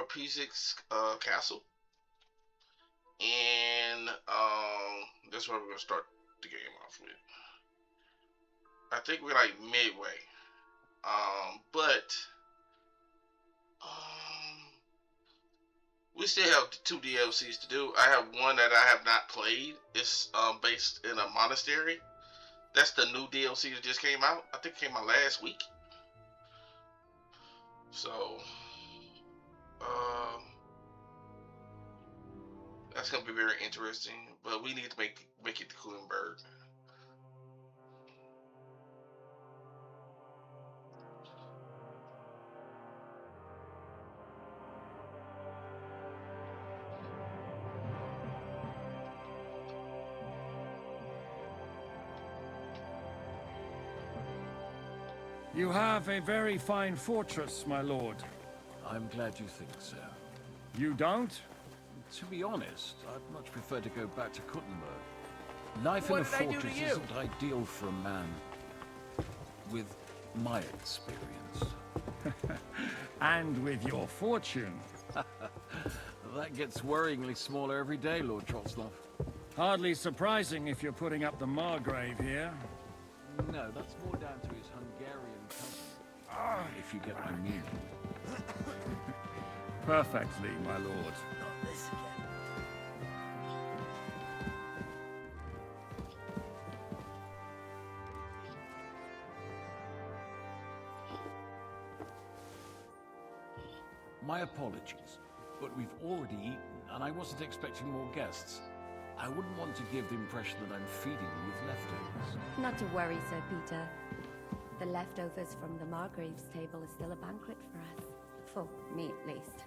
P6 castle, and that's where we're gonna start the game off with. I think we're like midway, but um, we still have two DLCs to do. I have one that I have not played. It's based in a monastery. That's the new DLC that just came out. I think it came out last week. So, um, that's gonna be very interesting. But we need to make it to Kulenberg. You have a very fine fortress, my lord. I'm glad you think so. You don't? To be honest, I'd much prefer to go back to Kuttenberg. Life in a What did I do to fortress you? isn't ideal for a man with my experience. And with your fortune. That gets worryingly smaller every day, Lord Trotslav. Hardly surprising if you're putting up the Margrave here. No, that's more down to his Hungarian cousin. If you get my meaning. Perfectly, my lord. Not this again. My apologies, but we've already eaten, and I wasn't expecting more guests. I wouldn't want to give the impression that I'm feeding you with leftovers. Not to worry, Sir Peter. The leftovers from the Margrave's table is still a banquet for us. For me, at least.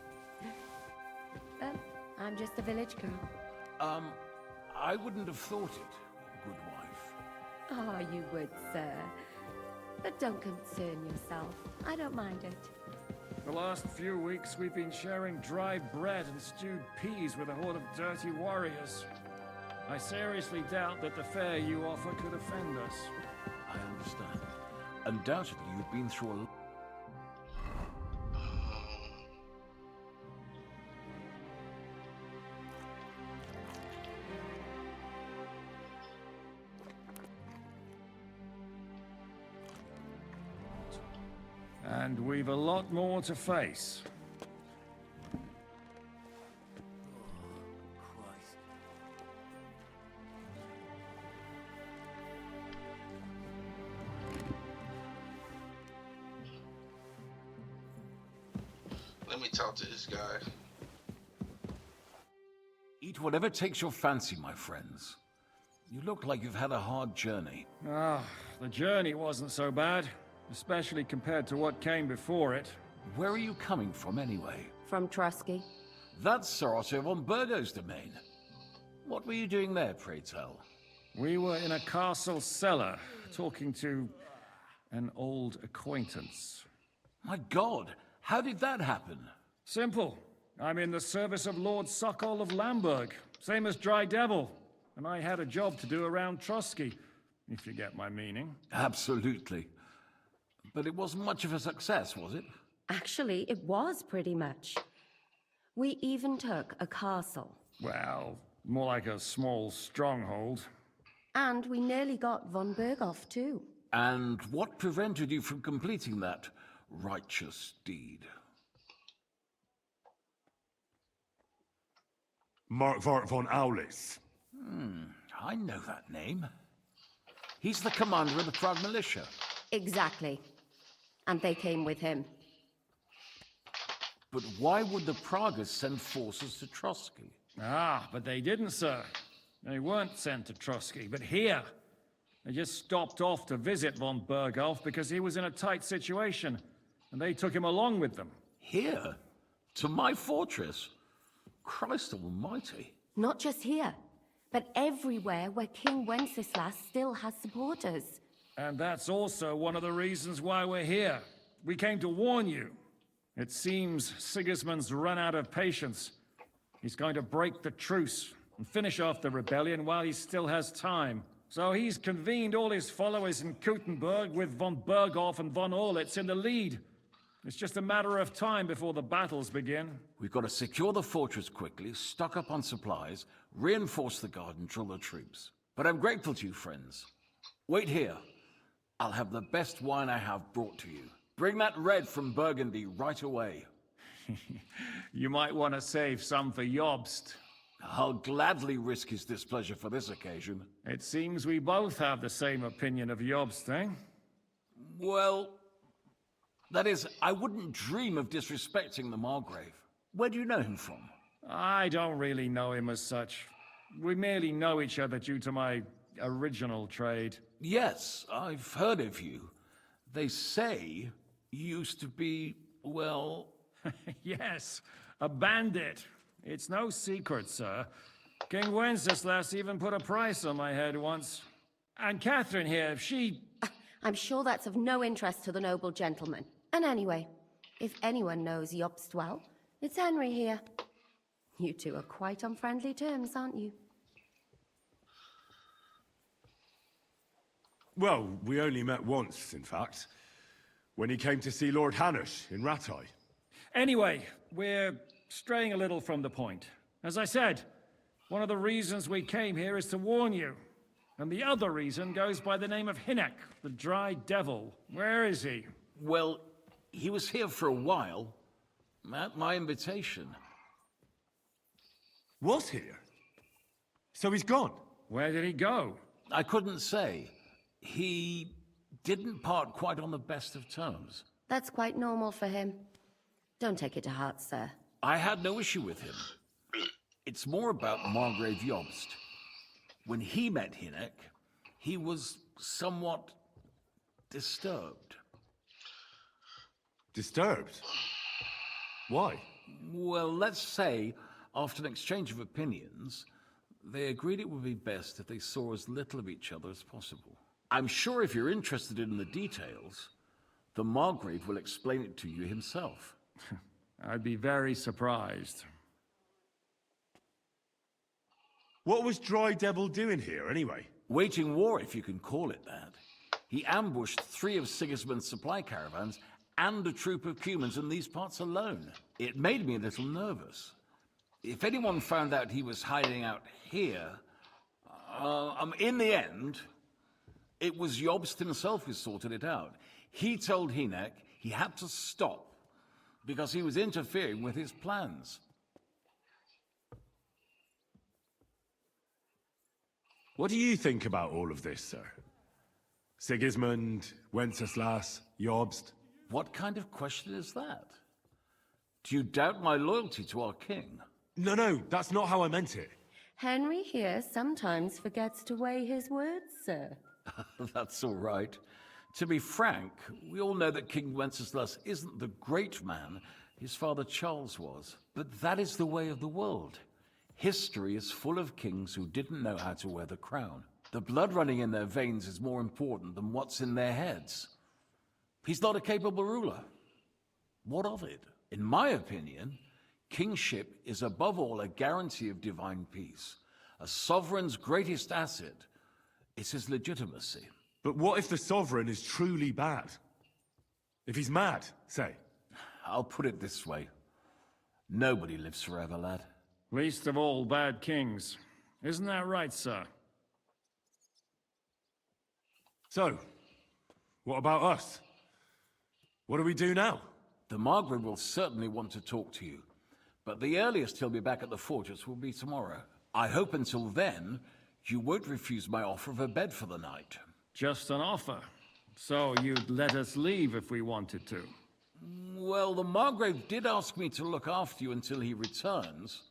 Well, I'm just a village girl. I wouldn't have thought it, good wife. Oh, you would, sir. But don't concern yourself. I don't mind it. The last few weeks we've been sharing dry bread and stewed peas with a horde of dirty warriors. I seriously doubt that the fare you offer could offend us. I understand. Undoubtedly, you've been through a lot. And we've a lot more to face. Christ. Let me talk to this guy. Eat whatever takes your fancy, my friends. You look like you've had a hard journey. Ah, the journey wasn't so bad, especially compared to what came before it. Where are you coming from, anyway? From Trusky. That's Sir Otto von Burgo's domain. What were you doing there, pray tell? We were in a castle cellar, talking to an old acquaintance. My God, how did that happen? Simple. I'm in the service of Lord Sokol of Lamberg, same as Dry Devil, and I had a job to do around Trusky, if you get my meaning. Absolutely. But it wasn't much of a success, was it? Actually, it was pretty much. We even took a castle. Well, more like a small stronghold. And we nearly got von Berghoff, too. And what prevented you from completing that righteous deed? Markvart von Aulis. I know that name. He's the commander of the Prague militia. Exactly. And they came with him. But why would the Praguers send forces to Trotsky? Ah, but they didn't, sir. They weren't sent to Trusky, but here. They just stopped off to visit von Berghoff because he was in a tight situation, and they took him along with them. Here? To my fortress? Christ almighty. Not just here, but everywhere where King Wenceslas still has supporters. And that's also one of the reasons why we're here. We came to warn you. It seems Sigismund's run out of patience. He's going to break the truce and finish off the rebellion while he still has time. So he's convened all his followers in Kuttenberg with von Berghoff and von Orlitz in the lead. It's just a matter of time before the battles begin. We've got to secure the fortress quickly, stock up on supplies, reinforce the guard and drill the troops. But I'm grateful to you, friends. Wait here. I'll have the best wine I have brought to you. Bring that red from Burgundy right away. You might want to save some for Jobst. I'll gladly risk his displeasure for this occasion. It seems we both have the same opinion of Jobst, eh? Well, that is, I wouldn't dream of disrespecting the Margrave. Where do you know him from? I don't really know him as such. We merely know each other due to my original trade. Yes, I've heard of you. They say you used to be, well... Yes, a bandit. It's no secret, sir. King Wenceslas even put a price on my head once. And Catherine here, she... I'm sure that's of no interest to the noble gentleman. And anyway, if anyone knows Jobst well, it's Henry here. You two are quite on friendly terms, aren't you? Well, we only met once, in fact. When he came to see Lord Hanush in Rattay. Anyway, we're straying a little from the point. As I said, one of the reasons we came here is to warn you. And the other reason goes by the name of Hinnek, the Dry Devil. Where is he? Well, he was here for a while, at my invitation. Was here? So he's gone? Where did he go? I couldn't say. He didn't part quite on the best of terms. That's quite normal for him. Don't take it to heart, sir. I had no issue with him. It's more about Margrave Jobst. When he met Hinnek, he was somewhat disturbed. Disturbed? Why? Well, let's say, after an exchange of opinions, they agreed it would be best if they saw as little of each other as possible. I'm sure if you're interested in the details, the Margrave will explain it to you himself. I'd be very surprised. What was Dry Devil doing here, anyway? Waging war, if you can call it that. He ambushed 3 of Sigismund's supply caravans and a troop of Cumans in these parts alone. It made me a little nervous. If anyone found out he was hiding out here, in the end, it was Jobst himself who sorted it out. He told Hinnek he had to stop because he was interfering with his plans. What do you think about all of this, sir? Sigismund, Wenceslas, Jobst? What kind of question is that? Do you doubt my loyalty to our king? No, that's not how I meant it. Henry here sometimes forgets to weigh his words, sir. That's all right. To be frank, we all know that King Wenceslas isn't the great man his father Charles was. But that is the way of the world. History is full of kings who didn't know how to wear the crown. The blood running in their veins is more important than what's in their heads. He's not a capable ruler. What of it? In my opinion, kingship is above all a guarantee of divine peace. A sovereign's greatest asset is his legitimacy. But what if the sovereign is truly bad? If he's mad, say? I'll put it this way. Nobody lives forever, lad. Least of all bad kings. Isn't that right, sir? So, what about us? What do we do now? The Margrave will certainly want to talk to you, but the earliest he'll be back at the fortress will be tomorrow. I hope until then, you won't refuse my offer of a bed for the night. Just an offer. So you'd let us leave if we wanted to. Well, the Margrave did ask me to look after you until he returns,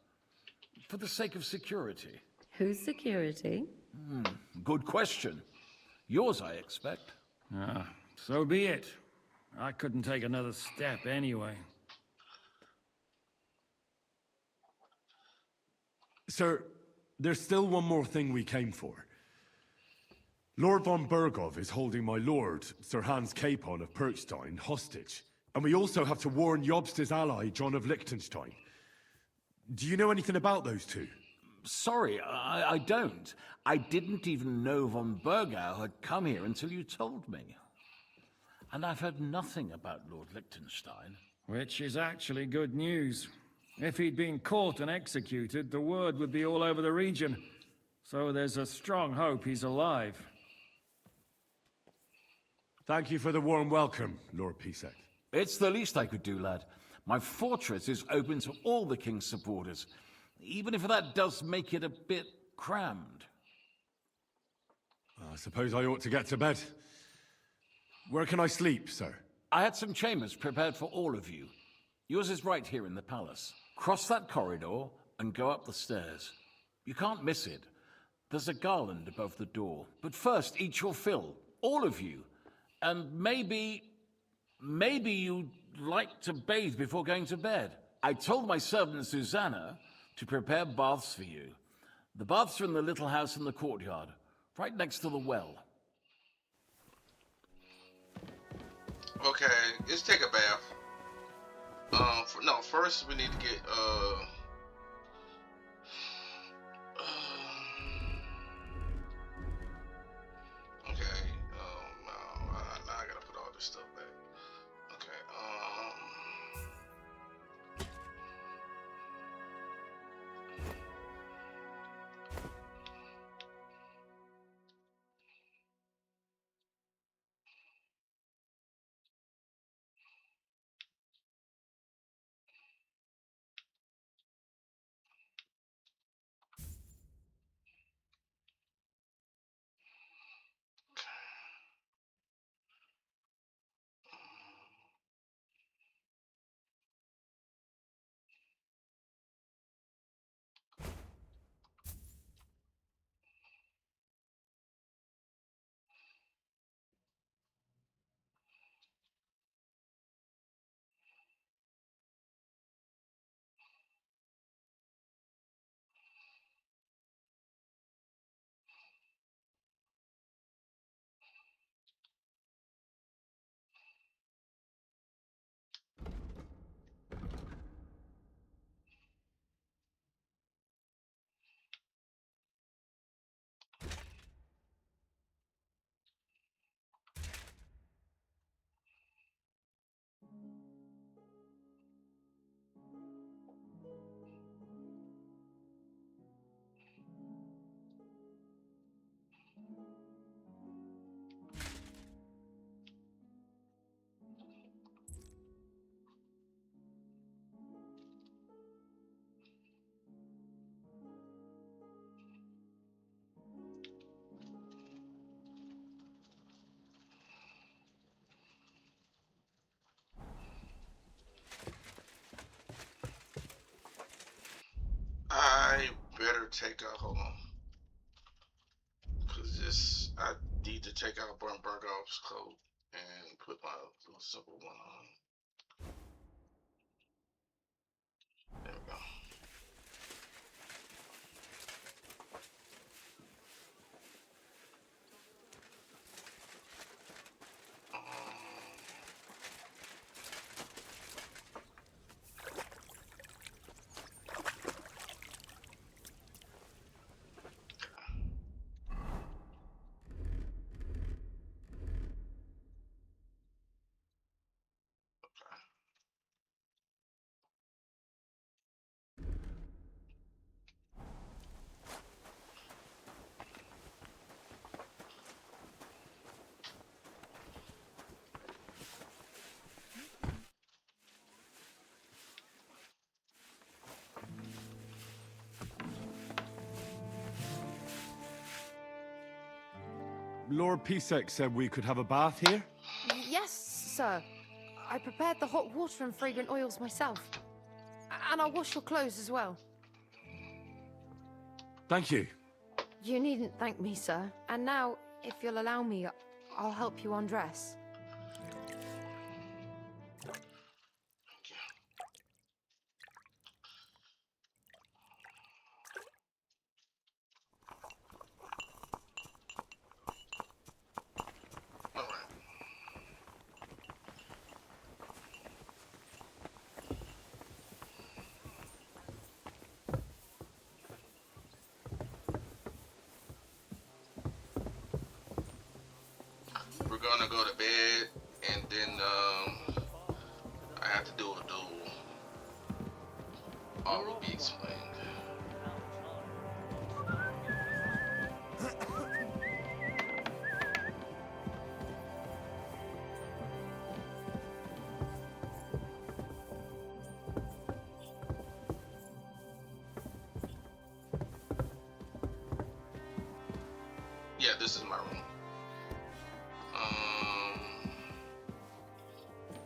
for the sake of security. Whose security? Good question. Yours, I expect. So be it. I couldn't take another step anyway. Sir, there's still one more thing we came for. Lord von Bergov is holding my lord, Sir Hans Capon of Perkstein, hostage. And we also have to warn Jobst's ally, John of Liechtenstein. Do you know anything about those two? Sorry, I don't. I didn't even know von Bergau had come here until you told me. And I've heard nothing about Lord Liechtenstein. Which is actually good news. If he'd been caught and executed, the word would be all over the region. So there's a strong hope he's alive. Thank you for the warm welcome, Lord Pisek. It's the least I could do, lad. My fortress is open to all the king's supporters, even if that does make it a bit crammed. I suppose I ought to get to bed. Where can I sleep, sir? I had some chambers prepared for all of you. Yours is right here in the palace. Cross that corridor and go up the stairs. You can't miss it. There's a garland above the door. But first, eat your fill, all of you. And maybe you'd like to bathe before going to bed. I told my servant Susanna to prepare baths for you. The baths are in the little house in the courtyard, right next to the well. Okay, let's take a bath. No, first we need to get okay. No, now I gotta put all this stuff back. Okay. I better take out. Hold on, cause I need to take out Bergoff's coat and put my little simple one on. There we go. Lord Pisek said we could have a bath here? Yes, sir. I prepared the hot water and fragrant oils myself. And I'll wash your clothes as well. Thank you. You needn't thank me, sir. And now, if you'll allow me, I'll help you undress. All right. We're gonna go to bed And then I have to do a duel. All will be explained. Yeah, this is my room.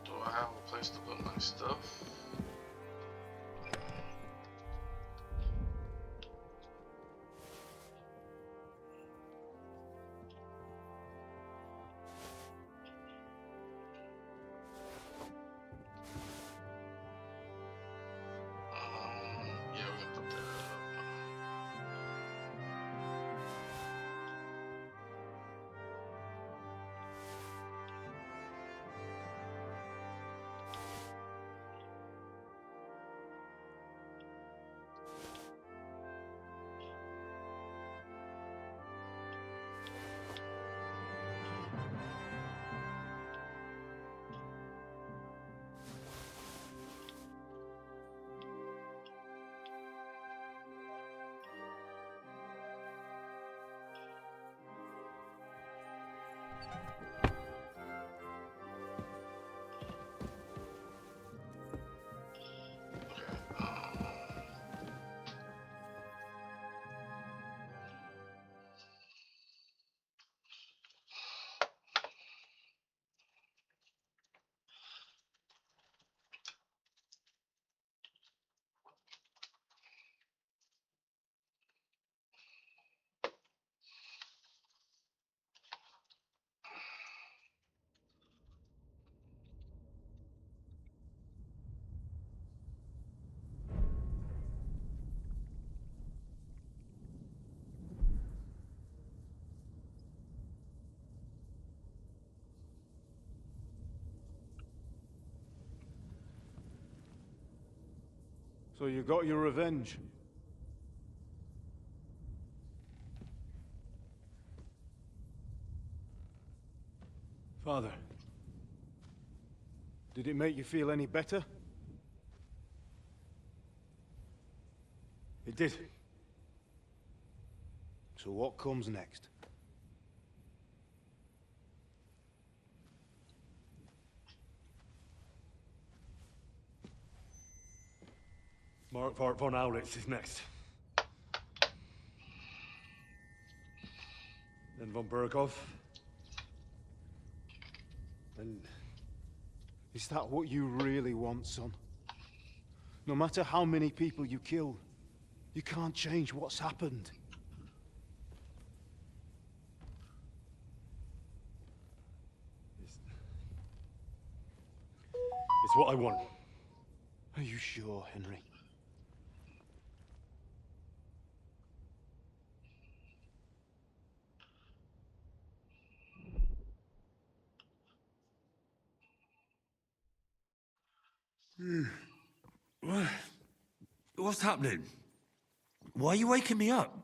Do I have a place to put my stuff? Yeah, we're gonna put that up. So you got your revenge? Father, did it make you feel any better? It did. So what comes next? Mark von Aulitz is next. Then von Berghoff. And is that what you really want, son? No matter how many people you kill, you can't change what's happened. It's what I want. Are you sure, Henry? What's happening? Why are you waking me up?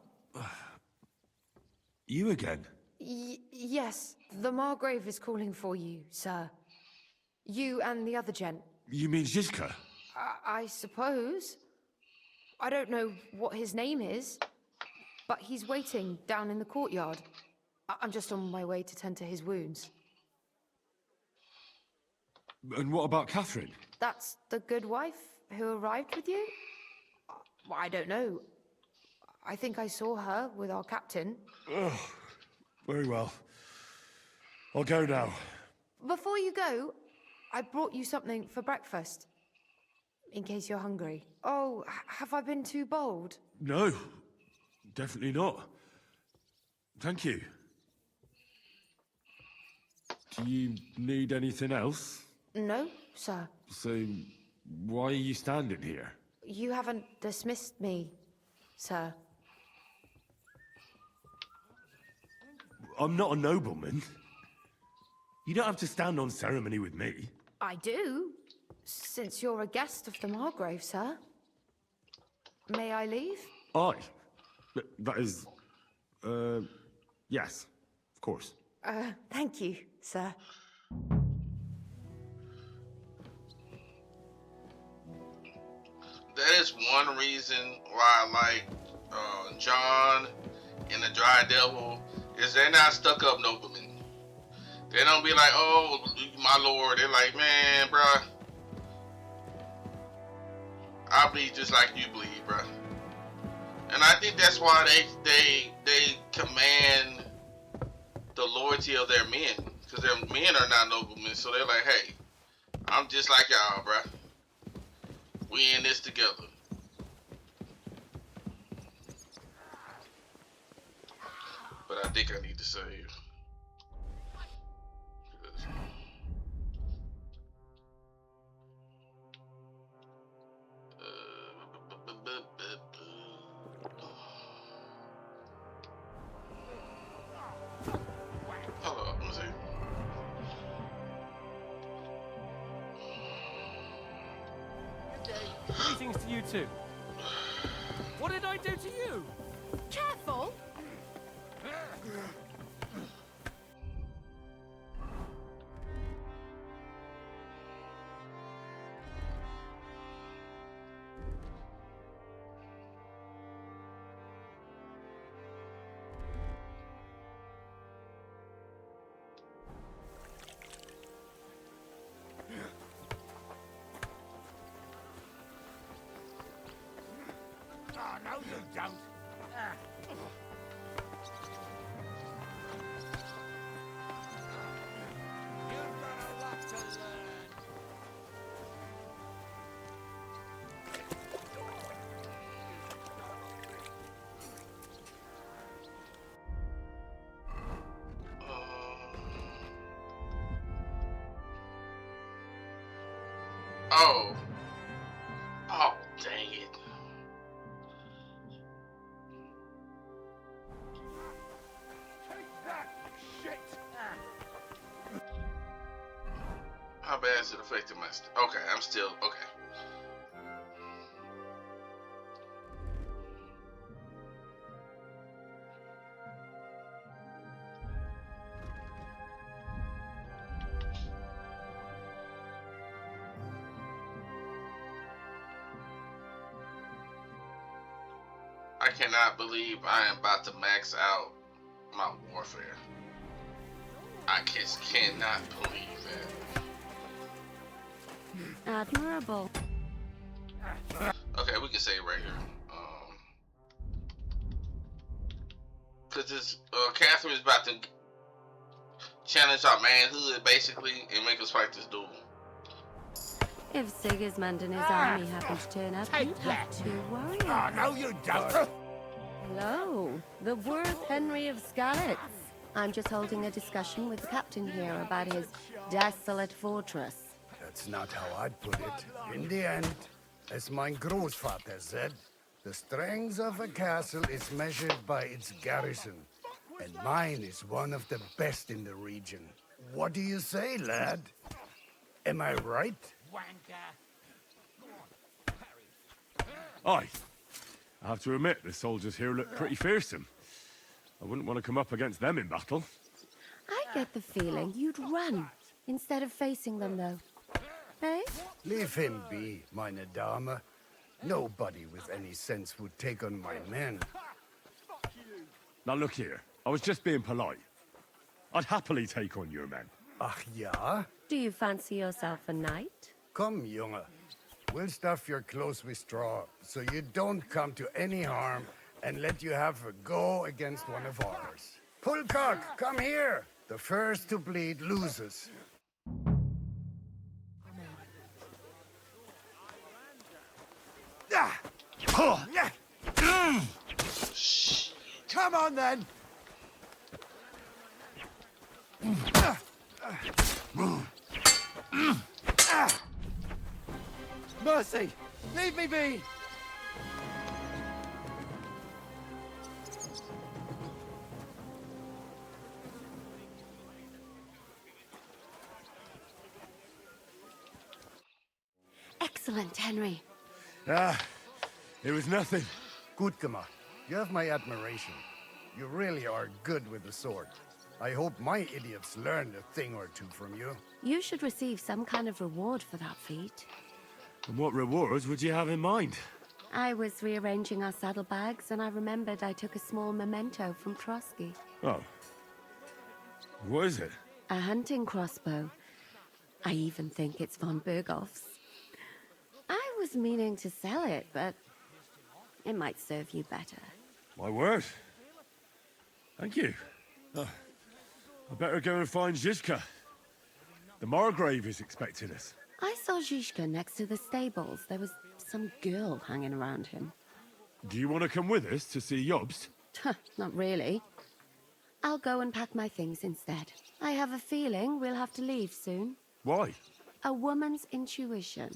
You again? Yes, the Margrave is calling for you, sir. You and the other gent. You mean Zizka? I suppose. I don't know what his name is, but he's waiting down in the courtyard. I'm just on my way to tend to his wounds. And what about Catherine? That's the good wife who arrived with you? I don't know. I think I saw her with our captain. Oh, very well. I'll go now. Before you go, I brought you something for breakfast. In case you're hungry. Oh, have I been too bold? No, definitely not. Thank you. Do you need anything else? No, sir. So, why are you standing here? You haven't dismissed me, sir. I'm not a nobleman. You don't have to stand on ceremony with me. I do, since you're a guest of the Margrave, sir. May I leave? I? That is... yes, of course. Thank you, sir. that is one reason why I like John and the Dry Devil is they're not stuck up noblemen. They don't be like, oh, my lord. They're like, man, bruh, I bleed just like you bleed, bruh. And I think that's why they command the loyalty of their men, because their men are not noblemen. So they're like, hey, I'm just like y'all, bruh. We in this together. But I think I need to save. Hold on, let me see. Greetings to you too. What did I do to you? Careful! Oh, no, you don't. You've got a lot to learn. Oh. Oh, dang it. Take that, shit! How bad is it affecting my... Okay, I'm still... Okay. I cannot believe I am about to max out my warfare. I just cannot believe that. Admirable. Okay, we can say it right here. Cause this Catherine's about to challenge our manhood basically and make us fight this duel. If Sigismund and his army happen to turn up, Take you'd that. have to worry. Oh, no, you don't. Hello, the worth Henry of Skalitz. I'm just holding a discussion with the captain here about his desolate fortress. That's not how I'd put it. In the end, as my großvater said, the strength of a castle is measured by its garrison. And mine is one of the best in the region. What do you say, lad? Am I right? Aye. I have to admit, the soldiers here look pretty fearsome. I wouldn't want to come up against them in battle. I get the feeling you'd run instead of facing them, though. Hey? Leave him be, meine Dame. Nobody with any sense would take on my men. Now look here, I was just being polite. I'd happily take on your men. Ach ja? Do you fancy yourself a knight? Come, Junge. We'll stuff your clothes with straw, so you don't come to any harm, and let you have a go against one of ours. Pulcock, come here! The first to bleed loses. Come on, then. Mercy! Leave me be! Excellent, Henry. It was nothing. Gut gemacht. You have my admiration. You really are good with the sword. I hope my idiots learned a thing or two from you. You should receive some kind of reward for that feat. And what rewards would you have in mind? I was rearranging our saddlebags, and I remembered I took a small memento from Trotsky. Oh. What is it? A hunting crossbow. I even think it's von Berghoff's. I was meaning to sell it, but it might serve you better. My word. Thank you. I better go and find Zizka. The Margrave is expecting us. I saw Zhishka next to the stables. There was some girl hanging around him. Do you want to come with us to see Jobst? Not really. I'll go and pack my things instead. I have a feeling we'll have to leave soon. Why? A woman's intuition.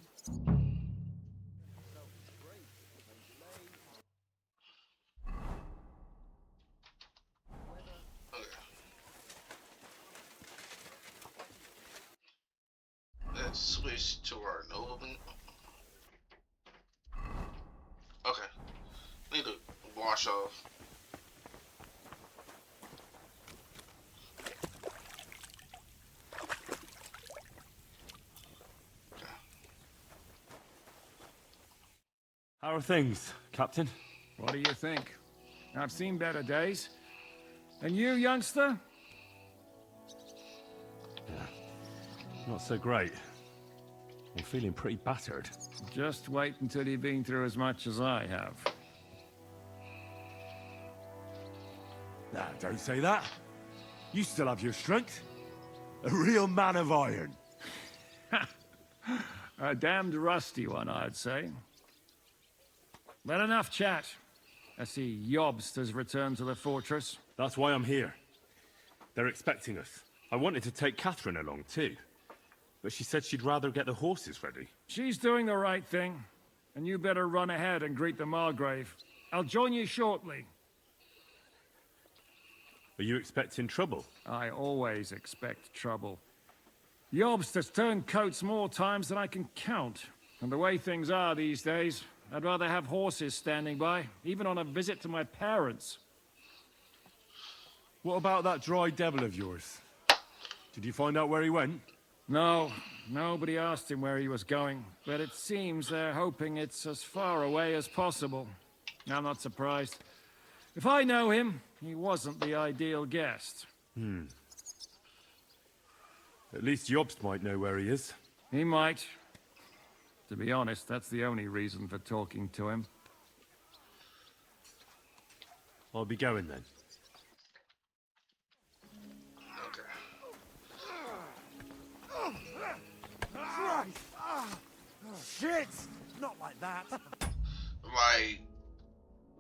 Let's switch to our Nobleman. Okay. Need to wash off. How are things, Captain? What do you think? I've seen better days. And you, youngster? Not so great. I'm feeling pretty battered. Just wait until you've been through as much as I have. Nah, don't say that. You still have your strength. A real man of iron. A damned rusty one, I'd say. But enough chat. I see Jobst has returned to the fortress. That's why I'm here. They're expecting us. I wanted to take Catherine along too, but she said she'd rather get the horses ready. She's doing the right thing, and you better run ahead and greet the Margrave. I'll join you shortly. Are you expecting trouble? I always expect trouble. Jobst has turned coats more times than I can count. And the way things are these days, I'd rather have horses standing by, even on a visit to my parents. What about that dry devil of yours? Did you find out where he went? No, nobody asked him where he was going, but it seems they're hoping it's as far away as possible. I'm not surprised. If I know him, he wasn't the ideal guest. At least Jobst might know where he is. He might. To be honest, that's the only reason for talking to him. I'll be going then. Christ! Shit! Not like that. Like,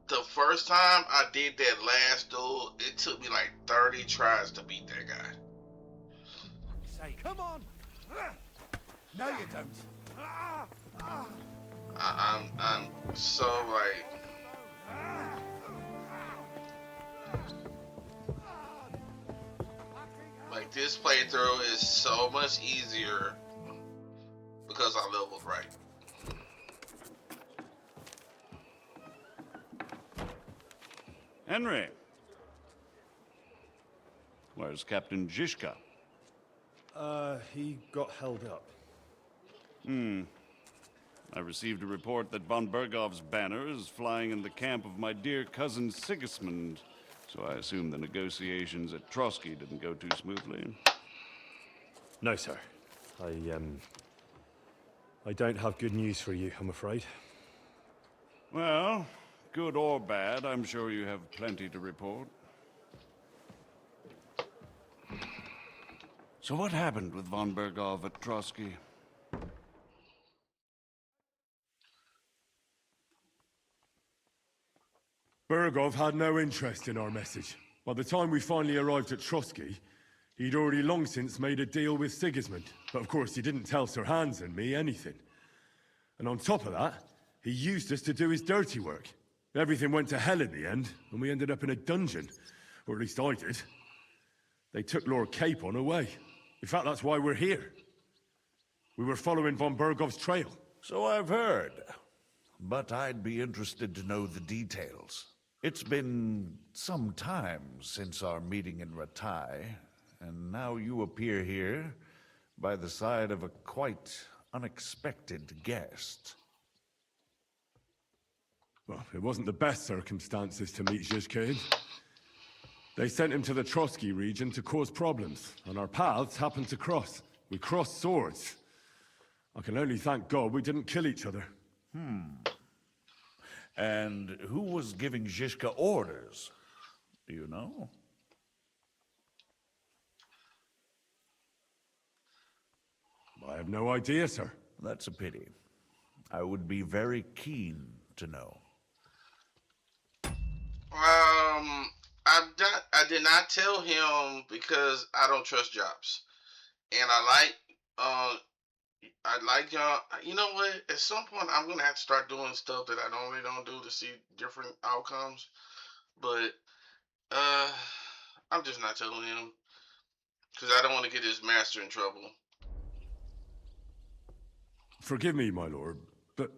the first time I did that last duel, it took me like 30 tries to beat that guy. Say, come on! No, you don't. I'm so like, this playthrough is so much easier because I leveled right. Henry. Where's Captain Zhishka? He got held up. I received a report that von Bergov's banner is flying in the camp of my dear cousin Sigismund, so I assume the negotiations at Trotsky didn't go too smoothly. No, sir. I don't have good news for you, I'm afraid. Well, good or bad, I'm sure you have plenty to report. So what happened with von Bergov at Trotsky? Bergov had no interest in our message. By the time we finally arrived at Trotsky, he'd already long since made a deal with Sigismund. But of course, he didn't tell Sir Hans and me anything. And on top of that, he used us to do his dirty work. Everything went to hell in the end, and we ended up in a dungeon. Or at least I did. They took Lord Capon away. In fact, that's why we're here. We were following von Bergov's trail. So I've heard. But I'd be interested to know the details. It's been some time since our meeting in Ratai, and now you appear here by the side of a quite unexpected guest. Well, it wasn't the best circumstances to meet Zhizka in. They sent him to the Trotsky region to cause problems, and our paths happened to cross. We crossed swords. I can only thank God we didn't kill each other. And who was giving Zhizka orders? Do you know? I have no idea, sir. That's a pity. I would be very keen to know. I did not tell him because I don't trust Jobs, and I like you know what? At some point, I'm gonna have to start doing stuff that I normally don't do to see different outcomes. But uh, I'm just not telling him because I don't want to get his master in trouble. Forgive me, my lord, but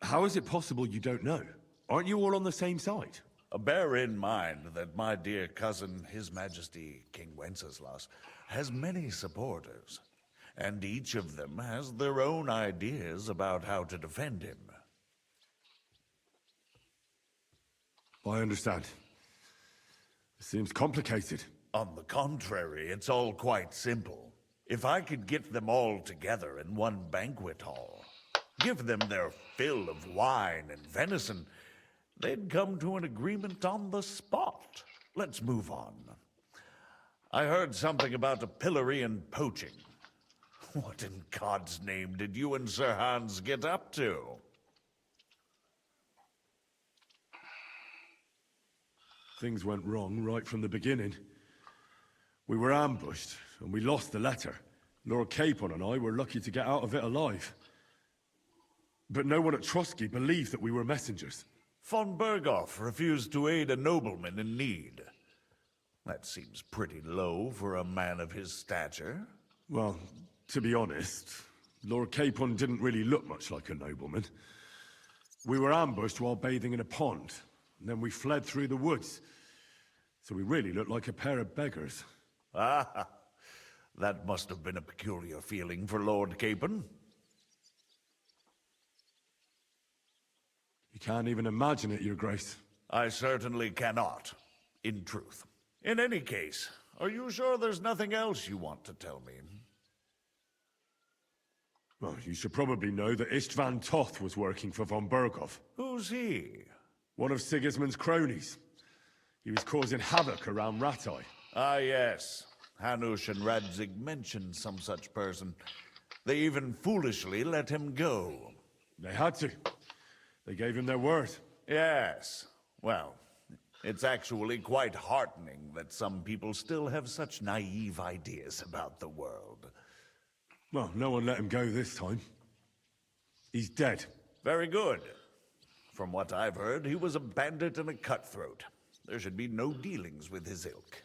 how is it possible you don't know? Aren't you all on the same side? Bear in mind that my dear cousin, His Majesty King Wenceslas, has many supporters, and each of them has their own ideas about how to defend him. I understand. It seems complicated. On the contrary, it's all quite simple. If I could get them all together in one banquet hall, give them their fill of wine and venison, they'd come to an agreement on the spot. Let's move on. I heard something about a pillory and poaching. What in God's name did you and Sir Hans get up to? Things went wrong right from the beginning. We were ambushed, and we lost the letter. Lord Capon and I were lucky to get out of it alive. But no one at Trotsky believed that we were messengers. Von Berghoff refused to aid a nobleman in need. That seems pretty low for a man of his stature. Well, to be honest, Lord Capon didn't really look much like a nobleman. We were ambushed while bathing in a pond, and then we fled through the woods. So we really looked like a pair of beggars. Ah, that must have been a peculiar feeling for Lord Capon. You can't even imagine it, Your Grace. I certainly cannot, in truth. In any case, are you sure there's nothing else you want to tell me? Well, you should probably know that Istvan Toth was working for von Berghoff. Who's he? One of Sigismund's cronies. He was causing havoc around Ratai. Ah, yes. Hanush and Radzig mentioned some such person. They even foolishly let him go. They had to. They gave him their word. Yes. Well, it's actually quite heartening that some people still have such naive ideas about the world. Well, no one let him go this time. He's dead. Very good. From what I've heard, he was a bandit and a cutthroat. There should be no dealings with his ilk.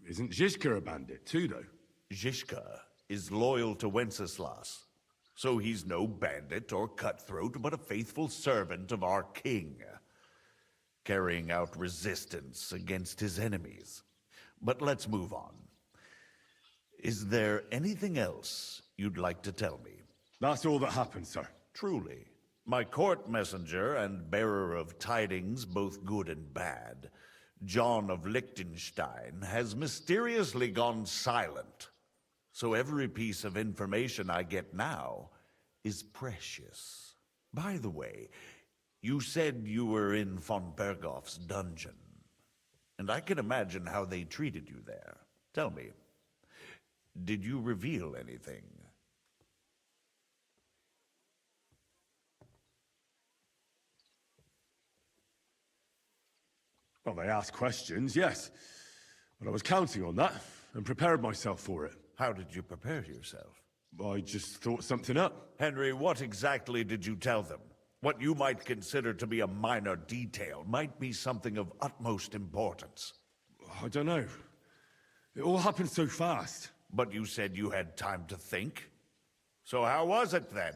Isn't Zhizka a bandit too, though? Zhizka is loyal to Wenceslas. So he's no bandit or cutthroat, but a faithful servant of our king, carrying out resistance against his enemies. But let's move on. Is there anything else you'd like to tell me? That's all that happened, sir. Truly. My court messenger and bearer of tidings, both good and bad, John of Liechtenstein, has mysteriously gone silent. So every piece of information I get now is precious. By the way, you said you were in von Berghoff's dungeon. And I can imagine how they treated you there. Tell me, did you reveal anything? Well, they asked questions, yes. But I was counting on that, and prepared myself for it. How did you prepare yourself? I just thought something up. Henry, what exactly did you tell them? What you might consider to be a minor detail might be something of utmost importance. I don't know. It all happened so fast. But you said you had time to think. So how was it then?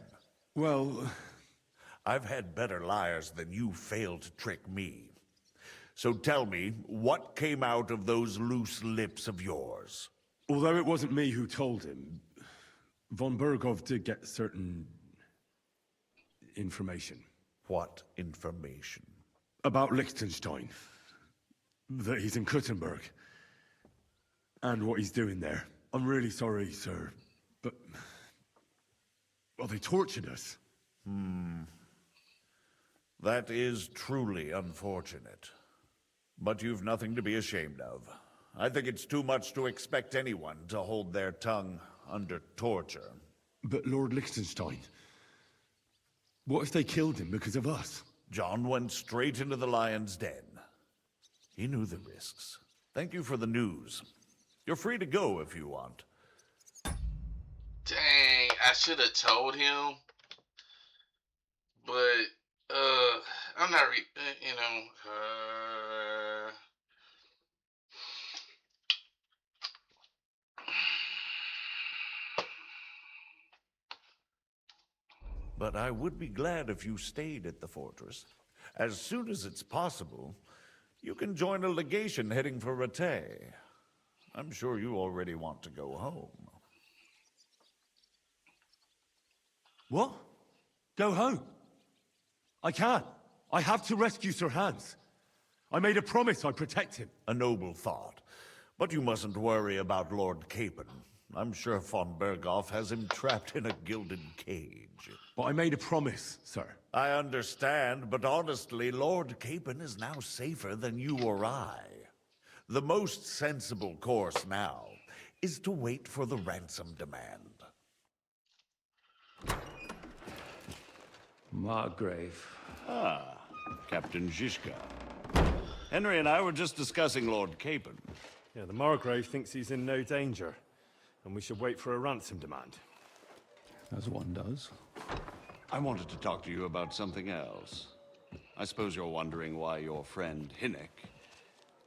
Well, I've had better liars than you failed to trick me. So tell me, what came out of those loose lips of yours? Although it wasn't me who told him, von Bergov did get certain information. What information? About Liechtenstein. That he's in Kuttenberg. And what he's doing there. I'm really sorry, sir, but... well, they tortured us. That is truly unfortunate. But you've nothing to be ashamed of. I think it's too much to expect anyone to hold their tongue under torture. But Lord Liechtenstein... what if they killed him because of us? John went straight into the lion's den. He knew the risks. Thank you for the news. You're free to go if you want. Dang, I should have told him. But, I'm not, But I would be glad if you stayed at the fortress. As soon as it's possible, you can join a legation heading for Rattay. I'm sure you already want to go home. What? Go home? I can't. I have to rescue Sir Hans. I made a promise I'd protect him. A noble thought. But you mustn't worry about Lord Capon. I'm sure von Berghoff has him trapped in a gilded cage. But I made a promise, sir. I understand, but honestly, Lord Capon is now safer than you or I. The most sensible course now is to wait for the ransom demand. Margrave. Ah, Captain Zizka. Henry and I were just discussing Lord Capon. Yeah, the Margrave thinks he's in no danger, and we should wait for a ransom demand. As one does. I wanted to talk to you about something else. I suppose you're wondering why your friend Hinnek,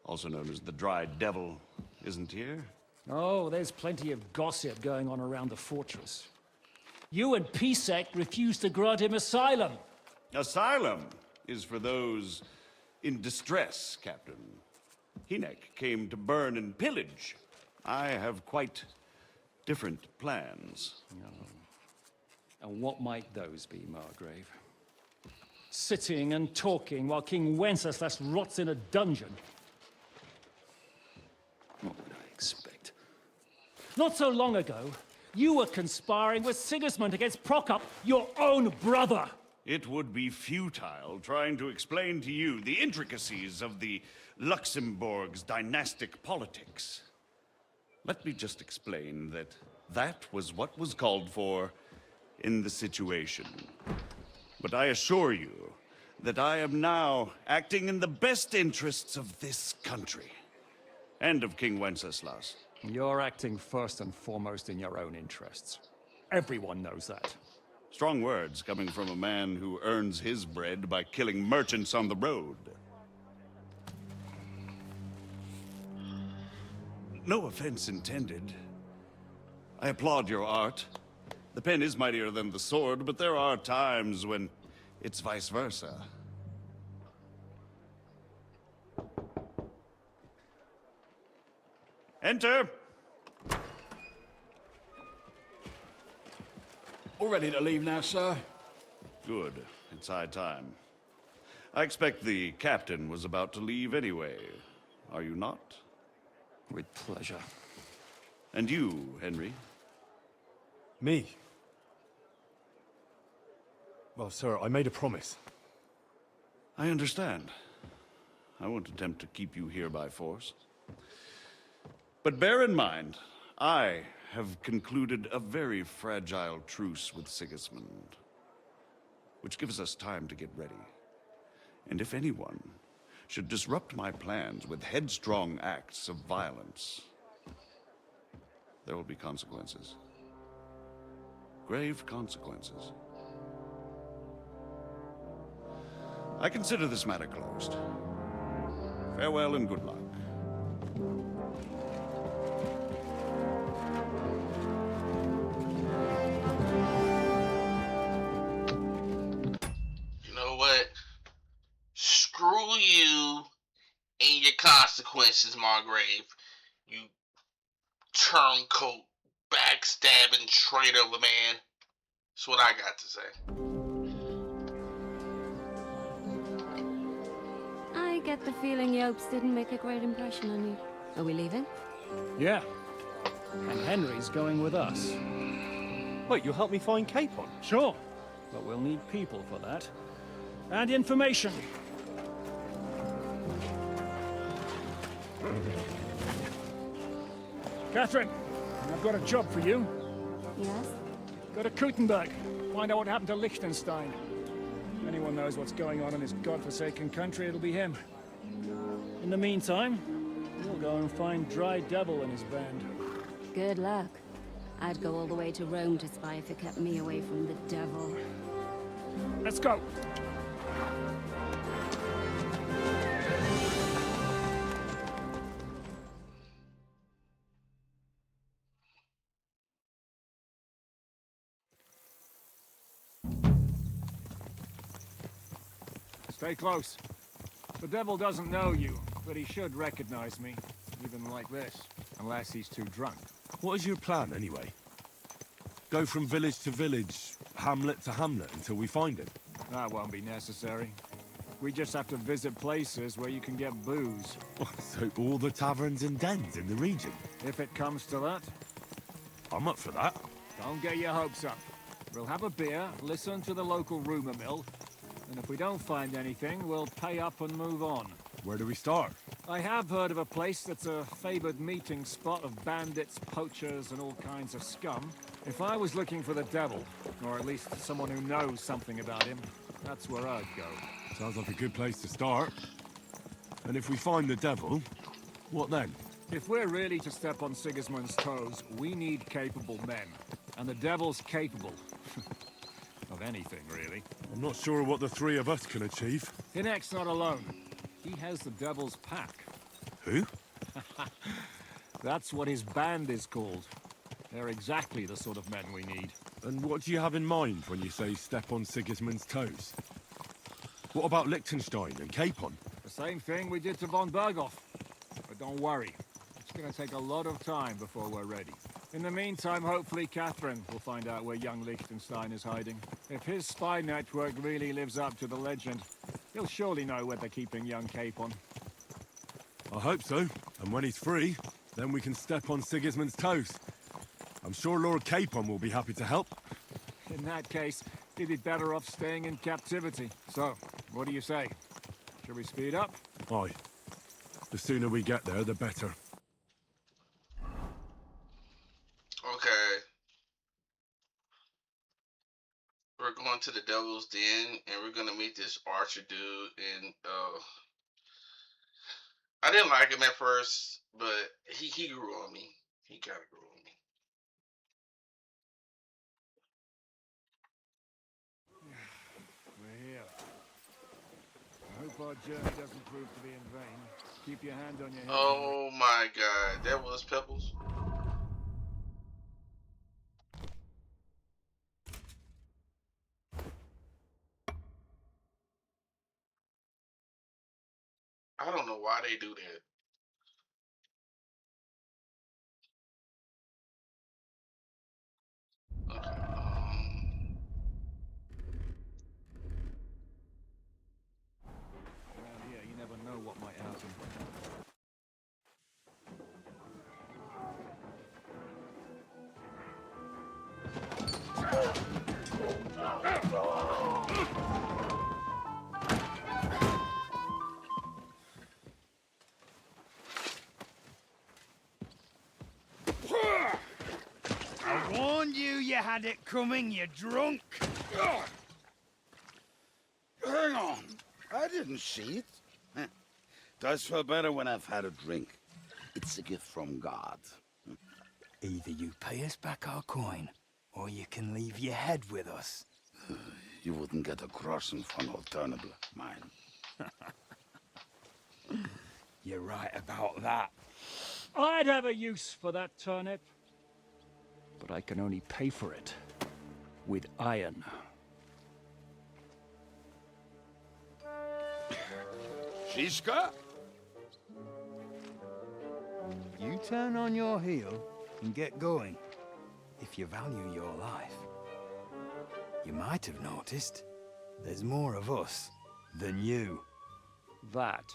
also known as the Dried Devil, isn't here? Oh, there's plenty of gossip going on around the fortress. You and Pisek refused to grant him asylum. Asylum is for those in distress, Captain. Hinnek came to burn and pillage. I have quite different plans. And what might those be, Margrave? Sitting and talking while King Wenceslas rots in a dungeon. What would I expect? Not so long ago, you were conspiring with Sigismund against Prokop, your own brother. It would be futile trying to explain to you the intricacies of the Luxembourg's dynastic politics. Let me just explain that that was what was called for in the situation. But I assure you that I am now acting in the best interests of this country and of King Wenceslas. You're acting first and foremost in your own interests. Everyone knows that. Strong words coming from a man who earns his bread by killing merchants on the road. No offense intended. I applaud your art. The pen is mightier than the sword, but there are times when it's vice versa. Enter! All ready to leave now, sir? Good. It's high time. I expect the captain was about to leave anyway. Are you not? With pleasure. And you, Henry? Me? Well, sir, I made a promise. I understand. I won't attempt to keep you here by force. But bear in mind, I have concluded a very fragile truce with Sigismund, which gives us time to get ready. And if anyone should disrupt my plans with headstrong acts of violence, there will be consequences. Grave consequences. I consider this matter closed. Farewell and good luck. You know what? Screw you and your consequences, Margrave. You turncoat, backstabbing traitor of a man. That's what I got to say. I get the feeling Yopes didn't make a great impression on you. Are we leaving? Yeah. And Henry's going with us. Wait, you'll help me find Capon? Sure. But we'll need people for that. And information. Catherine, I've got a job for you. Yes? Go to Kuttenberg. Find out what happened to Liechtenstein. If anyone knows what's going on in this godforsaken country, it'll be him. In the meantime, we'll go and find Dry Devil and his band. Good luck. I'd go all the way to Rome to spy if it kept me away from the devil. Let's go! Stay close. The devil doesn't know you, but he should recognize me, even like this, unless he's too drunk. What is your plan, anyway? Go from village to village, hamlet to hamlet, until we find him? That won't be necessary. We just have to visit places where you can get booze. So all the taverns and dens in the region? If it comes to that. I'm up for that. Don't get your hopes up. We'll have a beer, listen to the local rumor mill, and if we don't find anything, we'll pay up and move on. Where do we start? I have heard of a place that's a favored meeting spot of bandits, poachers, and all kinds of scum. If I was looking for the devil, or at least someone who knows something about him, that's where I'd go. Sounds like a good place to start. And if we find the devil, what then? If we're really to step on Sigismund's toes, we need capable men. And the devil's capable. Of anything, really. I'm not sure what the three of us can achieve. Hinek's not alone. He has the devil's pack. Who? That's what his band is called. They're exactly the sort of men we need. And what do you have in mind when you say step on Sigismund's toes? What about Liechtenstein and Capon? The same thing we did to von Berghoff. But don't worry. It's gonna take a lot of time before we're ready. In the meantime, hopefully Catherine will find out where young Liechtenstein is hiding. If his spy network really lives up to the legend, he'll surely know where they're keeping young Capon. I hope so. And when he's free, then we can step on Sigismund's toes. I'm sure Lord Capon will be happy to help. In that case, he'd be better off staying in captivity. So, what do you say? Should we speed up? Aye. The sooner we get there, the better. Okay. We're going to the Devil's Den, and we're gonna meet this archer dude, and I didn't like him at first, but he grew on me. He kinda grew on me. We're here. I hope our journey doesn't prove to be in vain. Keep your hand on your head. Oh my god, that was Pebbles. I don't know why they do that. Around here, you never know what might happen. I warned you you had it coming, you drunk. Hang on. I didn't see it. Does feel better when I've had a drink. It's a gift from God. Either you pay us back our coin, or you can leave your head with us. You wouldn't get a crossing for an alternative, mine. You're right about that. I'd have a use for that turnip. But I can only pay for it with iron. Shiska? You turn on your heel, and get going, if you value your life. You might have noticed there's more of us than you. That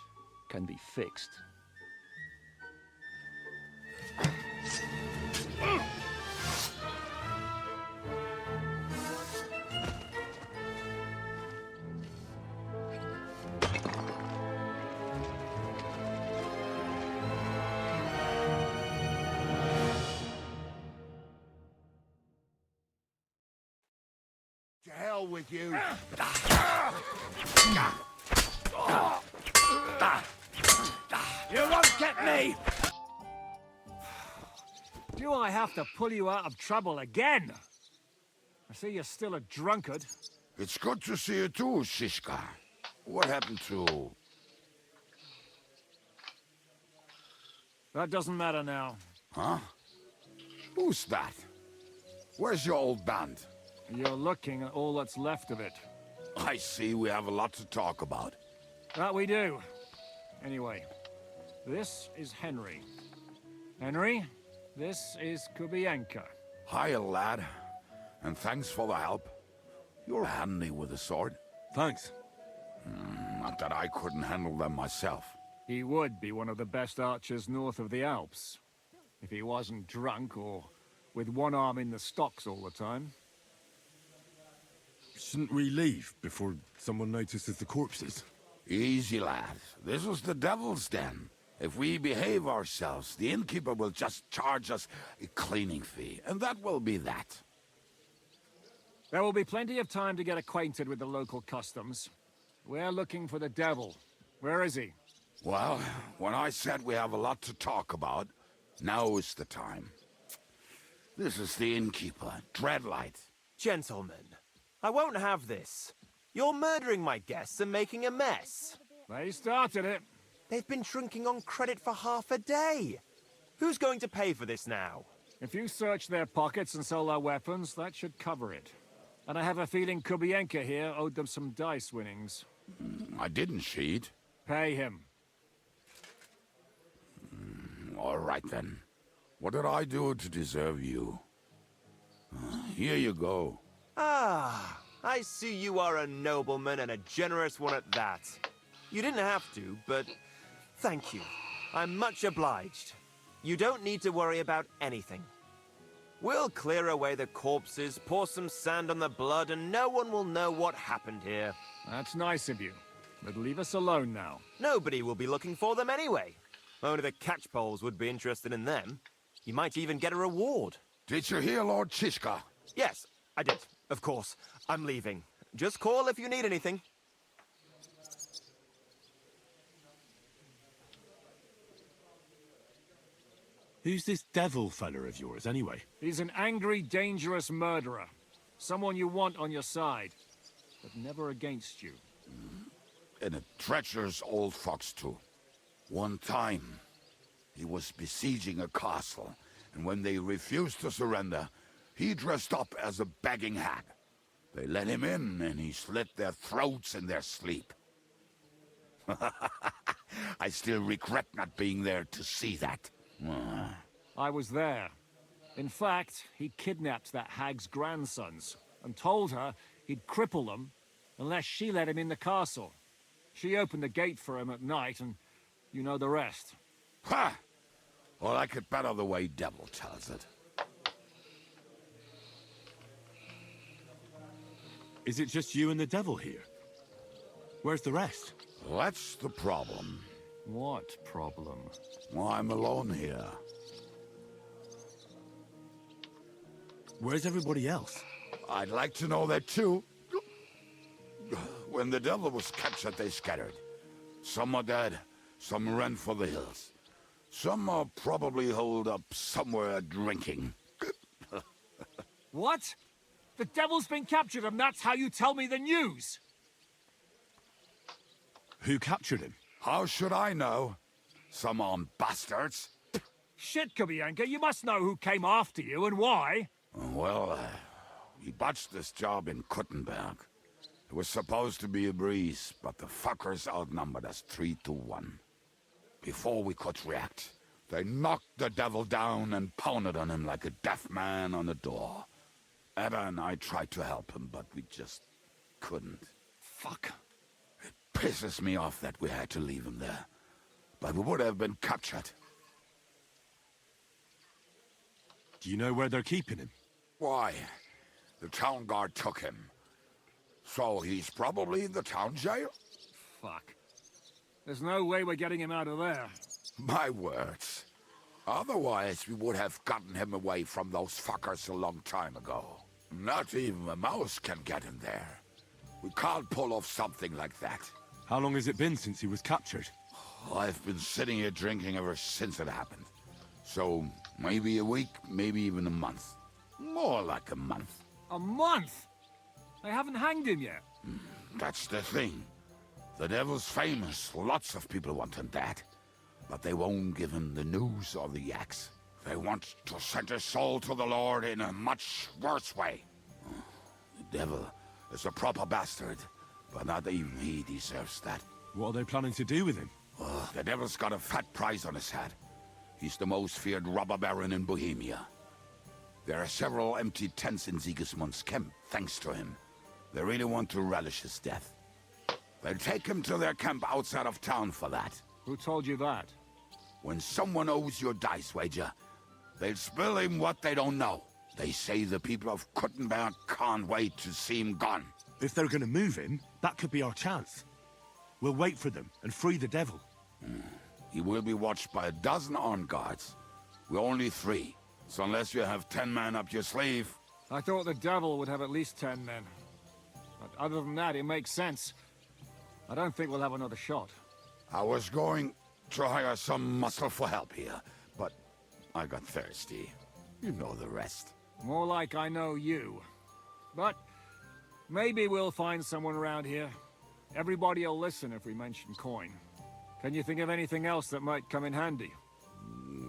can be fixed. To hell with you. You won't get me! Do I have to pull you out of trouble again? I see you're still a drunkard. It's good to see you too, Shishka. What happened to... That doesn't matter now. Huh? Who's that? Where's your old band? You're looking at all that's left of it. I see we have a lot to talk about. That we do. Anyway, this is Henry. Henry, this is Kubienka. Hiya, lad. And thanks for the help. You're handy with a sword. Thanks. Not that I couldn't handle them myself. He would be one of the best archers north of the Alps. If he wasn't drunk or with one arm in the stocks all the time. Shouldn't we leave before someone notices the corpses? Easy, lad. This was the devil's den. If we behave ourselves, the innkeeper will just charge us a cleaning fee, and that will be that. There will be plenty of time to get acquainted with the local customs. We're looking for the devil. Where is he? Well, when I said we have a lot to talk about, now is the time. This is the innkeeper, Dreadlight. Gentlemen, I won't have this. You're murdering my guests and making a mess. They started it. They've been drinking on credit for half a day. Who's going to pay for this now? If you search their pockets and sell their weapons, that should cover it. And I have a feeling Kubienka here owed them some dice winnings. I didn't cheat. Pay him. All right, then. What did I do to deserve you? Here you go. Ah, I see you are a nobleman and a generous one at that. You didn't have to, but thank you. I'm much obliged. You don't need to worry about anything. We'll clear away the corpses, pour some sand on the blood, and no one will know what happened here. That's nice of you. But leave us alone now. Nobody will be looking for them anyway. Only the catchpoles would be interested in them. You might even get a reward. Did you hear, Lord Chishka? Yes, I did. Of course. I'm leaving. Just call if you need anything. Who's this devil fella of yours, anyway? He's an angry, dangerous murderer. Someone you want on your side, but never against you. And a treacherous old fox, too. One time, he was besieging a castle, and when they refused to surrender, he dressed up as a begging hag. They let him in, and he slit their throats in their sleep. I still regret not being there to see that. I was there. In fact, he kidnapped that hag's grandsons and told her he'd cripple them unless she let him in the castle. She opened the gate for him at night, and you know the rest. Ha! Well, I could better the way Devil tells it. Is it just you and the devil here? Where's the rest? That's the problem. What problem? Well, I'm alone here. Where's everybody else? I'd like to know that too. When the devil was captured, they scattered. Some are dead, some ran for the hills. Some are probably holed up somewhere drinking. What? The devil's been captured and that's how you tell me the news? Who captured him? How should I know? Some armed bastards. Shit, Kubienka, you must know who came after you and why. Well, we botched this job in Kuttenberg. It was supposed to be a breeze, but the fuckers outnumbered us 3-1. Before we could react, They knocked the devil down and pounded on him like a deaf man on a door. Ada and I tried to help him, but we just couldn't. Fuck. It pisses me off that we had to leave him there. But we would have been captured. Do you know where they're keeping him? Why? The town guard took him. So he's probably in the town jail? Fuck. There's no way we're getting him out of there. My words. Otherwise, we would have gotten him away from those fuckers a long time ago. Not even a mouse can get him there. We can't pull off something like that. How long has it been since he was captured? I've been sitting here drinking ever since it happened. So, maybe a week, maybe even a month. More like a month. A month? They haven't hanged him yet. That's the thing. The devil's famous. Lots of people want him dead. But they won't give him the news or the axe. They want to send his soul to the Lord in a much worse way. The devil is a proper bastard, but not even he deserves that. What are they planning to do with him? The devil's got a fat price on his head. He's the most feared robber baron in Bohemia. There are several empty tents in Sigismund's camp, thanks to him. They really want to relish his death. They'll take him to their camp outside of town for that. Who told you that? When someone owes you a dice wager, they'll spill him what they don't know. They say the people of Kuttenberg can't wait to see him gone. If they're gonna move him, that could be our chance. We'll wait for them and free the devil. He will be watched by a dozen armed guards. We're only 3, so unless you have 10 men up your sleeve... I thought the devil would have at least 10 men. But other than that, it makes sense. I don't think we'll have another shot. I was going to hire some muscle for help here, but I got thirsty. You know the rest. More like I know you. But maybe we'll find someone around here. Everybody will listen if we mention coin. Can you think of anything else that might come in handy?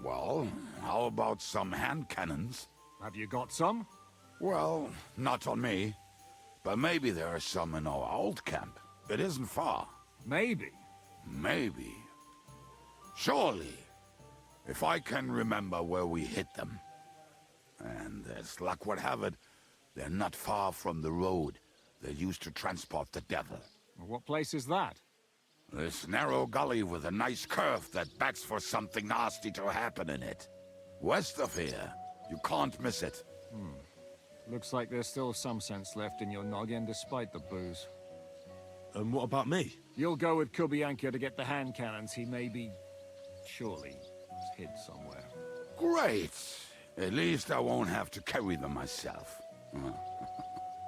Well, how about some hand cannons? Have you got some? Well, not on me. But maybe there are some in our old camp. It isn't far. Maybe. Maybe. Surely. If I can remember where we hid them. And as luck would have it, they're not far from the road they used to transport the devil. What place is that? This narrow gully with a nice curve that begs for something nasty to happen in it. West of here. You can't miss it. Looks like there's still some sense left in your noggin despite the booze. And what about me? You'll go with Kubianka to get the hand cannons. He may be... surely hid somewhere. Great! At least I won't have to carry them myself.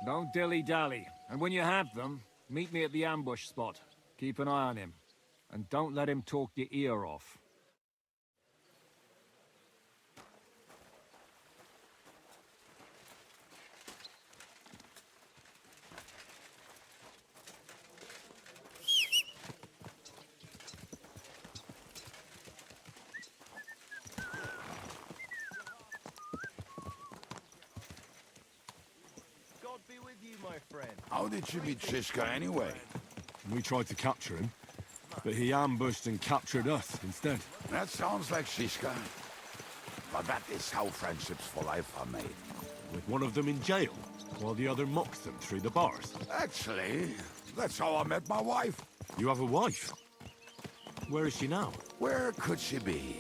Don't dilly-dally. And when you have them, meet me at the ambush spot. Keep an eye on him. And don't let him talk your ear off. God be with you, my friend. How did you meet Shishka anyway? We tried to capture him, but he ambushed and captured us instead. That sounds like Shishka. But that is how friendships for life are made. With one of them in jail, while the other mocks them through the bars. Actually, that's how I met my wife. You have a wife? Where is she now? Where could she be?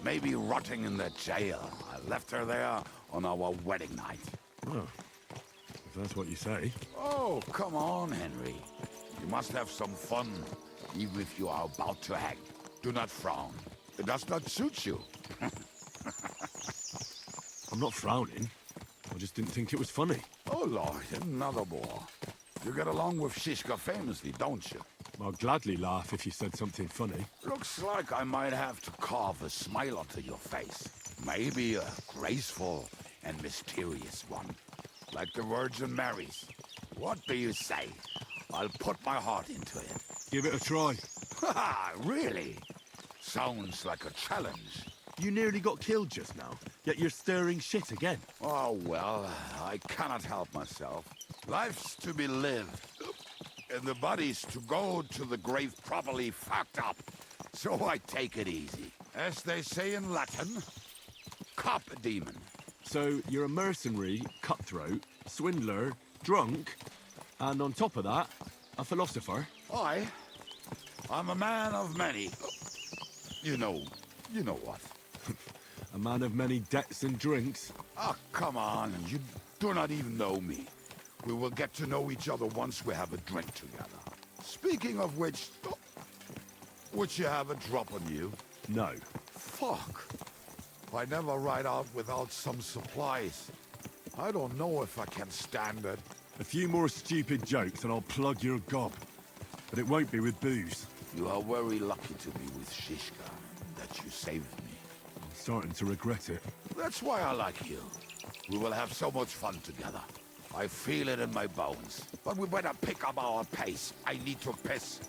Maybe rotting in the jail. I left her there on our wedding night. Oh, if that's what you say. Oh, come on, Henry. You must have some fun, even if you are about to hang. Do not frown. It does not suit you. I'm not frowning. I just didn't think it was funny. Oh, Lord, another bore. You get along with Shishka famously, don't you? I'll gladly laugh if you said something funny. Looks like I might have to carve a smile onto your face. Maybe a graceful and mysterious one. Like the Virgin Mary's. What do you say? I'll put my heart into it. Give it a try. Ha! Really? Sounds like a challenge. You nearly got killed just now, yet you're stirring shit again. Oh, well, I cannot help myself. Life's to be lived, and the body's to go to the grave properly fucked up. So I take it easy. As they say in Latin, cop demon. So you're a mercenary, cutthroat, swindler, drunk, and on top of that, a philosopher? I'm a man of many. You know what. A man of many debts and drinks? Ah, come on, you do not even know me. We will get to know each other once we have a drink together. Speaking of which, would you have a drop on you? No. Fuck. I never ride out without some supplies. I don't know if I can stand it. A few more stupid jokes and I'll plug your gob. But it won't be with booze. You are very lucky to be with Shishka, that you saved me. I'm starting to regret it. That's why I like you. We will have so much fun together. I feel it in my bones. But we better pick up our pace. I need to piss.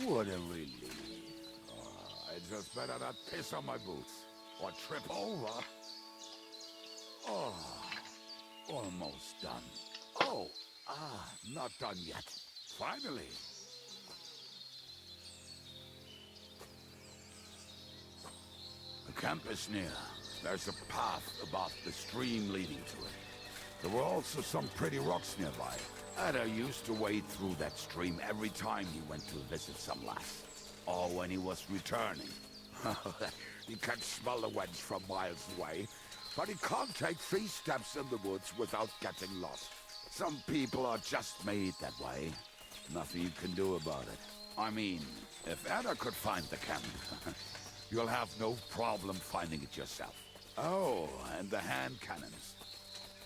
What a relief. I just better not piss on my boots or trip over. Oh, almost done. Oh, not done yet. Finally. The camp is near. There's a path above the stream leading to it. There were also some pretty rocks nearby. Ada used to wade through that stream every time he went to visit some lass. Or when he was returning. He can smell the wench from miles away, but he can't take 3 steps in the woods without getting lost. Some people are just made that way. Nothing you can do about it. I mean, if Ada could find the camp, you'll have no problem finding it yourself. Oh, and the hand cannons.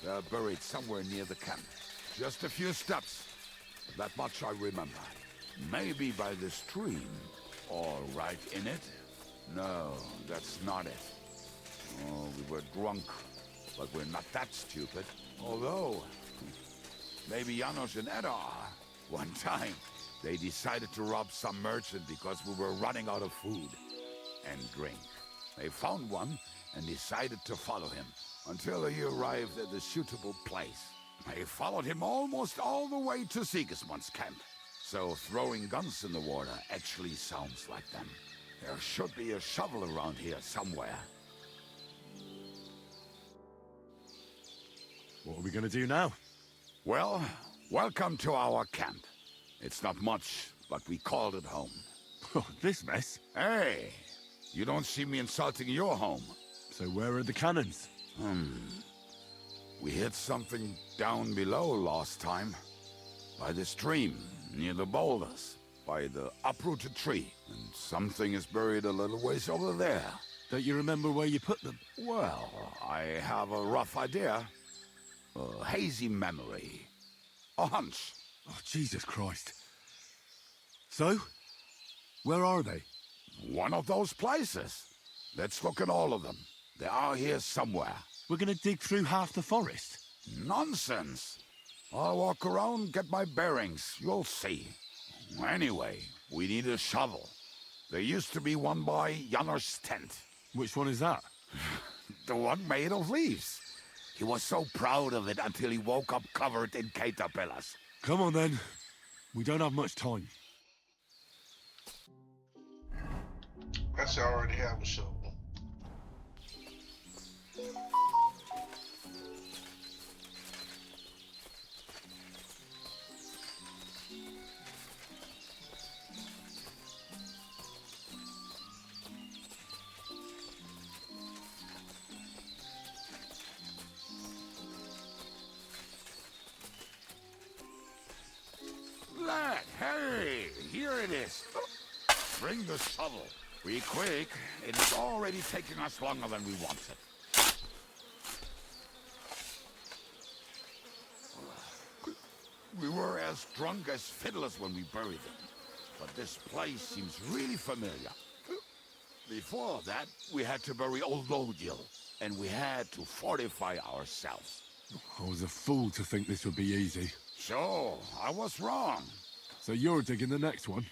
They're buried somewhere near the camp. Just a few steps. That much I remember. Maybe by the stream. Or right in it? No, that's not it. Oh, we were drunk. But we're not that stupid. Although, maybe Janos and Edda are. One time, they decided to rob some merchant because we were running out of food and drink. They found one and decided to follow him until he arrived at a suitable place. They followed him almost all the way to Sigismund's camp. So throwing guns in the water actually sounds like them. There should be a shovel around here somewhere. What are we gonna do now? Well, welcome to our camp. It's not much, but we called it home. Oh, this mess? Hey, you don't see me insulting your home. So where are the cannons? We hit something down below last time. By the stream, near the boulders. By the uprooted tree. And something is buried a little ways over there. Don't you remember where you put them? Well, I have a rough idea. A hazy memory. A hunch. Oh, Jesus Christ. So? Where are they? One of those places. Let's look at all of them. They are here somewhere. We're gonna dig through half the forest? Nonsense! I'll walk around, get my bearings. You'll see. Anyway, we need a shovel. There used to be one by Janner's tent. Which one is that? The one made of leaves. He was so proud of it until he woke up covered in caterpillars. Come on then. We don't have much time. I should already have a shovel. Lad, hey, here it is. Bring the shovel. Be quick. It's already taking us longer than we wanted. We were as drunk as fiddlers when we buried him. But this place seems really familiar. Before that, we had to bury old Lodiel, and we had to fortify ourselves. I was a fool to think this would be easy. So, I was wrong. So you're digging the next one?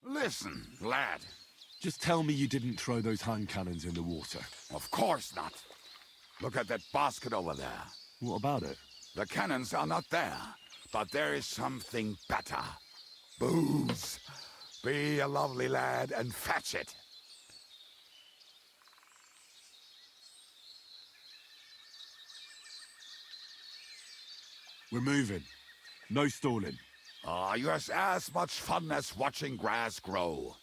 Listen, lad. Just tell me you didn't throw those hand cannons in the water. Of course not. Look at that basket over there. What about it? The cannons are not there, but there is something better. Booze. Be a lovely lad and fetch it. We're moving. No stalling. Yours as much fun as watching grass grow.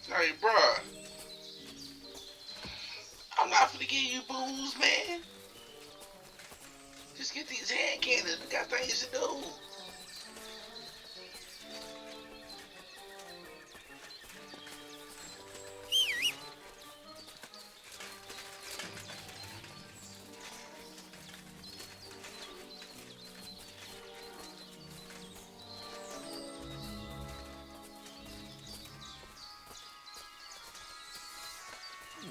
Hey, bruh. I'm not finna give you booze, man. Just get these hand cannons. We got things to do.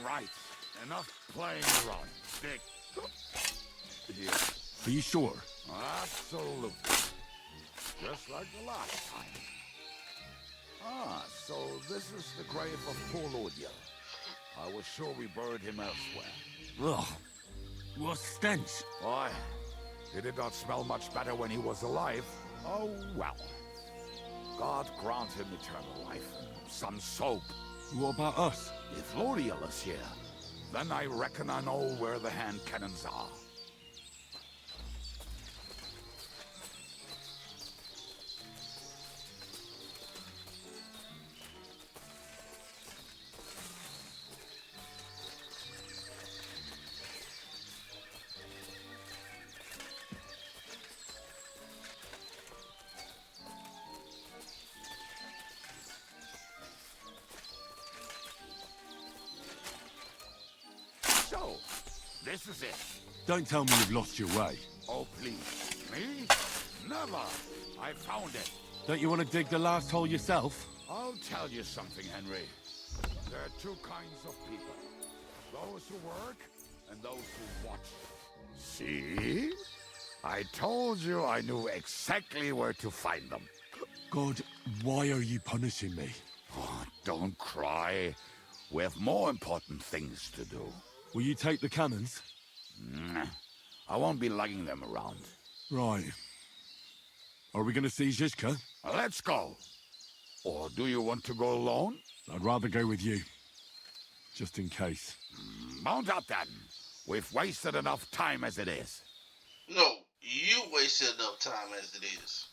Right. Enough playing around. Dick. Here. Are you sure? Absolutely. Just like the last time. So this is the grave of poor Lodiel. I was sure we buried him elsewhere. Ugh. What stench. Why? He did not smell much better when he was alive. Oh, well. God grant him eternal life and some soap. What about us? If Lodiel is here, then I reckon I know where the hand cannons are. So, this is it. Don't tell me you've lost your way. Oh, please. Me? Never. I found it. Don't you want to dig the last hole yourself? I'll tell you something, Henry. There are two kinds of people. Those who work and those who watch. See? I told you I knew exactly where to find them. God, why are you punishing me? Oh, don't cry. We have more important things to do. Will you take the cannons? I won't be lugging them around. Right. Are we going to see Zizka? Let's go. Or do you want to go alone? I'd rather go with you. Just in case. Mount up then. We've wasted enough time as it is. No, you wasted enough time as it is.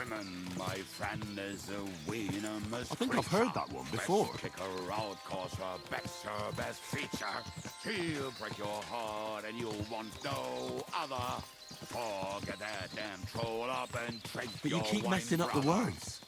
women, my friend, is a venomous I think I've heard that one before. Kick her out, cause her back's her best feature. She'll break your heart and you'll want no other. Forget that damn troll up and drink But your you keep wine, messing up the brother. words.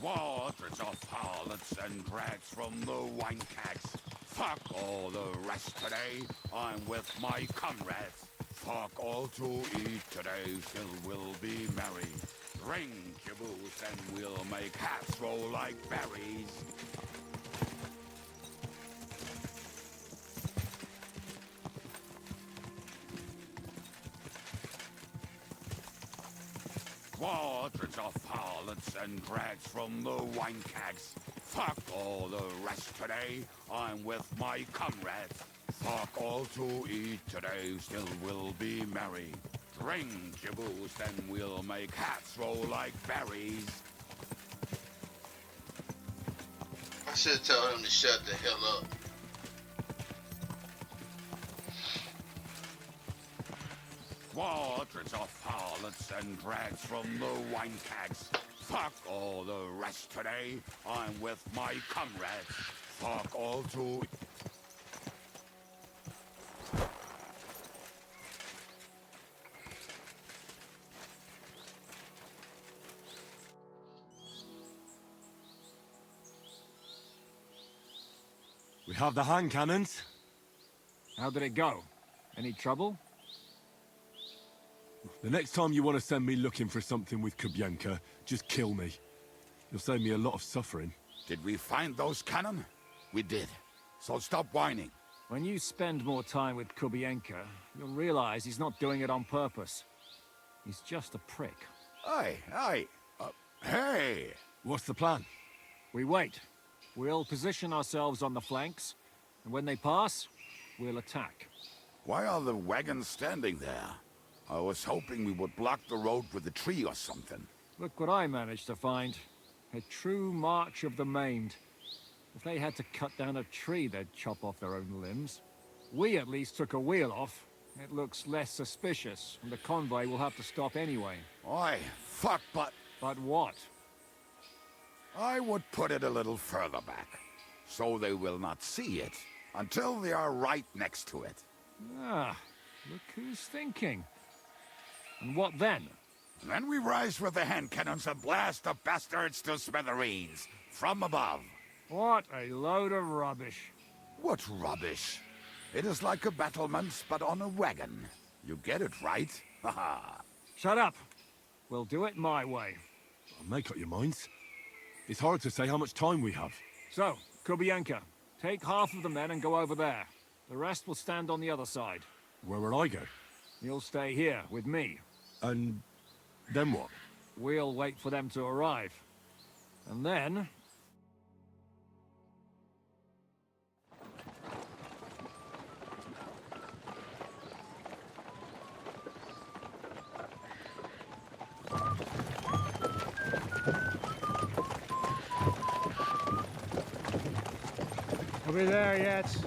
Waters of harlots and drags from the wine kegs. Fuck all the rest today, I'm with my comrades. Fuck all to eat today, still we'll be merry. Drink your booze and we'll make hats roll like berries. Quadrants of harlots and drags from the wine kegs. Fuck all the rest today, I'm with my comrades. Fuck all to eat today, still we'll be merry. Drink your booze, then we'll make hats roll like berries. I should tell him to shut the hell up. Quadrants of harlots and drags from the wine kegs. Fuck all the rest today, I'm with my comrades. Fuck all to... We have the hand cannons. How did it go? Any trouble? The next time you want to send me looking for something with Kubienka, just kill me. You'll save me a lot of suffering. Did we find those cannon? We did. So stop whining. When you spend more time with Kubienka, you'll realize he's not doing it on purpose. He's just a prick. Hey! What's the plan? We wait. We'll position ourselves on the flanks, and when they pass, we'll attack. Why are the wagons standing there? I was hoping we would block the road with a tree or something. Look what I managed to find. A true march of the maimed. If they had to cut down a tree, they'd chop off their own limbs. We at least took a wheel off. It looks less suspicious, and the convoy will have to stop anyway. Oi, fuck, but... But what? I would put it a little further back, so they will not see it until they are right next to it. Ah, look who's thinking. And what then? Then we rise with the hand cannons and blast the bastards to smithereens, from above. What a load of rubbish. What rubbish? It is like a battlement, but on a wagon. You get it, right? Haha. Shut up. We'll do it my way. Make up your minds. It's hard to say how much time we have. So, Kubienka, take half of the men and go over there. The rest will stand on the other side. Where will I go? You'll stay here with me. And then what? We'll wait for them to arrive. And then... Are we there yet?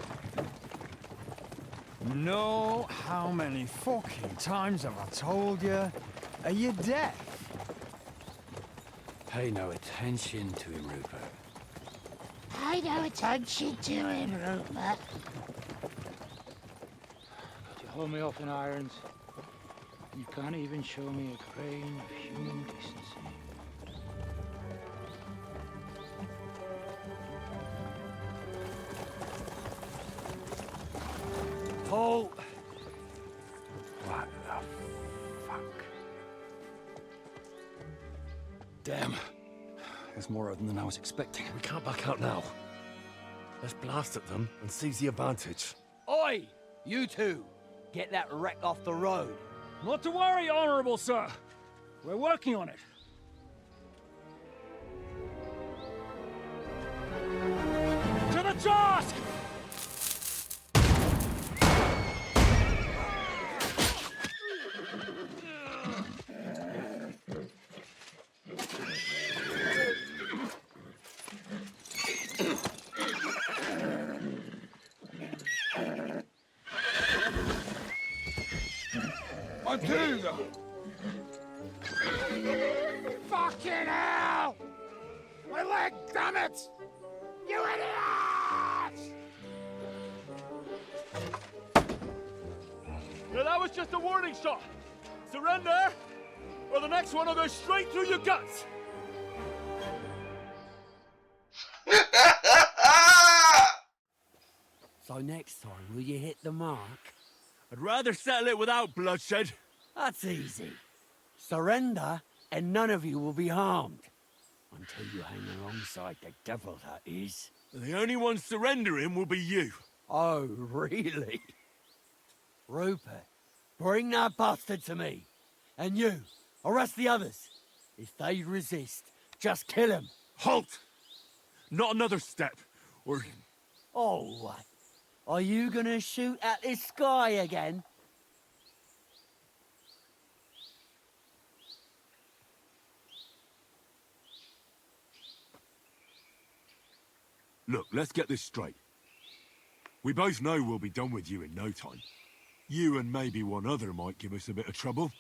No, how many fucking times have I told you? Are you deaf? Pay no attention to him, Rupert. Pay no attention to him, Rupert. You hold me up in irons. You can't even show me a grain of human decency. Paul! What the fuck? Damn. There's more of them than I was expecting. We can't back out now. Let's blast at them and seize the advantage. Oi! You two! Get that wreck off the road. Not to worry, Honorable Sir. We're working on it. To the task! too! Fucking hell! My leg, damn it! You idiots! Yeah, that was just a warning shot. Surrender, or the next one will go straight through your guts. So next time, will you hit the mark? I'd rather settle it without bloodshed. That's easy. Surrender, and none of you will be harmed. Until you hang alongside the devil, that is. The only one surrendering will be you. Oh, really? Rupert, bring that bastard to me. And you, arrest the others. If they resist, just kill them. Halt! Not another step, or... Oh, what? Are you gonna shoot at this sky again? Look, let's get this straight. We both know we'll be done with you in no time. You and maybe one other might give us a bit of trouble,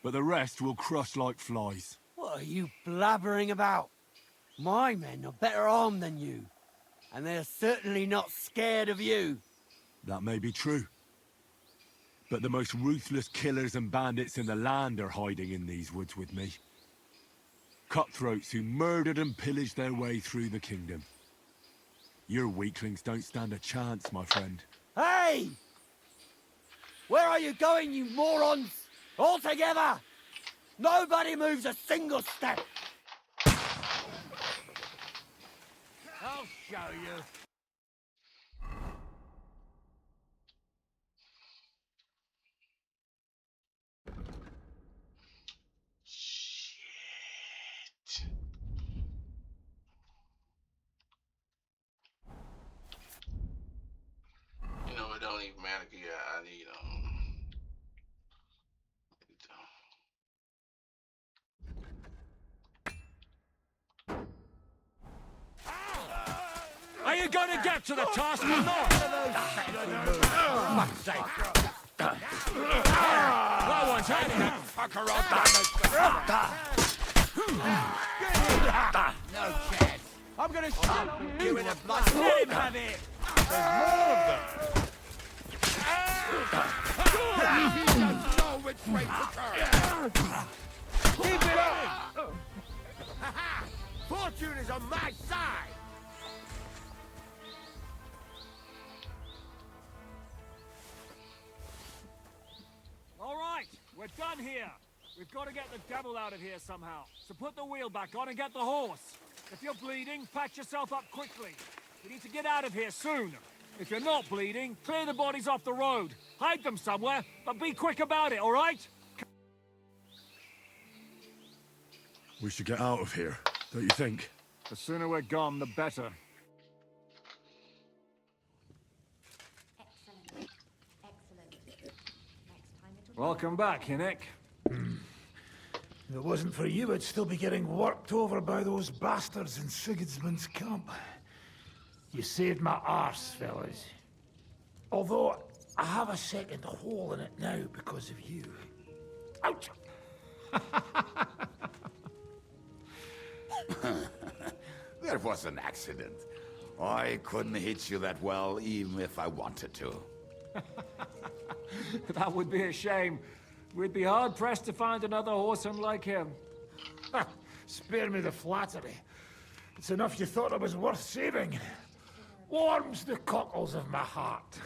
but the rest will crush like flies. What are you blabbering about? My men are better armed than you, and they're certainly not scared of you. That may be true. But the most ruthless killers and bandits in the land are hiding in these woods with me. Cutthroats who murdered and pillaged their way through the kingdom. Your weaklings don't stand a chance, my friend. Hey! Where are you going, you morons? All together! Nobody moves a single step! I'll show you. You know, it don't even matter. Yeah, I need Are you going to get to the task or not? Fuck's sake. That one's hanging. Fucker on, no chance. I'm gonna shoot you in the blood. Let him have it. There's more of them. No which way to turn. Keep it up. Fortune is on my side. All right, we're done here. We've got to get the devil out of here somehow. So put the wheel back on and get the horse. If you're bleeding, patch yourself up quickly. We need to get out of here soon. If you're not bleeding, clear the bodies off the road. Hide them somewhere, but be quick about it, all right? We should get out of here, don't you think? The sooner we're gone, the better. Welcome back, Hinnick. If it wasn't for you, I'd still be getting worked over by those bastards in Sigismund's camp. You saved my arse, fellas. Although, I have a second hole in it now because of you. Ouch! There was an accident. I couldn't hit you that well, even if I wanted to. That would be a shame. We'd be hard-pressed to find another horseman like him. Spare me the flattery. It's enough you thought I was worth saving. Warms the cockles of my heart.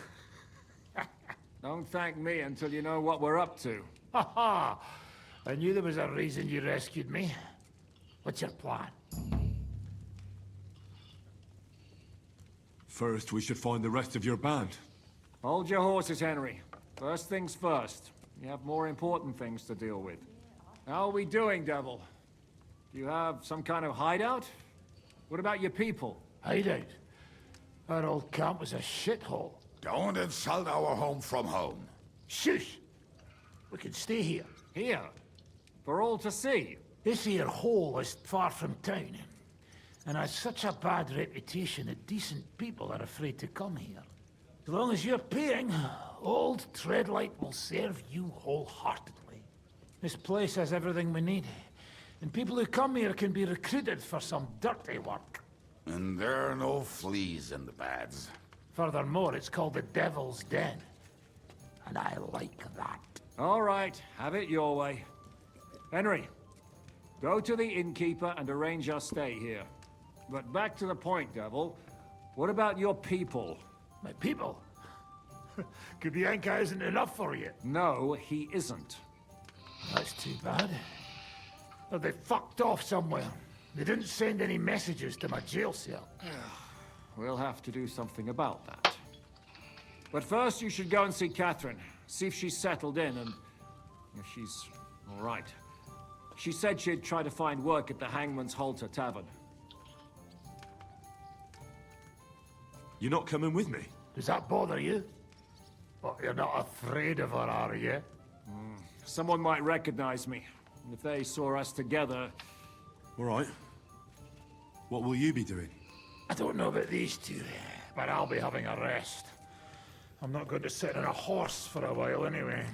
Don't thank me until you know what we're up to. Ha ha! I knew there was a reason you rescued me. What's your plan? First, we should find the rest of your band. Hold your horses, Henry. First things first. You have more important things to deal with. How are we doing, Devil? Do you have some kind of hideout? What about your people? Hideout? Our old camp was a shithole. Don't insult our home from home. Shush! We can stay here. Here? For all to see? This here hole is far from town, and has such a bad reputation that decent people are afraid to come here. As long as you're paying, old Treadlight will serve you wholeheartedly. This place has everything we need. And people who come here can be recruited for some dirty work. And there are no fleas in the beds. Furthermore, it's called the Devil's Den. And I like that. All right, have it your way. Henry, go to the innkeeper and arrange our stay here. But back to the point, Devil. What about your people? My people? Kubienka isn't enough for you. No, he isn't. That's too bad. Well, they fucked off somewhere. They didn't send any messages to my jail cell. We'll have to do something about that. But first, you should go and see Catherine. See if she's settled in and if she's all right. She said she'd try to find work at the Hangman's Halter Tavern. You're not coming with me? Does that bother you? But you're not afraid of her, are you? Someone might recognize me. And if they saw us together... All right. What will you be doing? I don't know about these two, but I'll be having a rest. I'm not going to sit on a horse for a while anyway.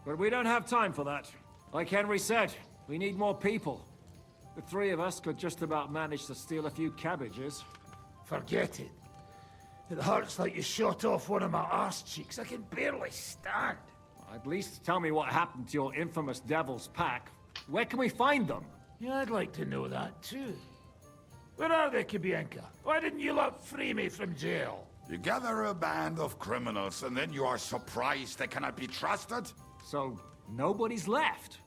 But we don't have time for that. Like Henry said, we need more people. The three of us could just about manage to steal a few cabbages. Forget it. It hurts like you shot off one of my arse cheeks. I can barely stand. At least tell me what happened to your infamous Devil's Pack. Where can we find them? Yeah, I'd like to know that too. Where are they, Kubienka? Why didn't you lot free me from jail? You gather a band of criminals and then you are surprised they cannot be trusted? So, nobody's left?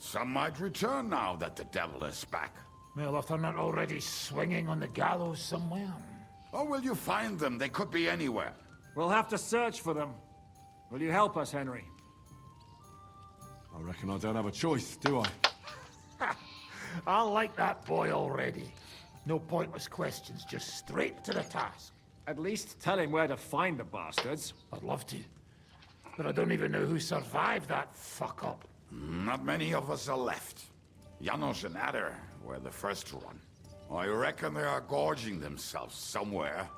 Some might return now that the devil is back. Well, if they're not already swinging on the gallows somewhere. Or will you find them? They could be anywhere. We'll have to search for them. Will you help us, Henry? I reckon I don't have a choice, do I? I like that boy already. No pointless questions, just straight to the task. At least tell him where to find the bastards. I'd love to. But I don't even know who survived that fuck-up. Not many of us are left. Janos and Adder were the first to run. I reckon they are gorging themselves somewhere.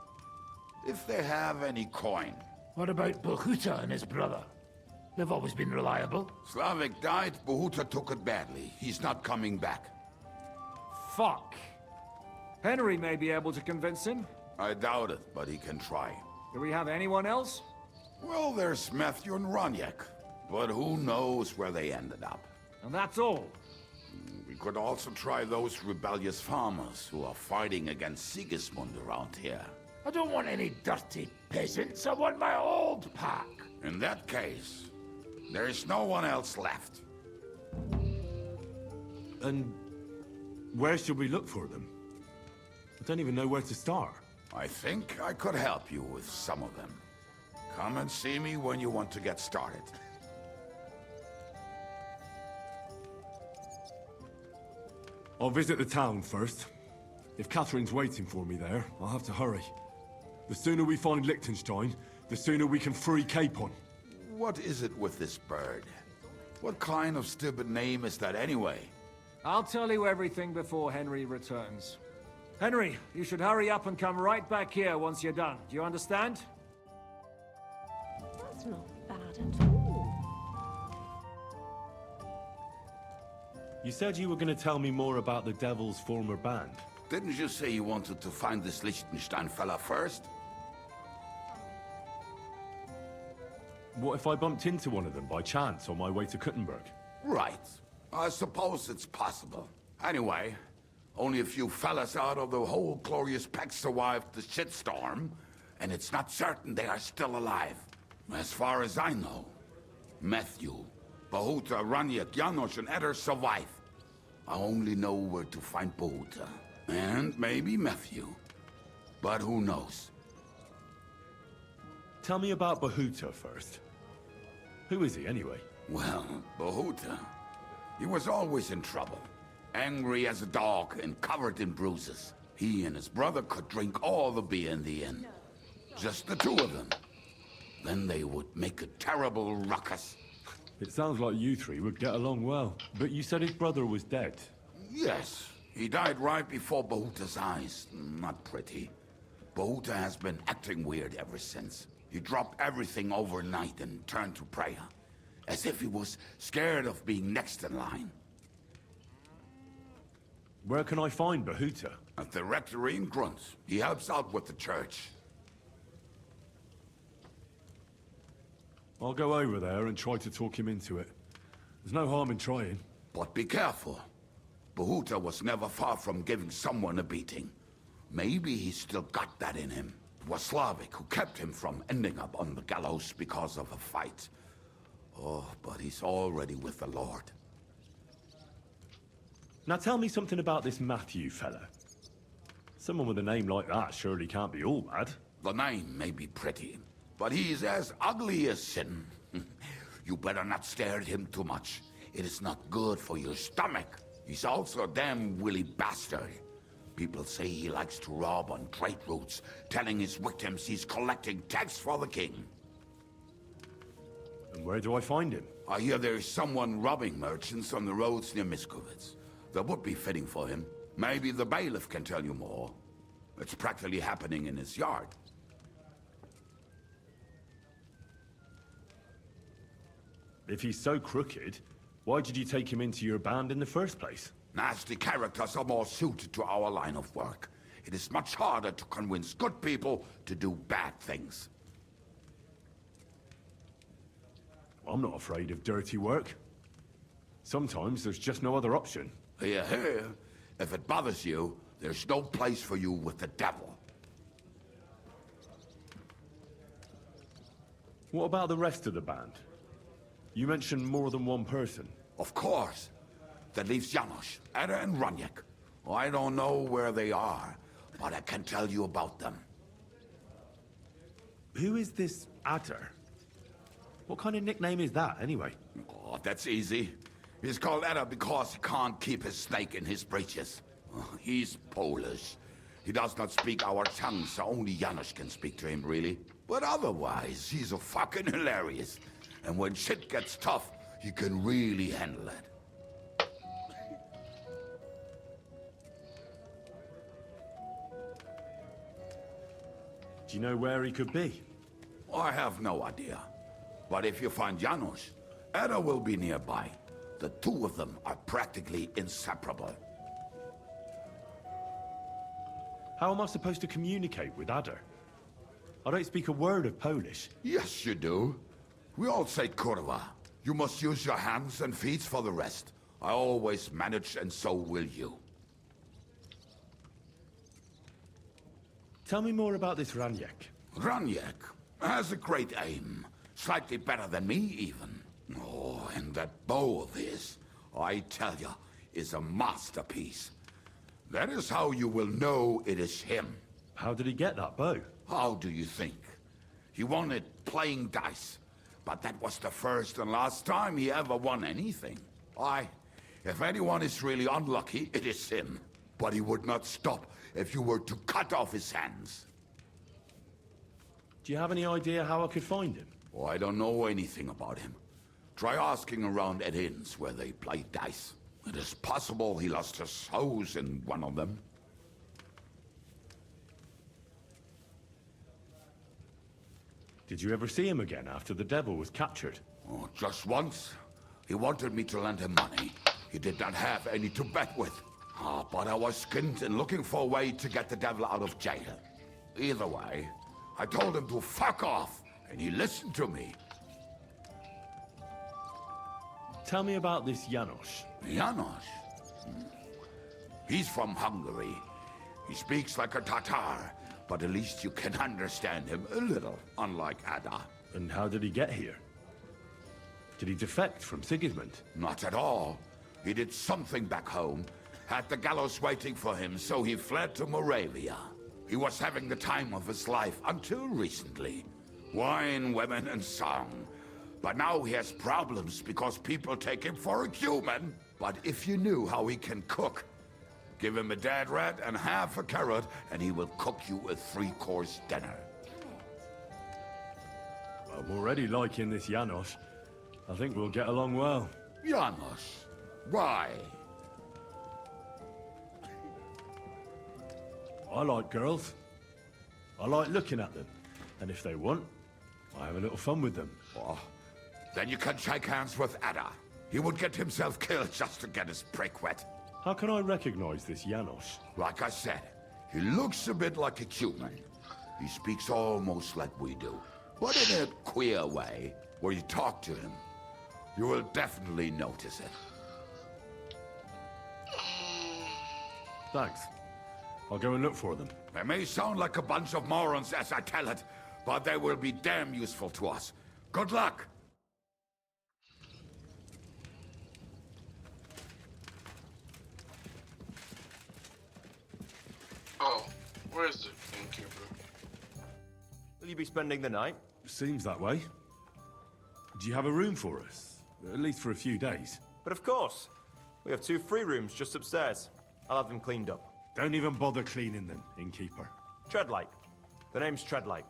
If they have any coin. What about Bohuta and his brother? They've always been reliable. Slavik died, Bohuta took it badly. He's not coming back. Fuck. Henry may be able to convince him. I doubt it, but he can try. Do we have anyone else? Well, there's Matthew and Roniek. But who knows where they ended up. And that's all. We could also try those rebellious farmers who are fighting against Sigismund around here. I don't want any dirty peasants. I want my old pack. In that case, there is no one else left. And where should we look for them? I don't even know where to start. I think I could help you with some of them. Come and see me when you want to get started. I'll visit the town first. If Catherine's waiting for me there, I'll have to hurry. The sooner we find Liechtenstein, the sooner we can free Capon. What is it with this bird? What kind of stupid name is that anyway? I'll tell you everything before Henry returns. Henry, you should hurry up and come right back here once you're done. Do you understand? That's not bad at all. You said you were going to tell me more about the Devil's former band. Didn't you say you wanted to find this Liechtenstein fella first? What if I bumped into one of them by chance on my way to Kuttenberg? Right. I suppose it's possible. Anyway, only a few fellas out of the whole glorious pack survived the shitstorm, and it's not certain they are still alive. As far as I know, Matthew, Bohuta, Raniak, Janos, and Eder survive. I only know where to find Bohuta. And maybe Matthew. But who knows? Tell me about Bohuta first. Who is he, anyway? Well, Bohuta, he was always in trouble. Angry as a dog and covered in bruises. He and his brother could drink all the beer in the inn. Just the two of them. Then they would make a terrible ruckus. It sounds like you three would get along well. But you said his brother was dead. Yes. He died right before Bohuta's eyes. Not pretty. Bohuta has been acting weird ever since. He dropped everything overnight and turned to prayer. as if he was scared of being next in line. Where can I find Bahuta? At the rectory in Grunt. He helps out with the church. I'll go over there and try to talk him into it. There's no harm in trying. But be careful. Bahuta was never far from giving someone a beating. Maybe he's still got that in him. It was Slavic who kept him from ending up on the gallows because of a fight. Oh, but he's already with the Lord. Now tell me something about this Matthew fella. Someone with a name like that surely can't be all bad. The name may be pretty, but he's as ugly as sin. You better not stare at him too much. It is not good for your stomach. He's also a damn willy bastard. People say he likes to rob on trade routes, telling his victims he's collecting tax for the king. And where do I find him? I hear there is someone robbing merchants on the roads near Miskovitz. That would be fitting for him. Maybe the bailiff can tell you more. It's practically happening in his yard. If he's so crooked, why did you take him into your band in the first place? Nasty characters are more suited to our line of work. It is much harder to convince good people to do bad things. I'm not afraid of dirty work. Sometimes there's just no other option. Hear, hear. If it bothers you, there's no place for you with the devil. What about the rest of the band? You mentioned more than one person. Of course. That leaves Janos, Ada and Raniek. I don't know where they are, but I can tell you about them. Who is this Adder? What kind of nickname is that, anyway? Oh, that's easy. He's called Ada because he can't keep his snake in his breeches. He's Polish. He does not speak our tongue, so only Janos can speak to him, really. But otherwise, he's a fucking hilarious. And when shit gets tough, he can really handle it. Do you know where he could be? I have no idea. But if you find Janos, Ada will be nearby. The two of them are practically inseparable. How am I supposed to communicate with Adder? I don't speak a word of Polish. Yes, you do. We all say kurwa. You must use your hands and feet for the rest. I always manage, and so will you. Tell me more about this Raniek. Raniek has a great aim. Slightly better than me, even. Oh, and that bow of his, I tell ya, is a masterpiece. That is how you will know it is him. How did he get that bow? How do you think? He won it playing dice. But that was the first and last time he ever won anything. If anyone is really unlucky, it is him. But he would not stop if you were to cut off his hands. Do you have any idea how I could find him? Oh, I don't know anything about him. Try asking around at inns where they play dice. It is possible he lost his hose in one of them. Did you ever see him again after the devil was captured? Oh, just once. He wanted me to lend him money. He did not have any to bet with. But I was skinned and looking for a way to get the devil out of jail. Either way, I told him to fuck off, and he listened to me. Tell me about this Janos. Janos? He's from Hungary. He speaks like a Tatar, but at least you can understand him a little, unlike Ada. And how did he get here? Did he defect from Sigismund? Not at all. He did something back home, had the gallows waiting for him, so he fled to Moravia. He was having the time of his life until recently. Wine, women, and song. But now he has problems because people take him for a human. But if you knew how he can cook, give him a dead rat and half a carrot, and he will cook you a 3-course dinner. I'm already liking this Janos. I think we'll get along well. Janos? Why? I like girls. I like looking at them. And if they want, I have a little fun with them. Oh, Then you can shake hands with Ada. He would get himself killed just to get his prick wet. How can I recognize this Janos? Like I said, he looks a bit like a human. He speaks almost like we do, but in a queer way, where you talk to him. You will definitely notice it. Thanks. I'll go and look for them. They may sound like a bunch of morons as I tell it, but they will be damn useful to us. Good luck! Oh, where's the innkeeper? Will you be spending the night? Seems that way. Do you have a room for us? At least for a few days. But of course. We have 2 free rooms just upstairs. I'll have them cleaned up. Don't even bother cleaning them, innkeeper. Treadlight. The name's Treadlight.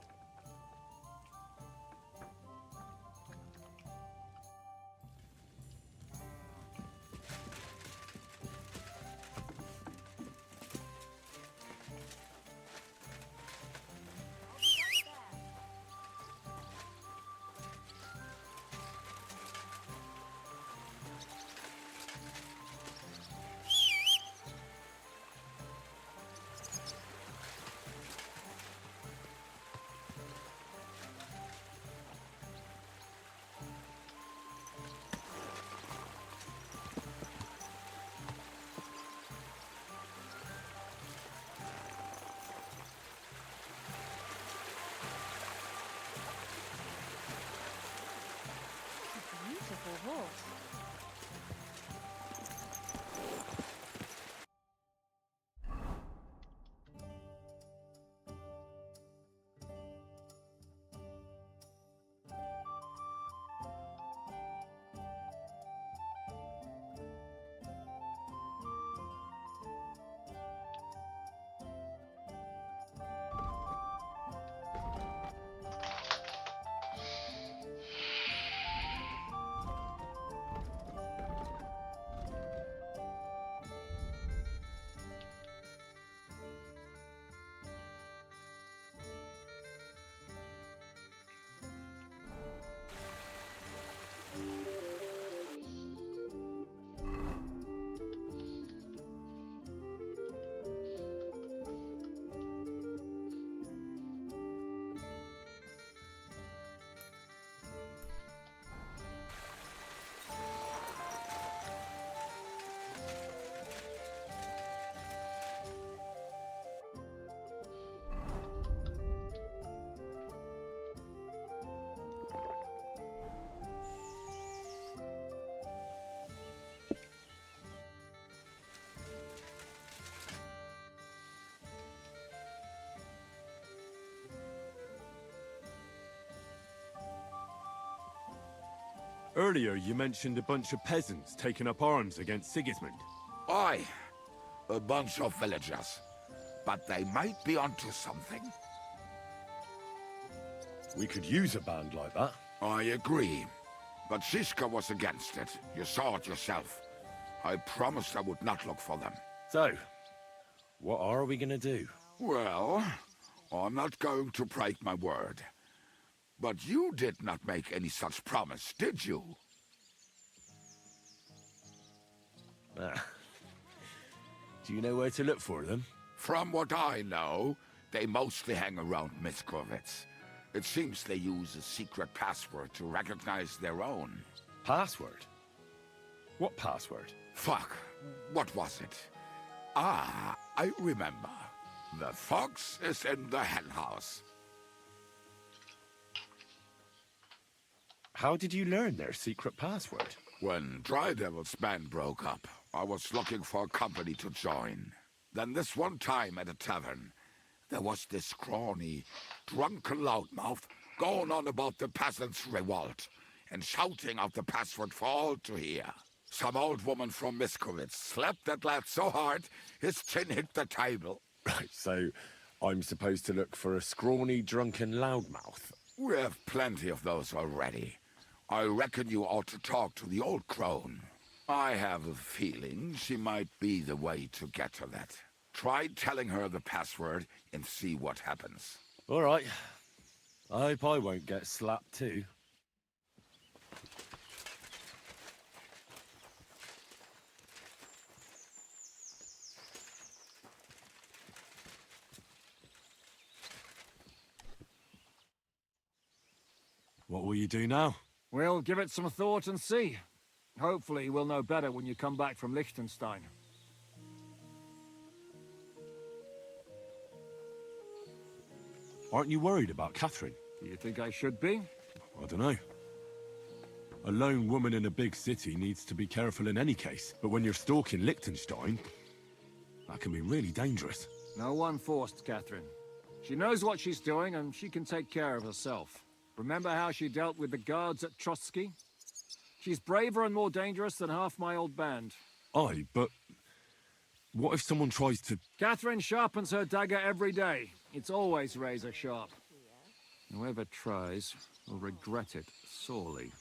Beautiful horse. Earlier, you mentioned a bunch of peasants taking up arms against Sigismund. Aye, a bunch of villagers. But they might be onto something. We could use a band like that. I agree. But Siska was against it. You saw it yourself. I promised I would not look for them. So, what are we gonna do? Well, I'm not going to break my word. But you did not make any such promise, did you? Ah. Do you know where to look for them? From what I know, they mostly hang around Miskovitz. It seems they use a secret password to recognize their own. Password? What password? Fuck. What was it? Ah, I remember. The fox is in the henhouse. How did you learn their secret password? When Dry Devil's band broke up, I was looking for a company to join. Then this one time at a tavern, there was this scrawny, drunken loudmouth going on about the peasants' revolt and shouting out the password for all to hear. Some old woman from Miskovitz slapped that lad so hard, his chin hit the table. Right, so I'm supposed to look for a scrawny, drunken loudmouth? We have plenty of those already. I reckon you ought to talk to the old crone. I have a feeling she might be the way to get to that. Try telling her the password and see what happens. All right. I hope I won't get slapped too. What will you do now? We'll give it some thought and see. Hopefully we'll know better when you come back from Liechtenstein. Aren't you worried about Catherine? Do you think I should be? I don't know. A lone woman in a big city needs to be careful in any case. But when you're stalking Liechtenstein, that can be really dangerous. No one forced Catherine. She knows what she's doing and she can take care of herself. Remember how she dealt with the guards at Trotsky? She's braver and more dangerous than half my old band. Aye, but what if someone tries to... Catherine sharpens her dagger every day. It's always razor sharp. Whoever tries will regret it sorely.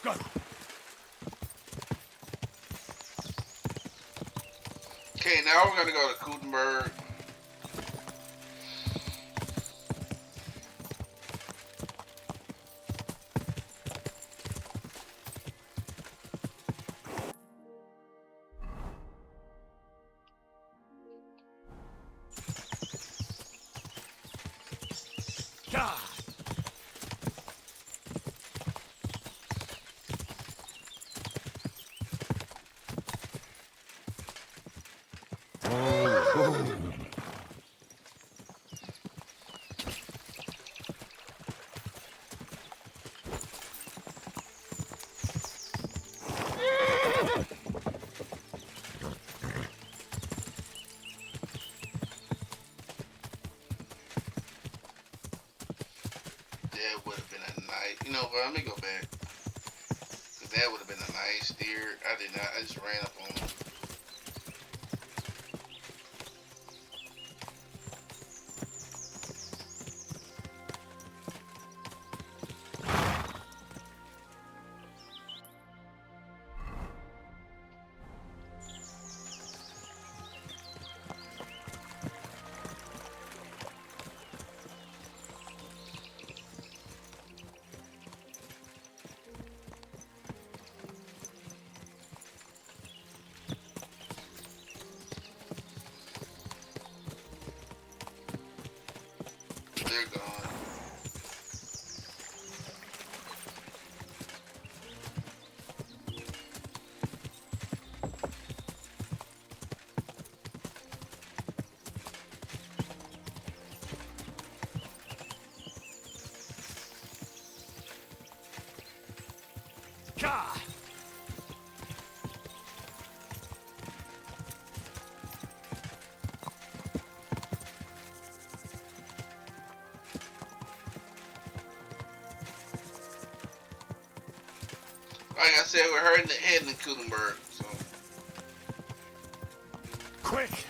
Go! Okay, now we're gonna go to Gutenberg. That would have been a nice, you know, but let me go back. Cause that would have been a nice deer. I did not, I just ran up on him. They're gone. Ka! Like I said, we're heading to Gutenberg, so. Quick!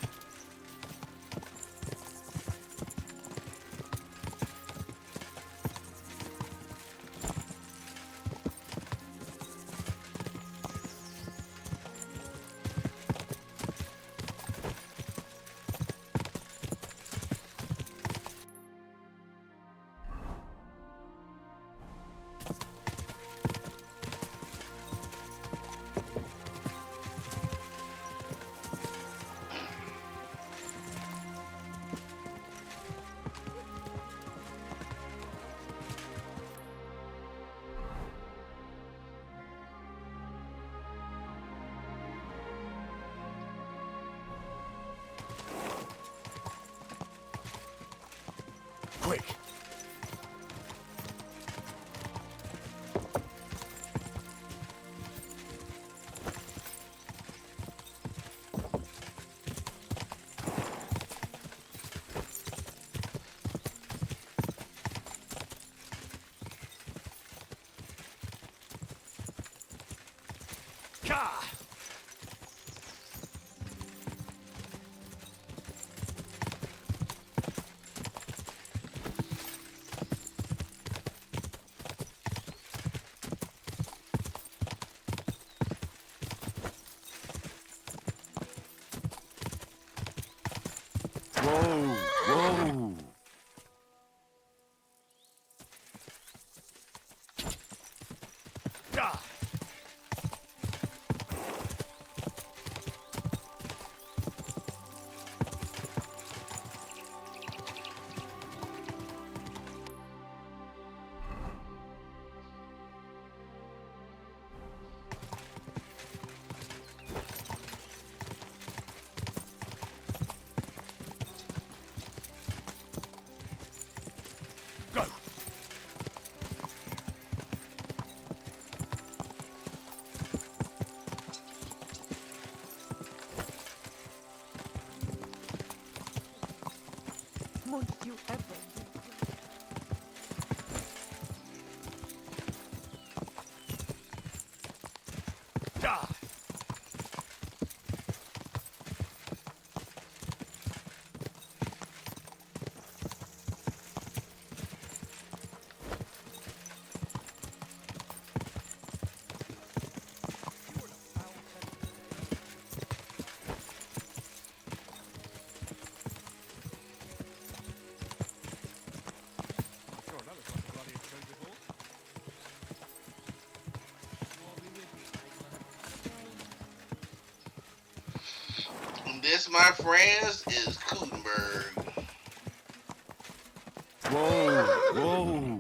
Quick! Whoa, whoa. Won't you ever? And this, my friends, is Kutenberg. Whoa, whoa.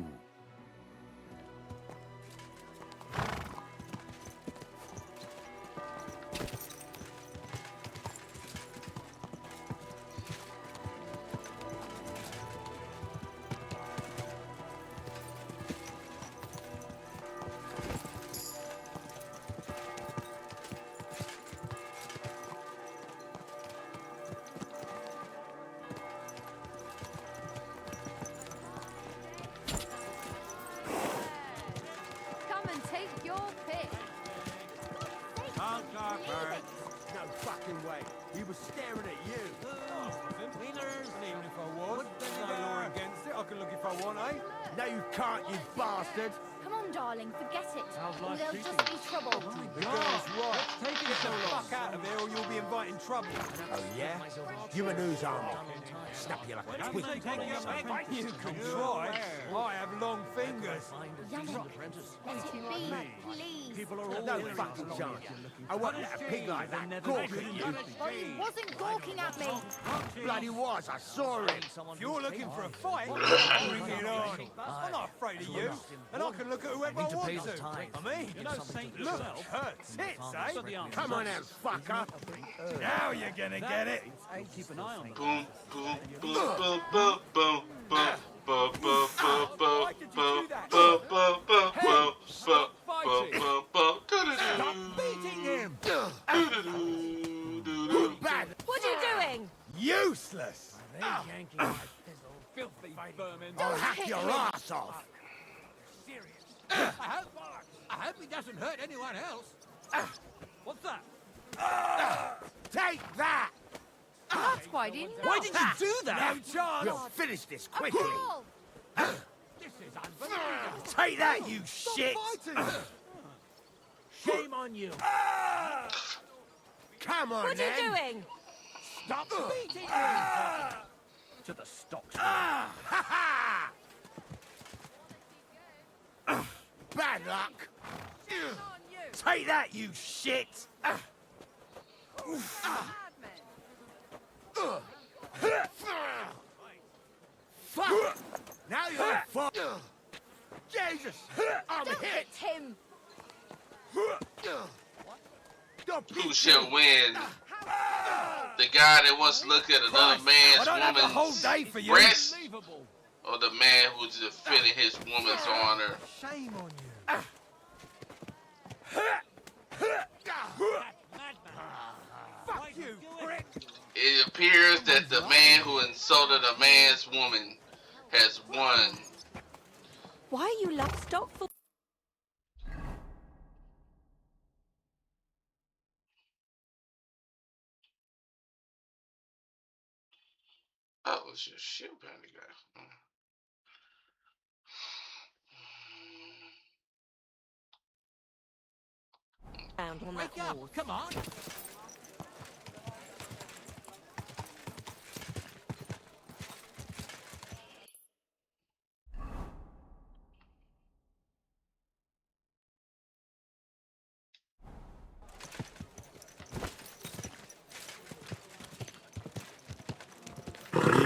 Come and take your pick. No fucking way. He was staring at you. Winners. Even if I was. There's no law against it. I can look if I want, eh? No, you can't, you bastard. Come on, darling, forget it. How's life There'll treating just be trouble. The girl's right. Take it so long. Fuck out of here or you'll be inviting trouble. Oh, yeah? You and whose army? Snap you like a twig. You can try. I have long fingers. Let it be, please. People are all no fucking chance. I won't let a pig like that gawk at you. Well, he wasn't gawking at me. Bloody was, I saw him. If you're looking for a fight, bring it on. I'm not afraid of you. And I can look at whoever I want to. I mean, look, her tits, eh? Come on out, fucker. Now you're gonna get it. Keep an eye on them. Boom, boom, boom, boom, boom, boom, boom. Stop beating him! What are you doing? Useless! Filthy vermin. I'll hack your ass off! I hope he doesn't hurt anyone else. What's that? Take that! That's why I didn't know. Why did you do that? No chance! We'll finish this quickly! This is unbelievable. Take that, you shit! Shame on you! Come on, What are you doing? Stop beating him. To the stocks. Bad luck! Take that, you shit! Fuck! Now you're fucked! Jesus! I'm Don't hit! hit him. Who shall win? The guy that wants to look at another man's woman's breast, or the man who's defending his woman's honor? Shame on you! Fuck you, prick! It appears that the man who insulted a man's woman has won. Why are you lockstock for? it's your ship handy guy. Down on that Wake up! horse. Come on!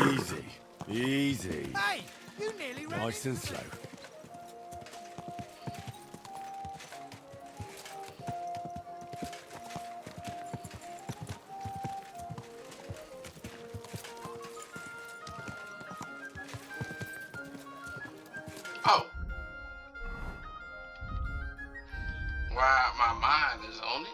Easy. Easy. Hey! You nearly ran Nice and into slow. Oh. Wow, my mind is on it.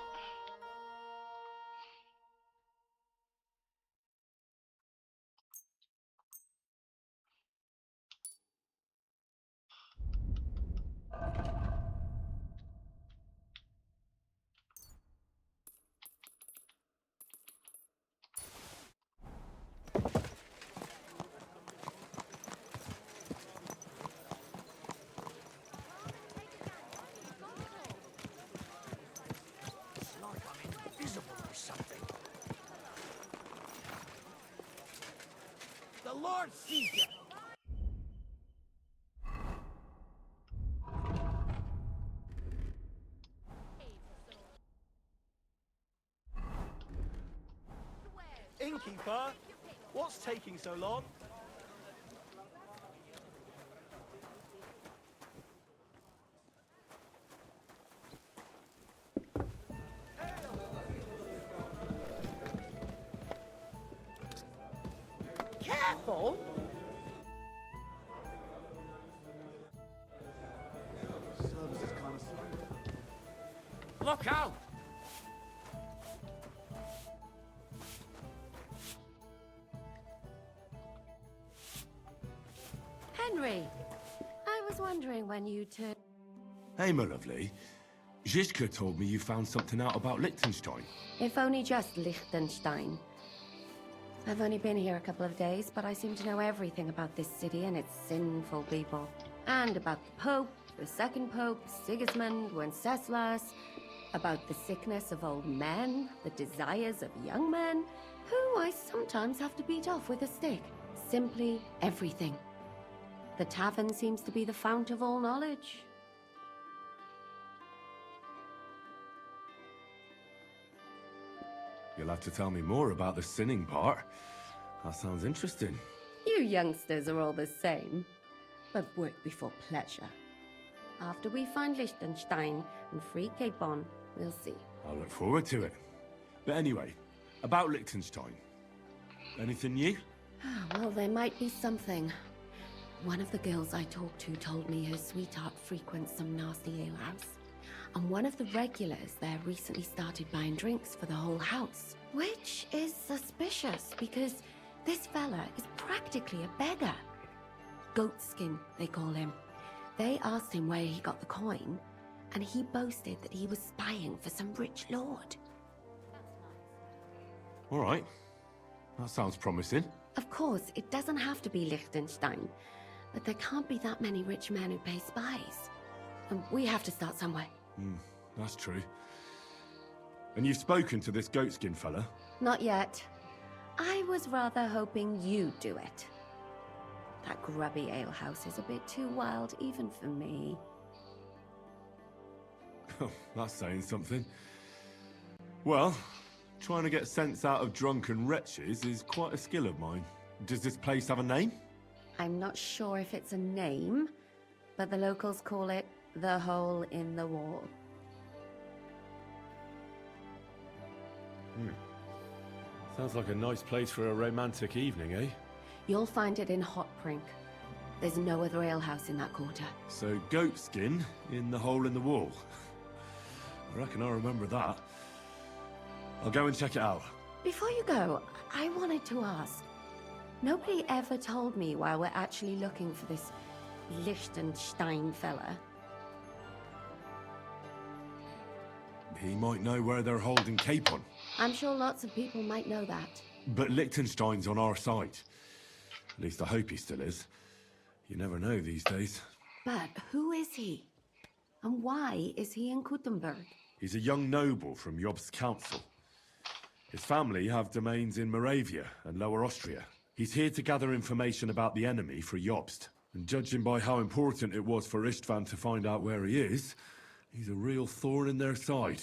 It's like I'm invisible or something. The Lord sees you! Innkeeper, what's taking so long? Careful! Look out! Henry, I was wondering when you two... Hey, my lovely. Zizka told me you found something out about Liechtenstein. If only just Liechtenstein. I've only been here a couple of days, but I seem to know everything about this city and its sinful people. And about the Pope, the second Pope, Sigismund, Wenceslas, about the sickness of old men, the desires of young men, who I sometimes have to beat off with a stick. Simply everything. The tavern seems to be the fount of all knowledge. You'll have to tell me more about the sinning part. That sounds interesting. You youngsters are all the same, but work before pleasure. After we find Liechtenstein and free Cape Bon, we'll see. I look forward to it. But anyway, about Liechtenstein. Anything new? Well, there might be something. One of the girls I talked to told me her sweetheart frequents some nasty alehouse. And one of the regulars there recently started buying drinks for the whole house. Which is suspicious, because this fella is practically a beggar. Goatskin, they call him. They asked him where he got the coin, and he boasted that he was spying for some rich lord. All right. That sounds promising. Of course, it doesn't have to be Liechtenstein, but there can't be that many rich men who pay spies. And we have to start somewhere. That's true. And you've spoken to this goatskin fella? Not yet. I was rather hoping you'd do it. That grubby alehouse is a bit too wild even for me. That's saying something. Well, trying to get sense out of drunken wretches is quite a skill of mine. Does this place have a name? I'm not sure if it's a name, but the locals call it the Hole in the Wall. Sounds like a nice place for a romantic evening, eh? You'll find it in Hot Prink. There's no other alehouse in that quarter. So goatskin in the hole in the wall. I reckon I'll remember that. I'll go and check it out. Before you go, I wanted to ask. Nobody ever told me why we're actually looking for this Liechtenstein fella. He might know where they're holding Capon. I'm sure lots of people might know that. But Liechtenstein's on our side. At least I hope he still is. You never know these days. But who is he? And why is he in Kuttenberg? He's a young noble from Jobst's council. His family have domains in Moravia and Lower Austria. He's here to gather information about the enemy for Jobst. And judging by how important it was for Istvan to find out where he is, he's a real thorn in their side.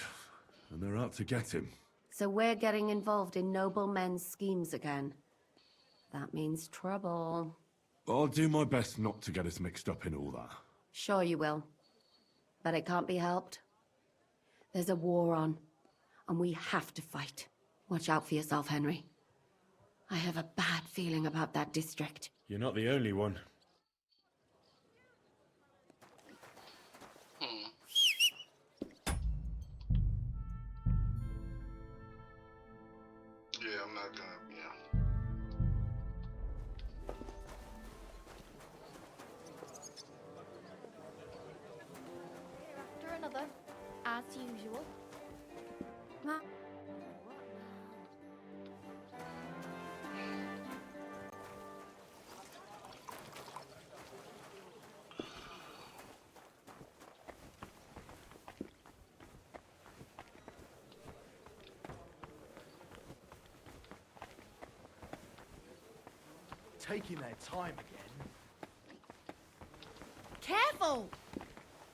And they're out to get him. So we're getting involved in noblemen's schemes again. That means trouble. I'll do my best not to get us mixed up in all that. Sure you will. But it can't be helped. There's a war on, and we have to fight. Watch out for yourself, Henry. I have a bad feeling about that district. You're not the only one. Yeah, I'm not gonna, After another, as usual. Taking their time again. Careful!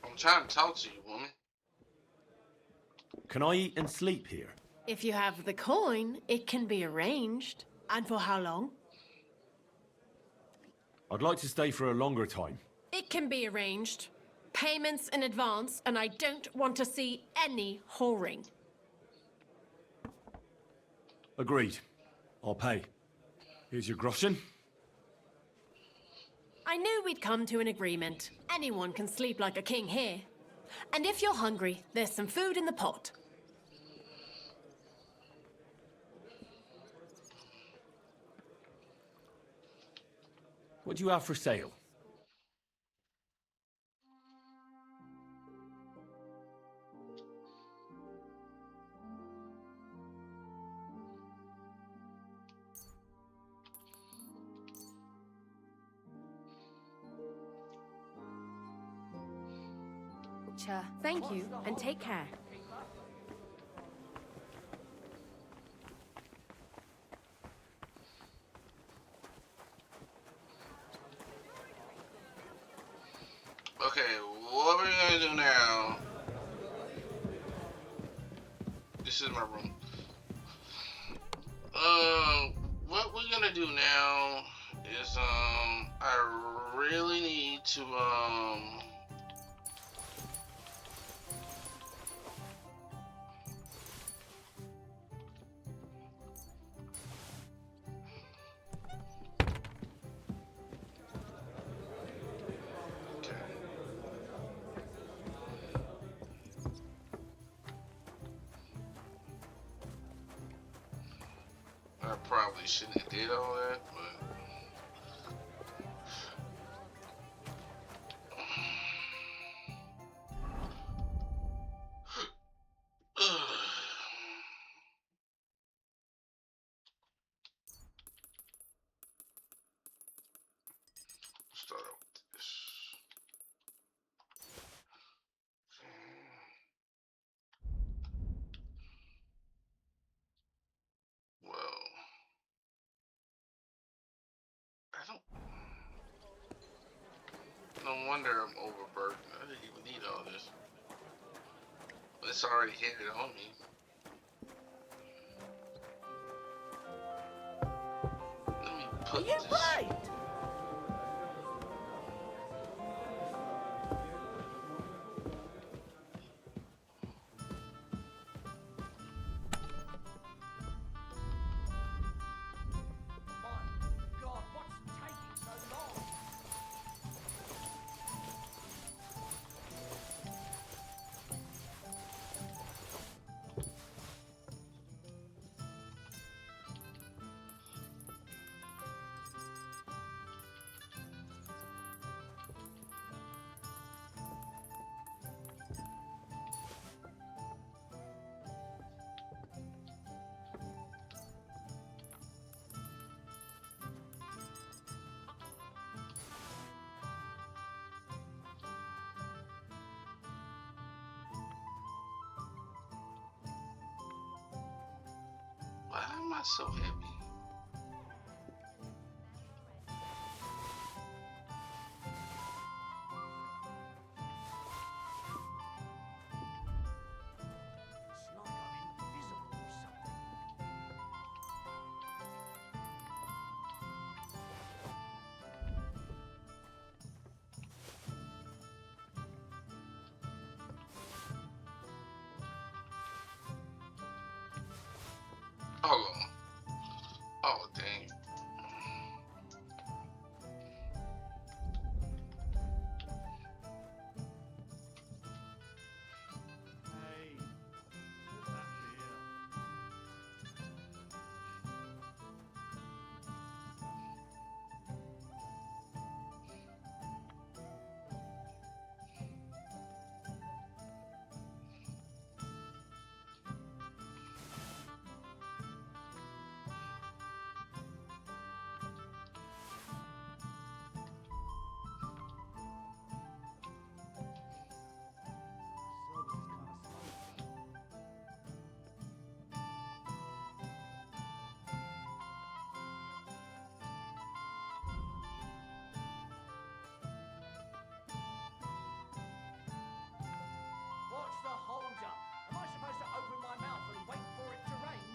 I'm trying to talk to you, woman. Can I eat and sleep here? If you have the coin, it can be arranged. And for how long? I'd like to stay for a longer time. It can be arranged. Payments in advance, and I don't want to see any whoring. Agreed. I'll pay. Here's your groschen. I knew we'd come to an agreement. Anyone can sleep like a king here. And if you're hungry, there's some food in the pot. What do you have for sale? Thank you, and take care. Okay, what we're gonna do now? This is my room. What we're gonna do now is I really need to I probably shouldn't have did all that, but start out with this. Well, no wonder I'm overburdened. I didn't even need all this. It's already handed on me. Let me put this. Right. that's so heavy? Hold on. Oh, dang. What's the hold up? Am I supposed to open my mouth and wait for it to rain?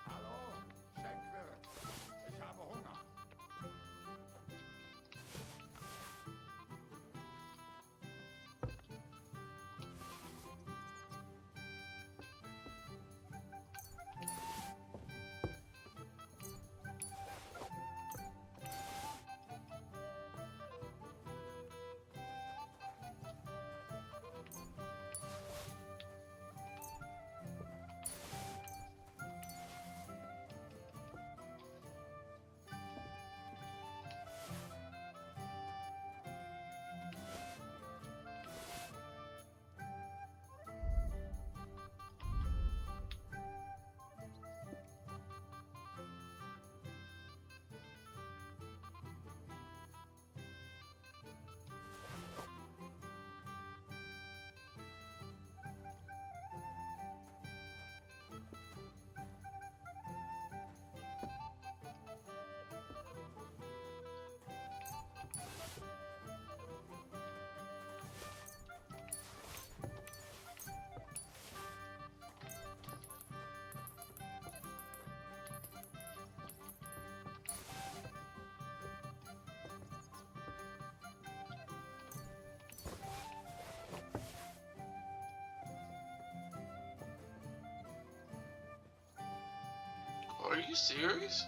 Hallo, Schenkwirt. Ich habe Hunger. Are you serious?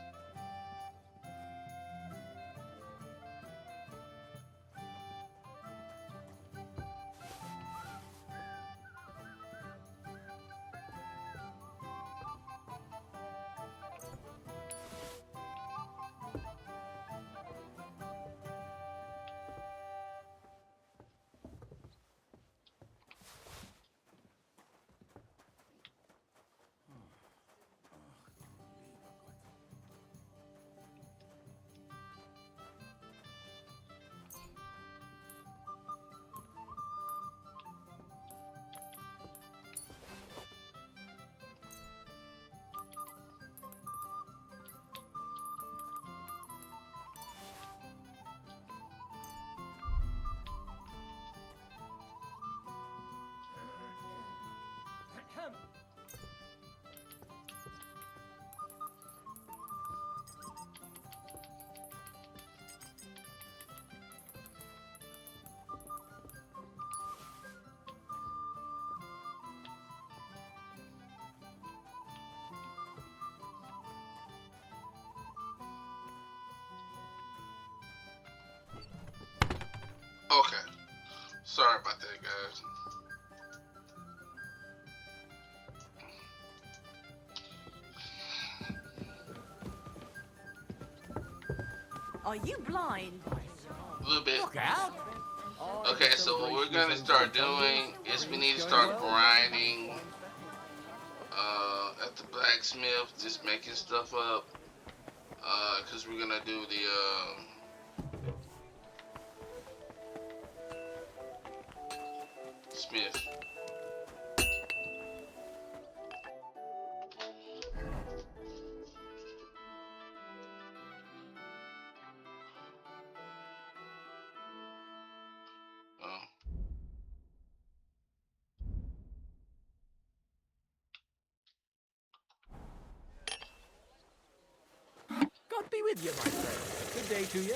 Okay. Sorry about that, guys. Are you blind? A little bit. Look out! Okay, so what we're gonna start doing is we need to start grinding at the blacksmith, just making stuff up. Cause we're gonna do the Smith. Oh. God be with you, my friend. Good day to you.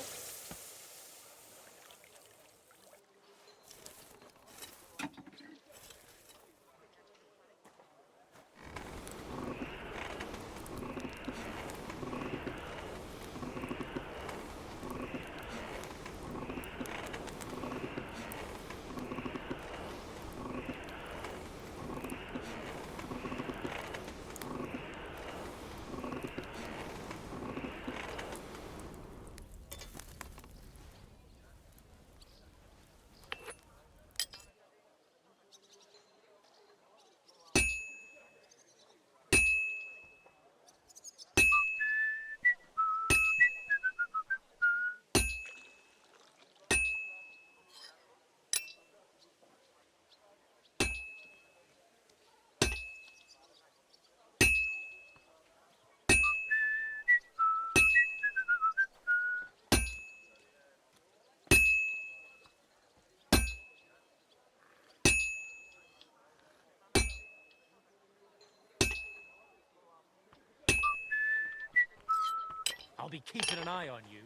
I'll be keeping an eye on you.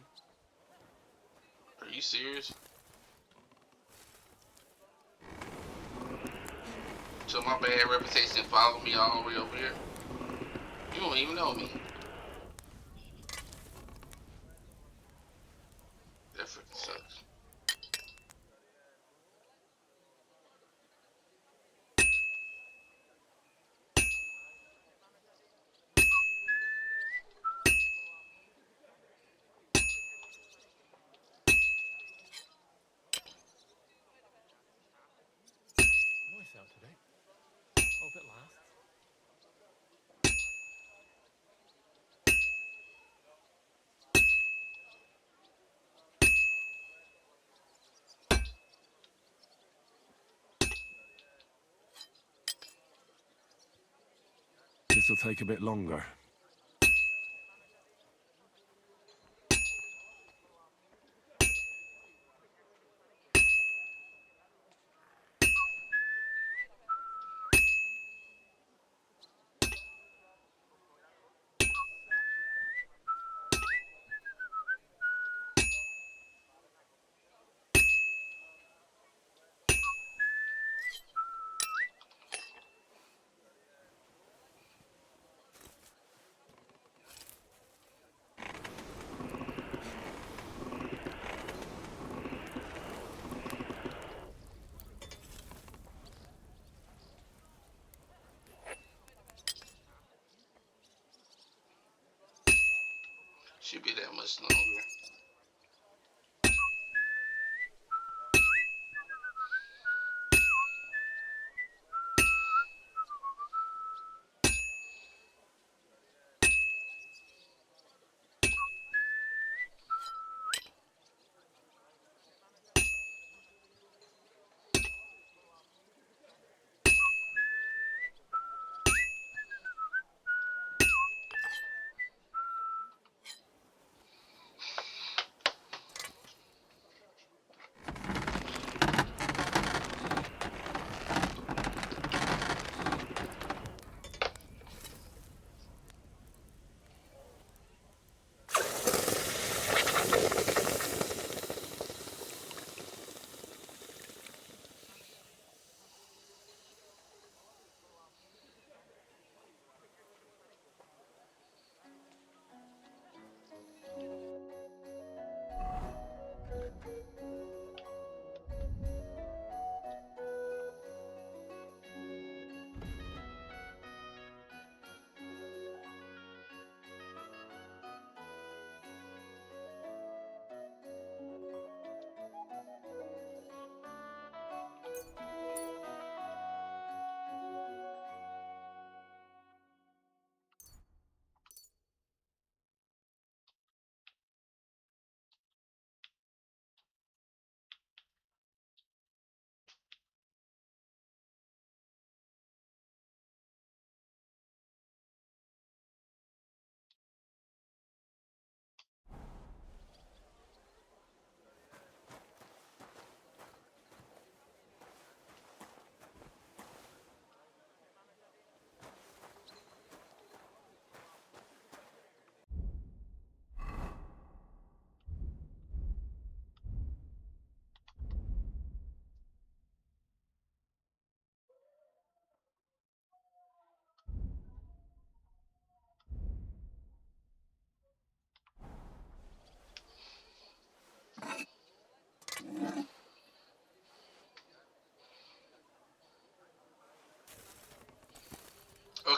Are you serious? So my bad reputation followed me all the way over here. You don't even know me. That freaking sucks. Nice out today. Hope it lasts. This'll take a bit longer. Should be that much longer.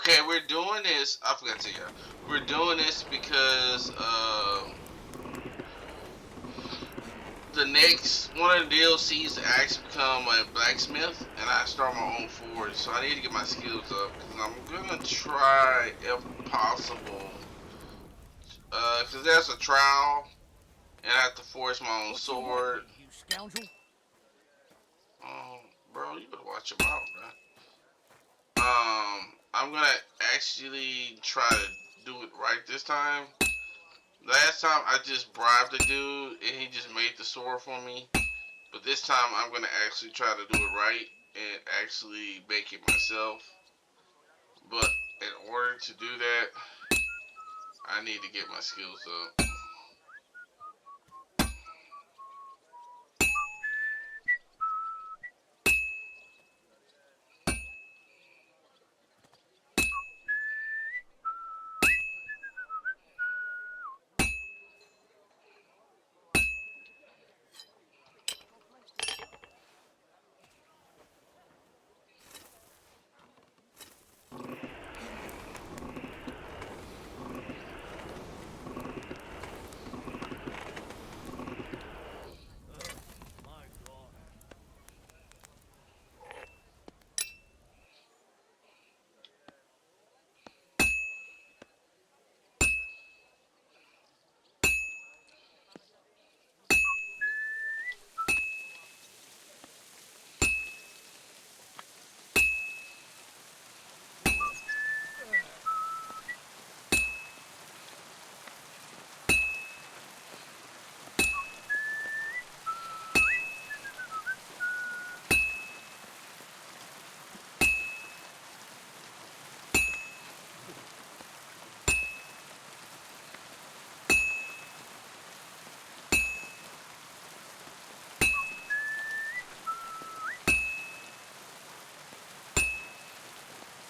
Okay, we're doing this. I forgot to tell you. We're doing this because the next one of the DLCs to actually become a blacksmith, and I start my own forge. So I need to get my skills up because I'm gonna try, if possible, because there's a trial, and I have to forge my own sword. You scoundrel. Bro, you better watch your mouth, man. I'm gonna actually try to do it right this time. Last time I just bribed the dude and he just made the sword for me. But this time I'm gonna actually try to do it right and actually make it myself. But in order to do that, I need to get my skills up.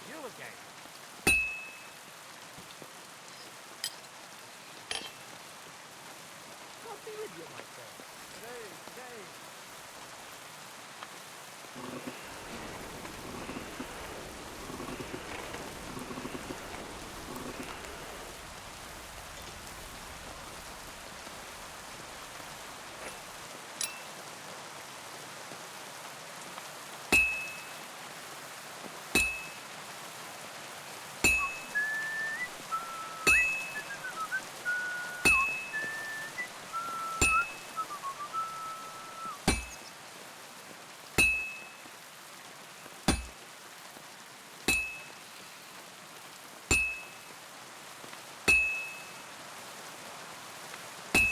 You again. God be with you, my friend. Today.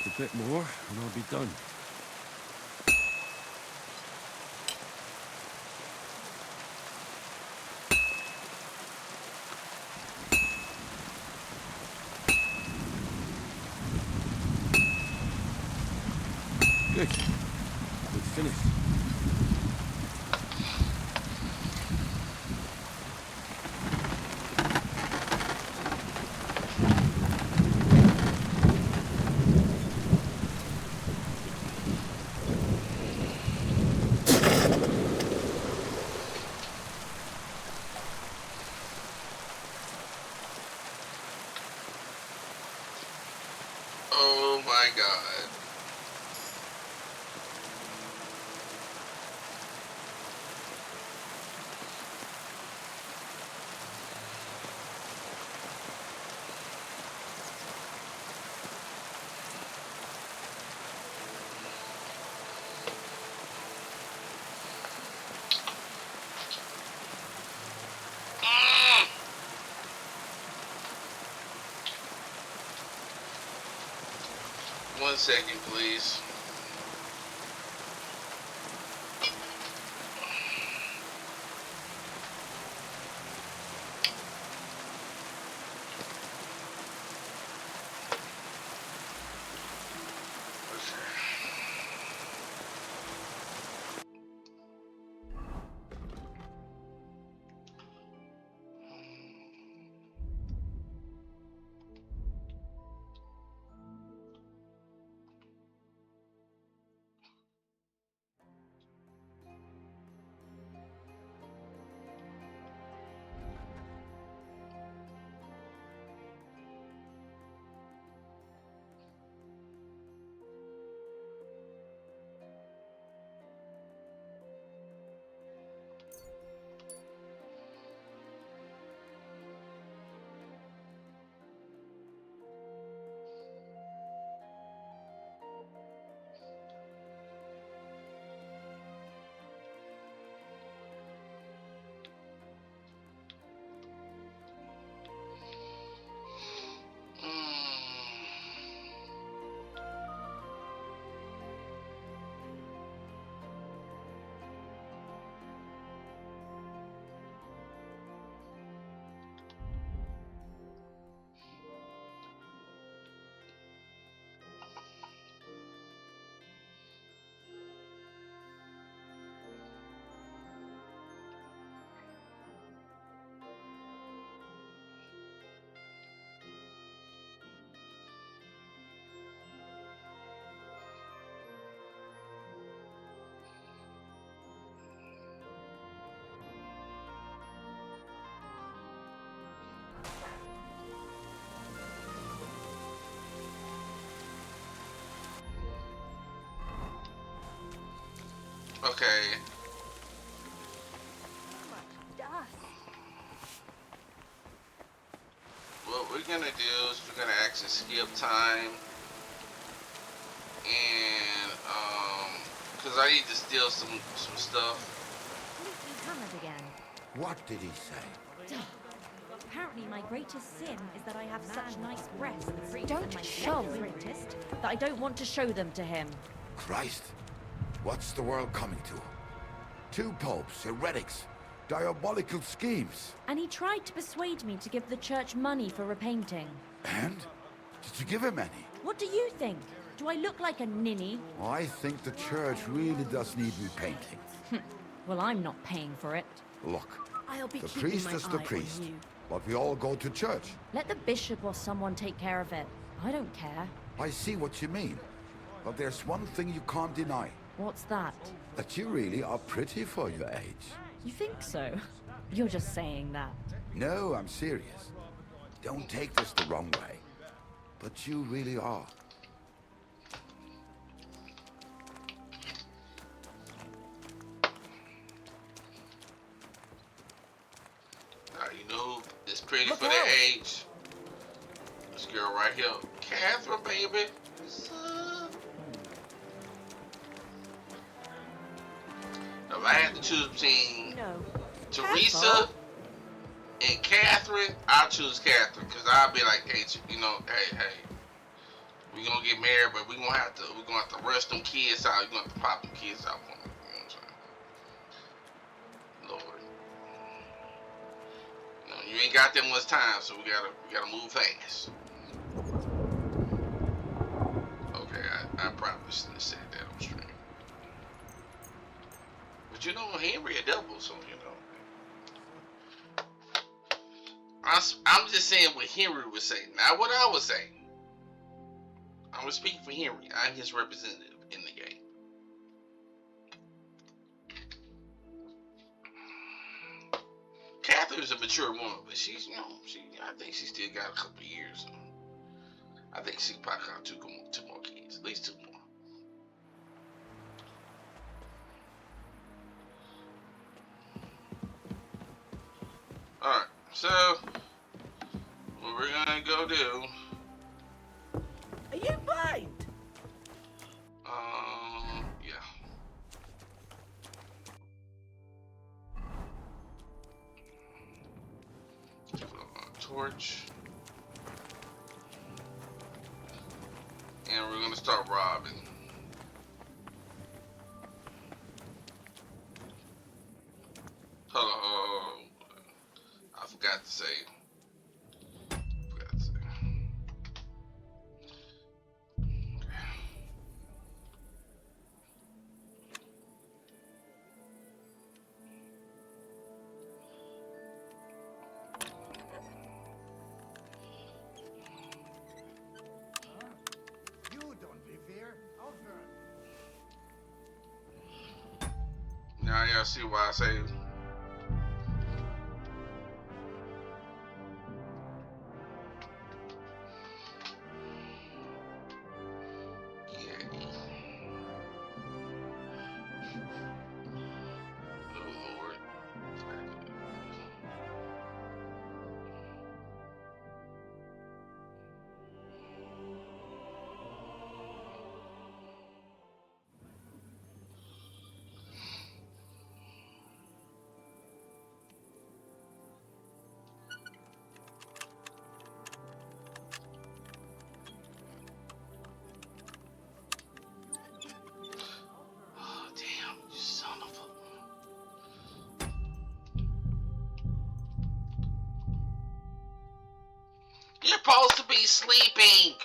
Just a bit more, and I'll be done. Good. It's finished. Oh my god. One second, please. Okay. What we're gonna do is we're gonna actually skip time, and cause I need to steal some stuff. Completely hammered again. What did he say? Apparently my greatest sin is that I have such nice breasts. Don't and my show. second greatest, that I don't want to show them to him. Christ, what's the world coming to? 2 popes, heretics, diabolical schemes. And he tried to persuade me to give the church money for repainting. And? Did you give him any? What do you think? Do I look like a ninny? I think the church really does need repainting. Well, I'm not paying for it. Look, I'll be the keeping priest my is the eye on priest, you. but we all go to church. Let the bishop or someone take care of it. I don't care. I see what you mean, but there's one thing you can't deny. What's that? That you really are pretty for your age. You think so? You're just saying that. No, I'm serious. Don't take this the wrong way, but you really are. You know, it's pretty Look for out. their age. This girl right here, Catherine, baby. What's up? If I had to choose between Teresa and Catherine, I'll choose Catherine, because I'll be like, hey, you know, hey, we gonna get married, but we're gonna have to rush them kids out. We're gonna have to pop them kids out for me. You know what I'm saying? Lord. You know, you ain't got that much time, so we gotta move fast. Okay, I probably shouldn't have said that on stream. But you know, Henry a devil, so you know. I'm just saying what Henry would say, not what I would say. I'm gonna speak for Henry. I'm his representative in the game. Catherine's a mature woman, but she's, you know, I think she still got a couple of years. So I think she probably got two more kids, at least 2 more. All right, so what we're gonna go do? Are you blind? Yeah. Torch. And we're gonna start robbing. Hold on. I forgot to say. You don't live here. Now y'all see why I say. You're supposed to be sleeping.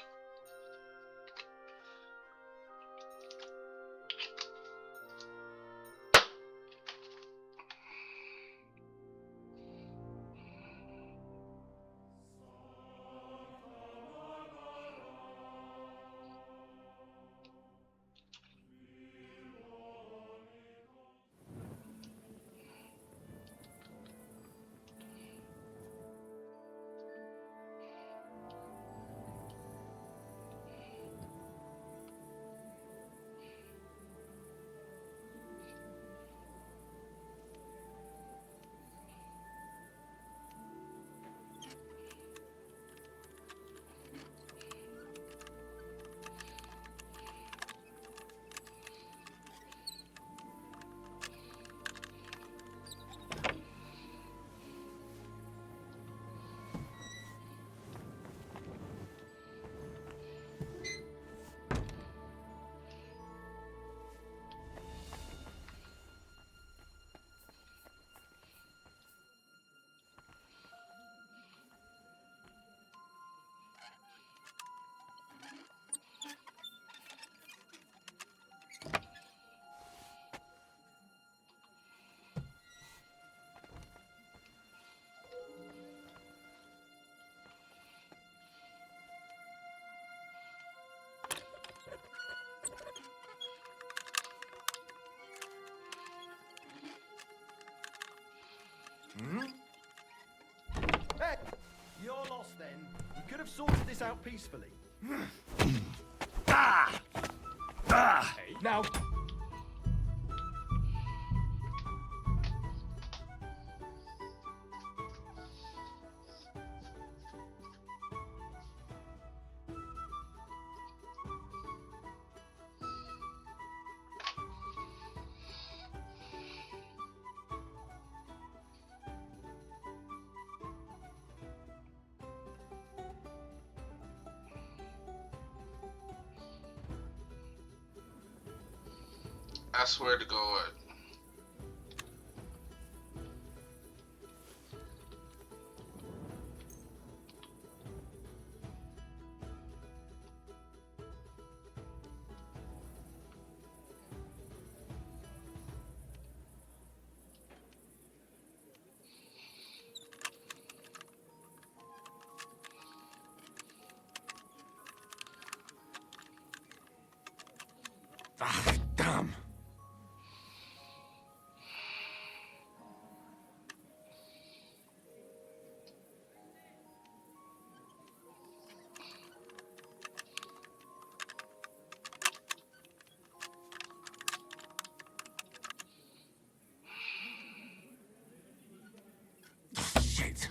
Hey, you're lost then. We could have sorted this out peacefully. Hey, now. I swear to God. Ah, damn. Shit.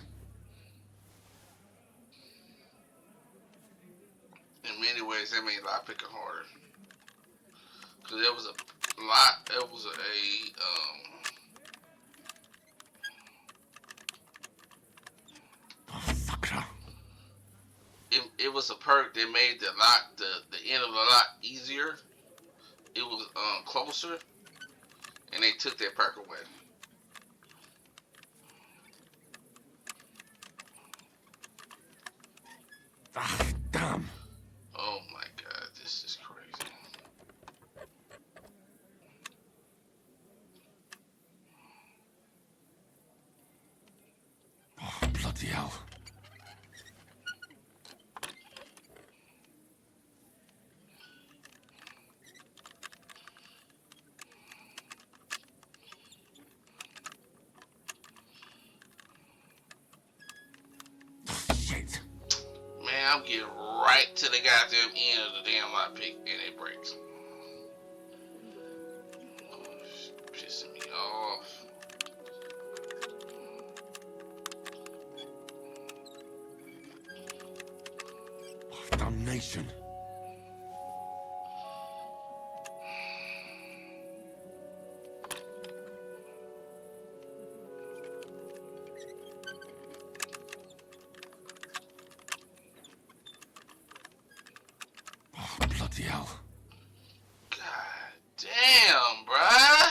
In many ways, that made lockpicking harder. Because there was a lot, there was it was a perk that made the lock, the end of the lock easier. It was closer, and they took that perk away. Ah, damn. Oh my God, this is crazy. Oh, bloody hell. Shit. Man, I'm getting right to the goddamn end of the damn lockpick, and it breaks. Oh, it's pissing me off. Oh, damnation. Oh, bloody hell. God damn, bruh.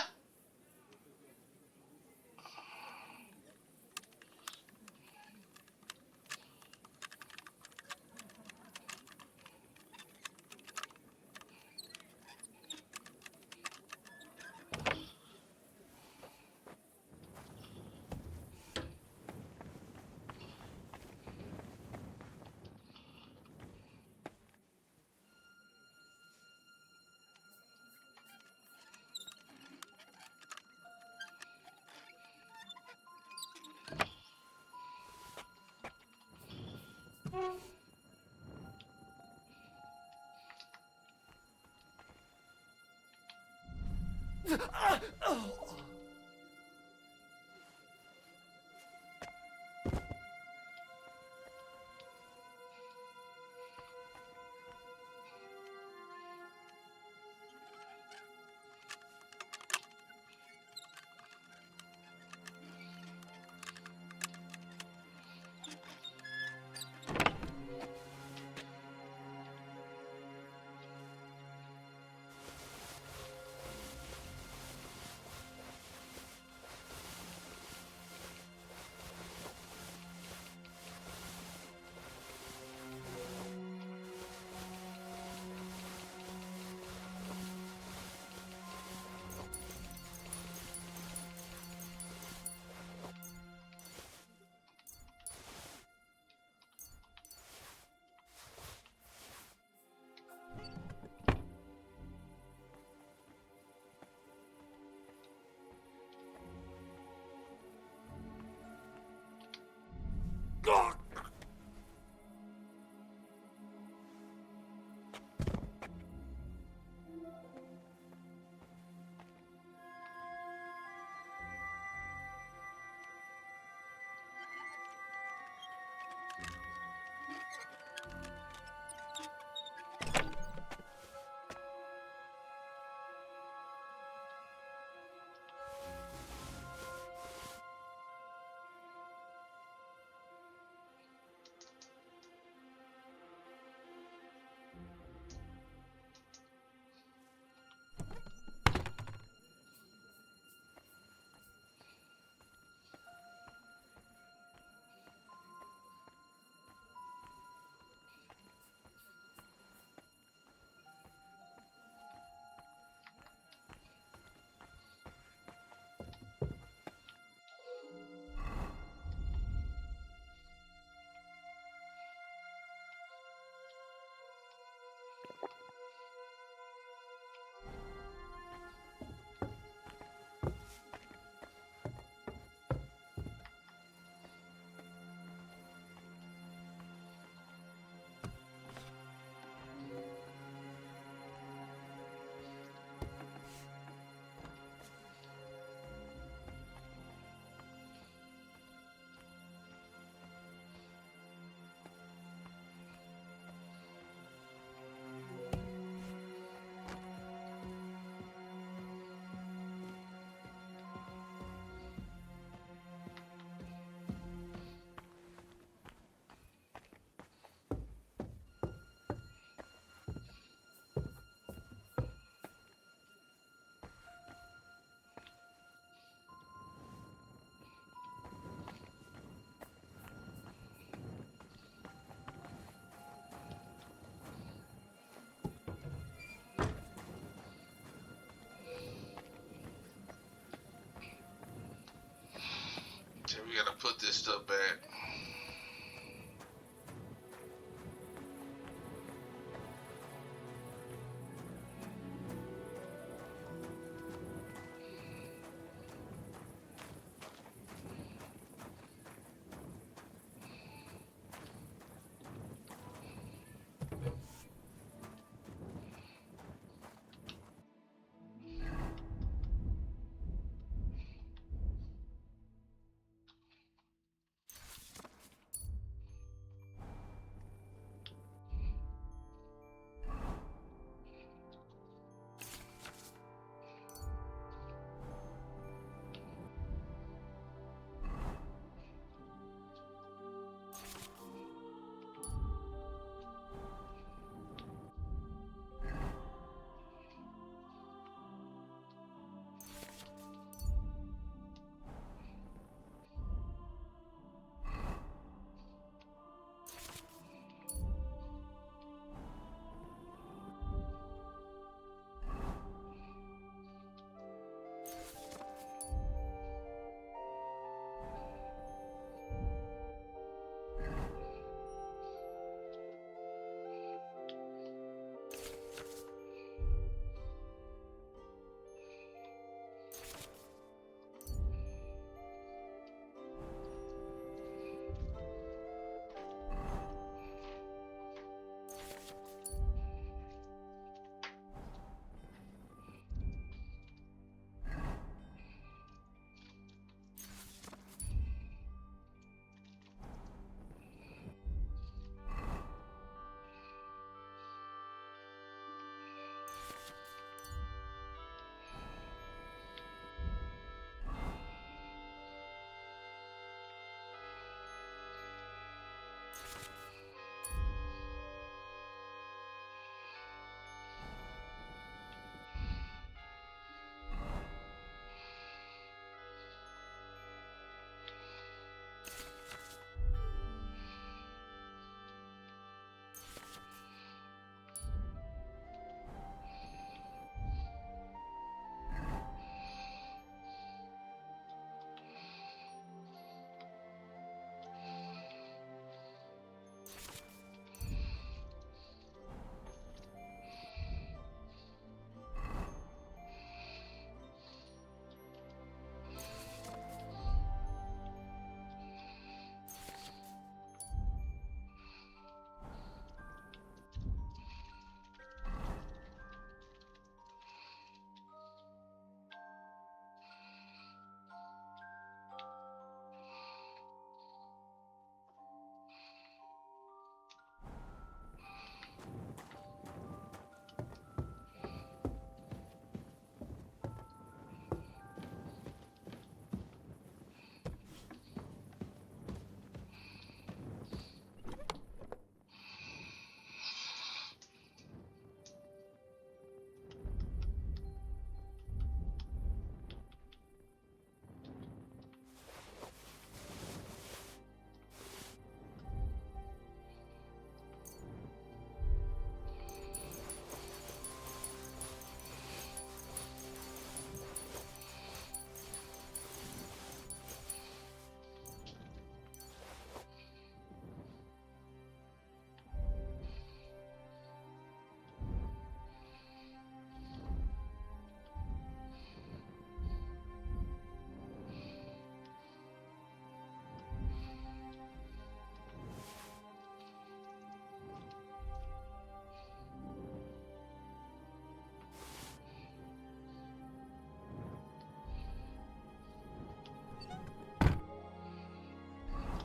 We gotta put this stuff back.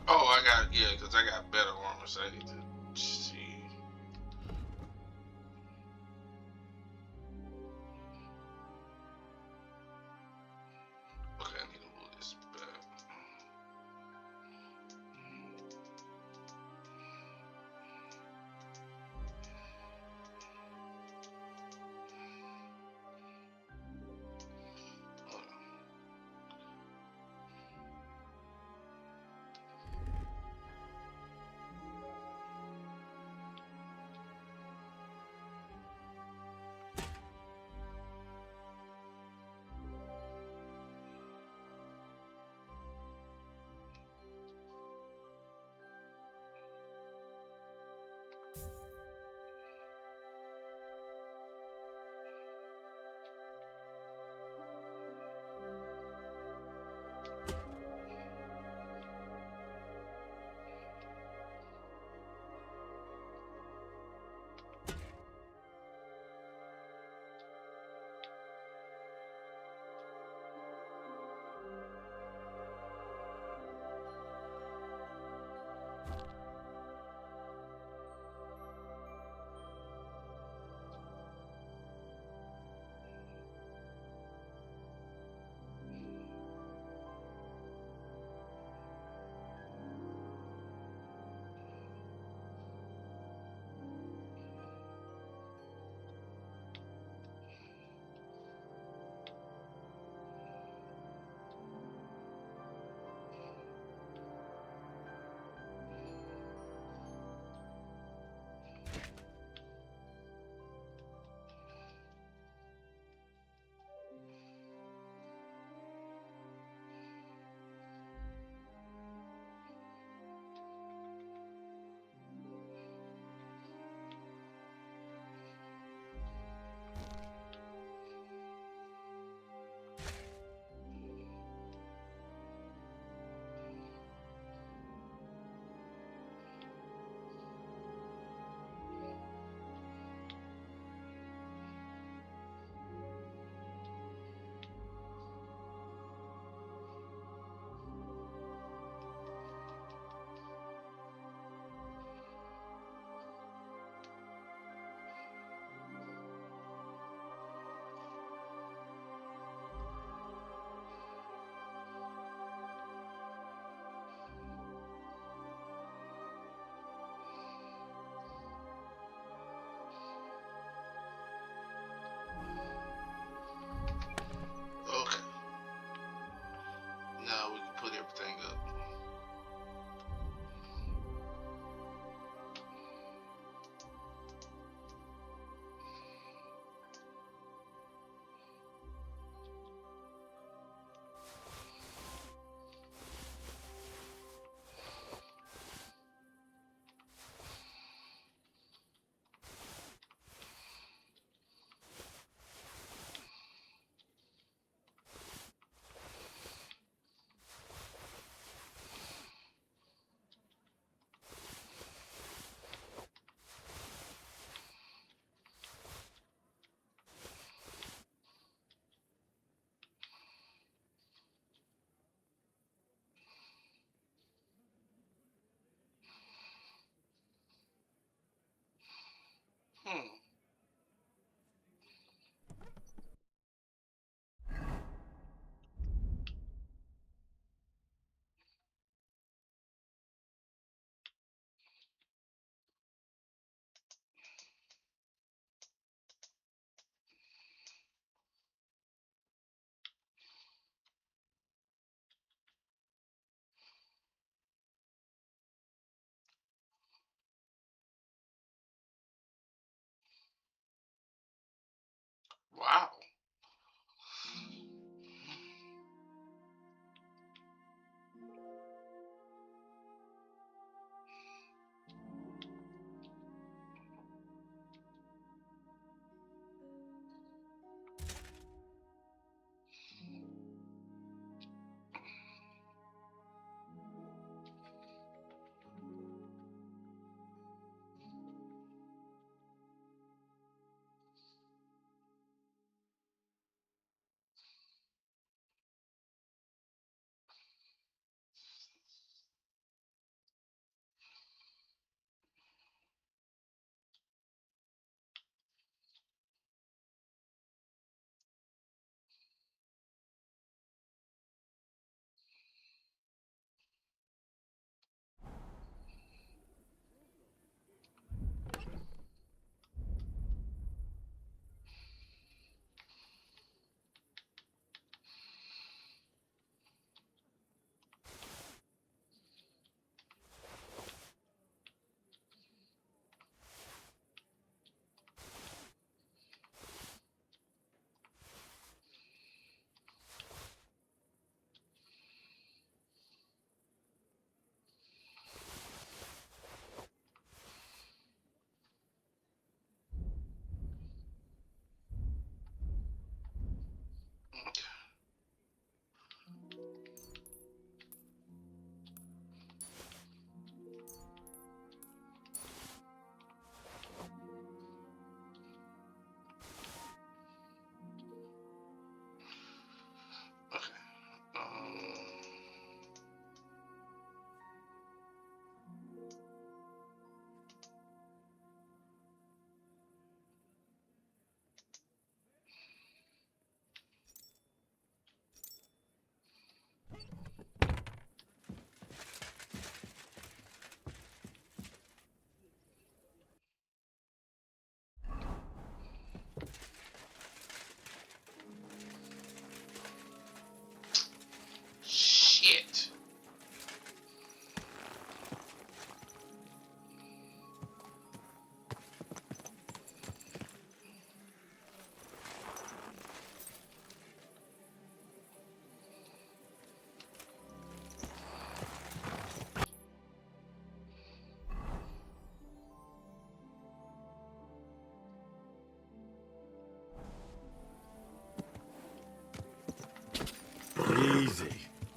Oh, I got, yeah, because I got better armor, so I need to see. Okay, I need to move this back.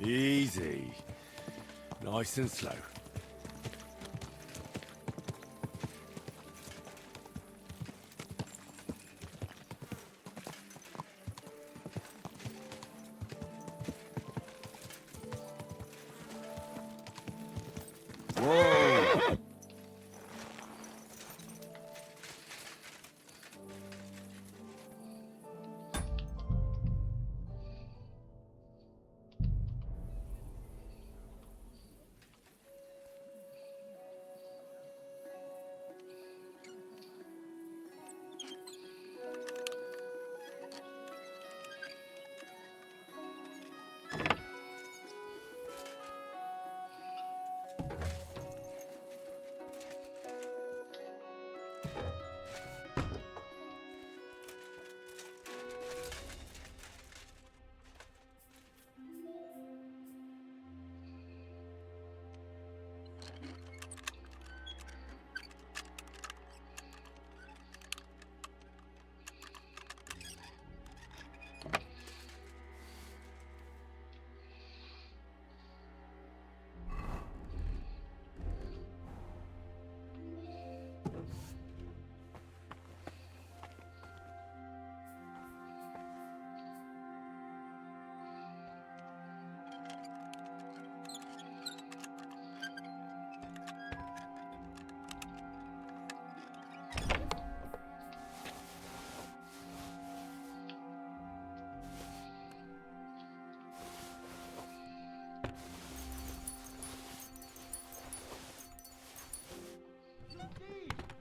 Easy. Nice and slow. Whoa!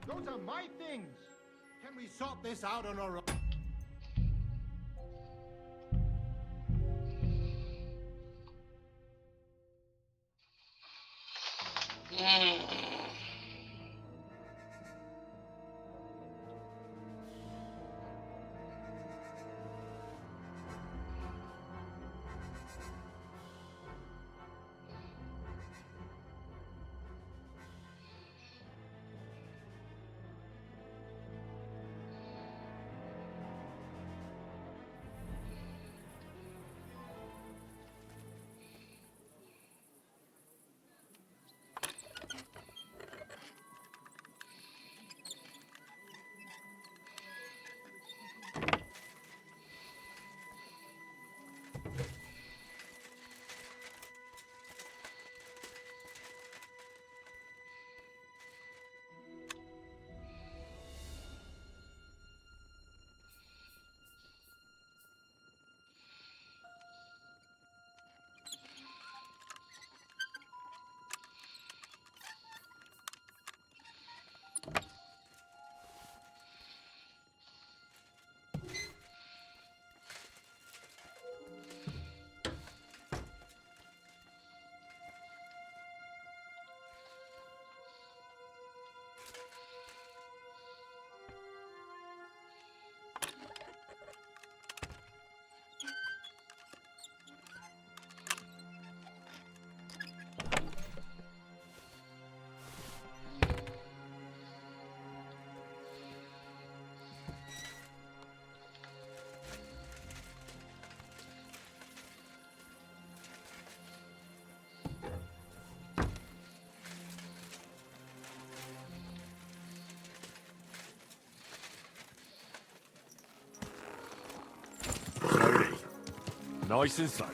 Those are my things! Can we sort this out on our own? Slowly. Nice and slow.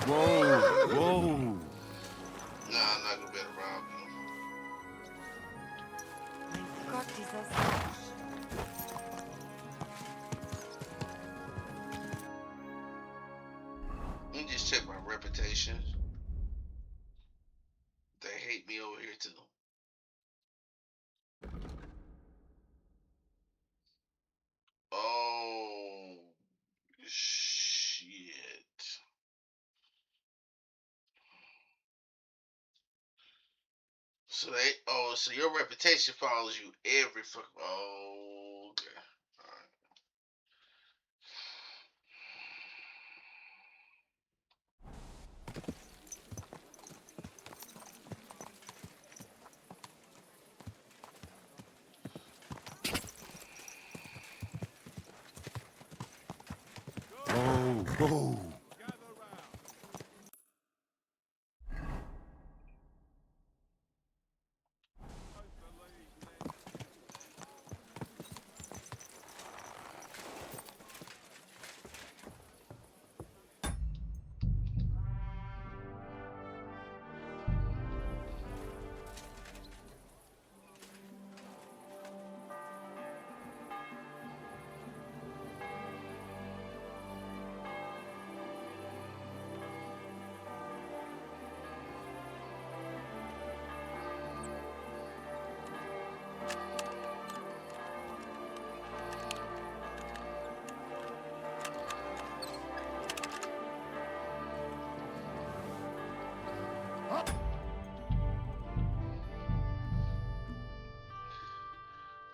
Whoa, whoa. Nah, I'm not gonna be able to rob him. God, Jesus. Let me just check my reputation. They hate me over here too. Oh shit. So so your reputation follows you every fuck. Oh, okay. Alright. Whoa.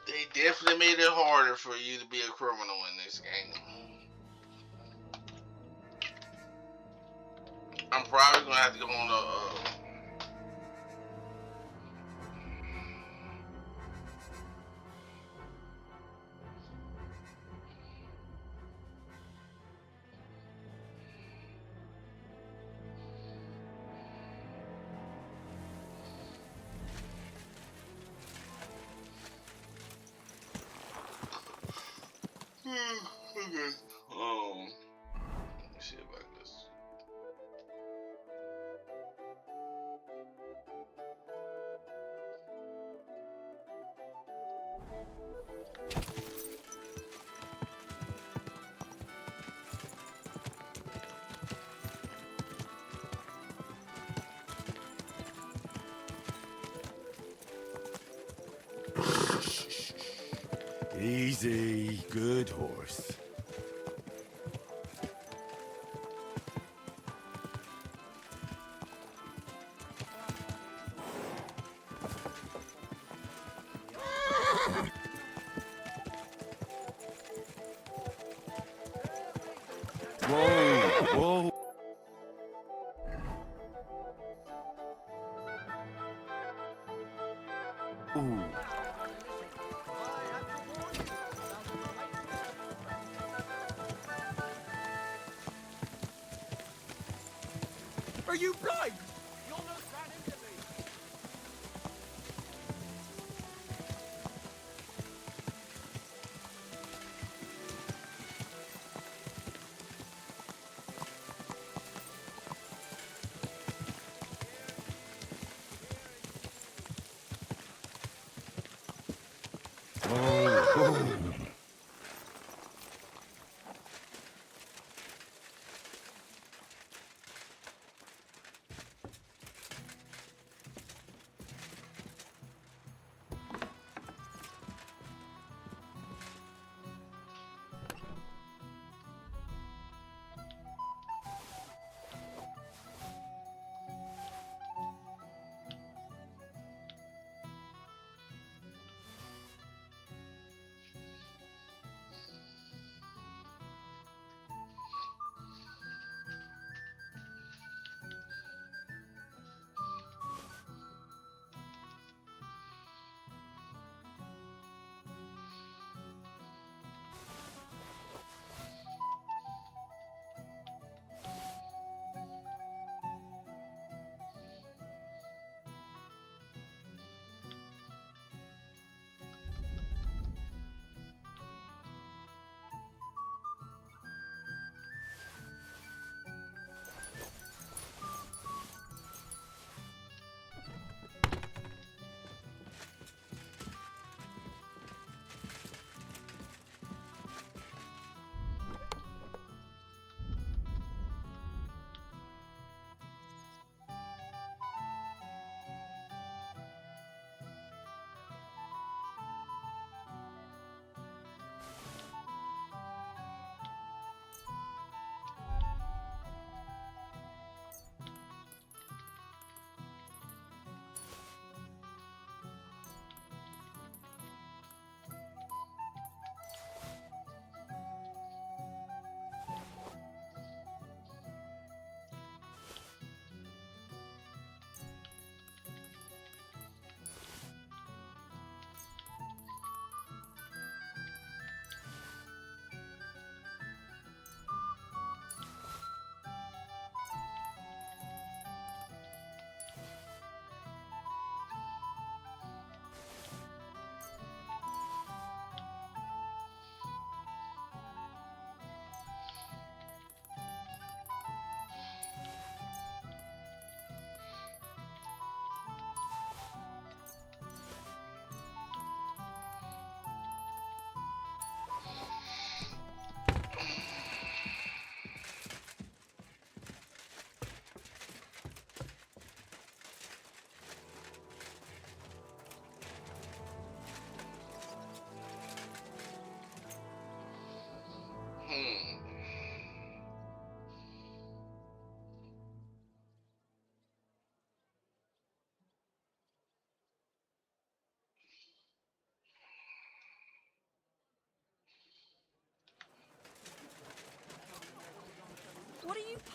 They definitely made it harder for you to be a criminal in this game. I'm probably gonna have to go on a. Okay. Let me see if I can just. Easy, good horse. Whoa, whoa. Ooh. Are you blind?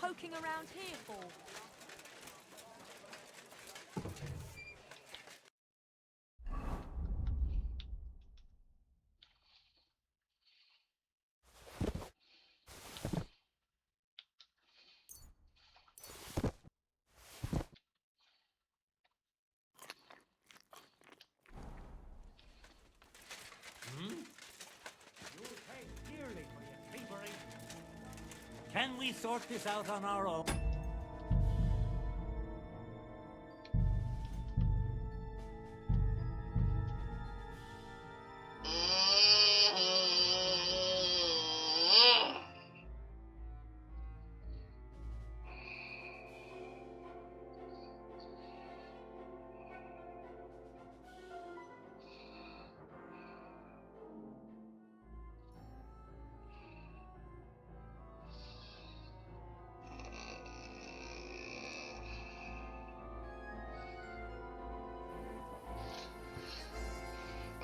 poking around here for? Can we sort this out on our own?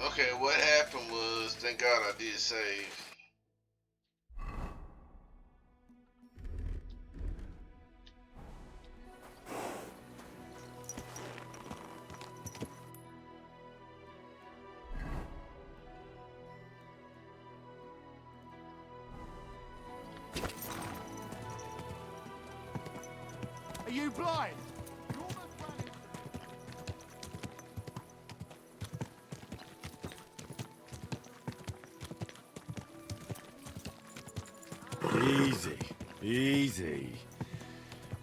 Okay, what happened was, thank God I did save. Are you blind? Easy, easy.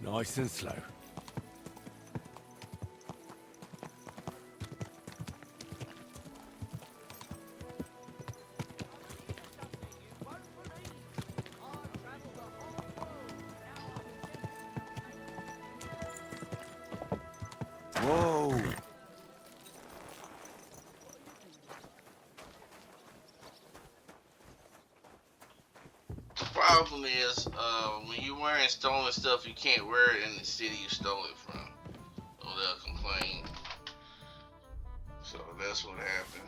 Nice and slow. Whoa! The problem is, when you're wearing stolen stuff, you can't wear it in the city you stole it from. Or they'll complain. So that's what happened.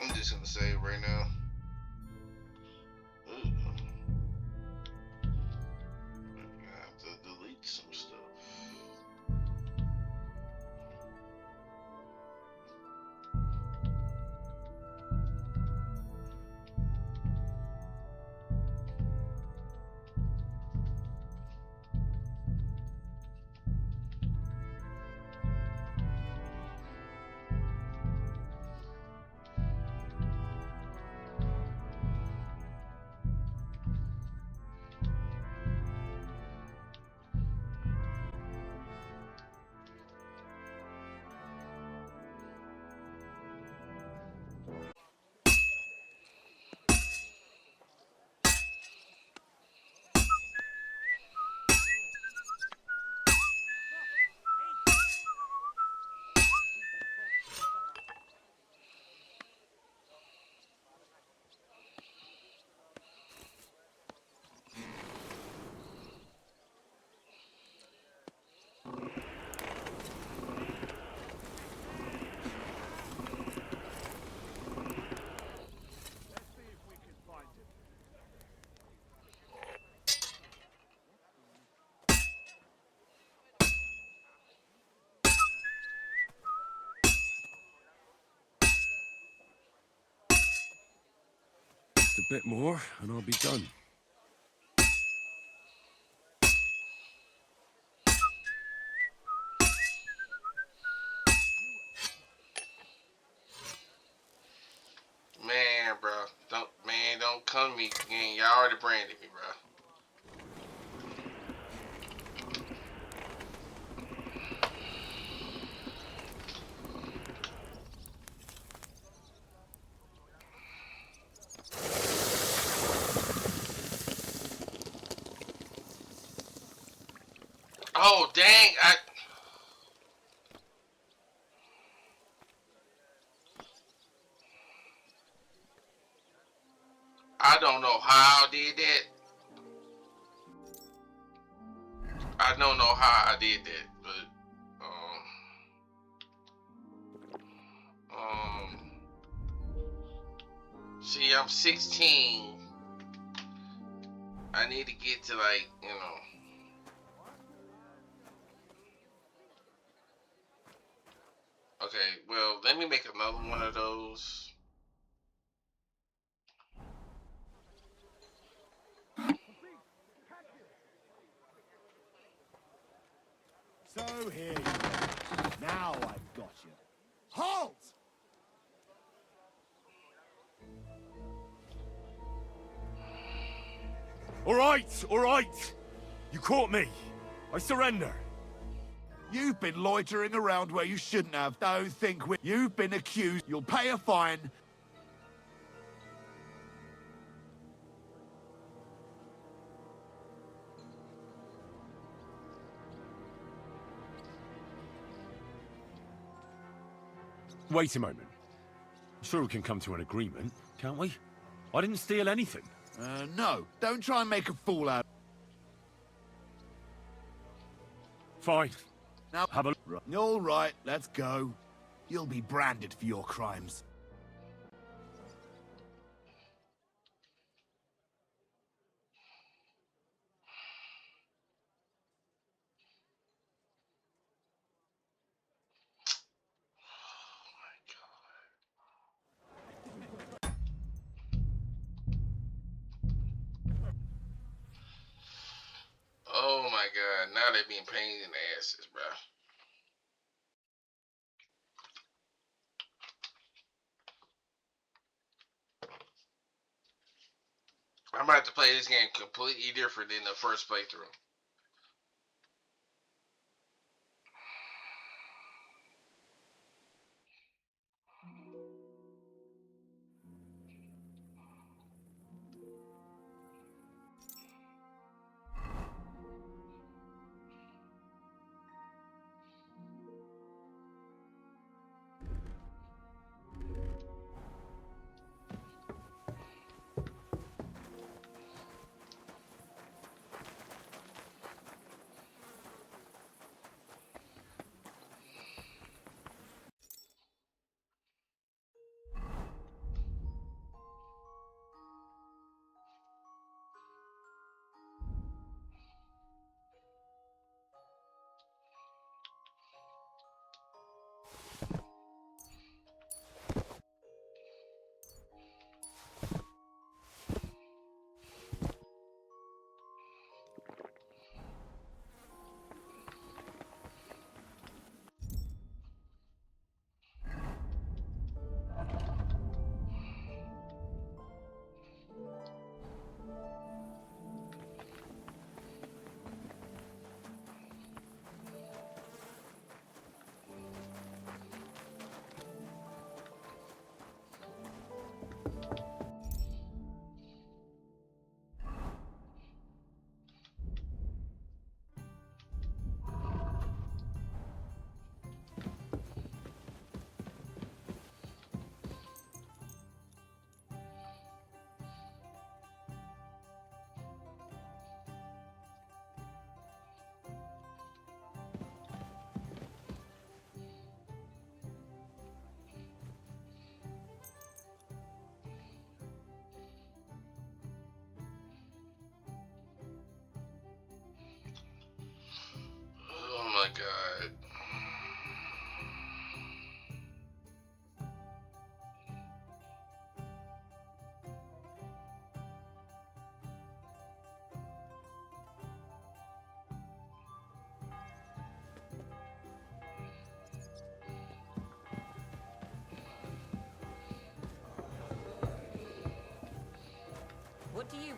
I'm just gonna save right now. Ooh. I have to delete some stuff. a bit more, and I'll be done. Man, bro, don't come to me again. Y'all already branded me, bro. Oh dang! I don't know how I did that. I don't know how I did that, but see, I'm 16. I need to get to like, you know. Okay, well, let me make another one of those. So here you go. Now I've got you. Halt! All right. You caught me. I surrender. You've been loitering around where you shouldn't have. Don't think you've been accused. You'll pay a fine. Wait a moment. I'm sure we can come to an agreement, can't we? I didn't steal anything. No. Don't try and make a fool out. Fine. Now, have a... All right, let's go. You'll be branded for your crimes. Oh my god, now they're being pains in the asses, bro. I'm about to play this game completely different than the first playthrough.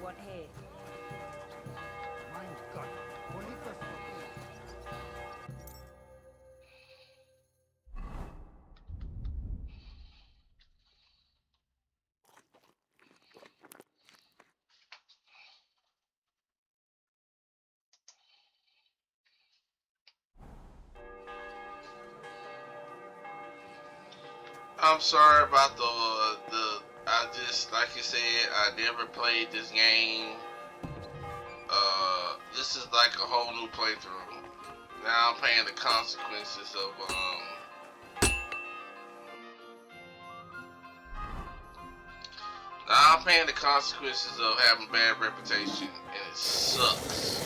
want here? Mein Gott, wo liegt das? I'm sorry about I just, like you said, I never played this game. This is like a whole new playthrough. Now I'm paying the consequences of now I'm paying the consequences of having bad reputation, and it sucks.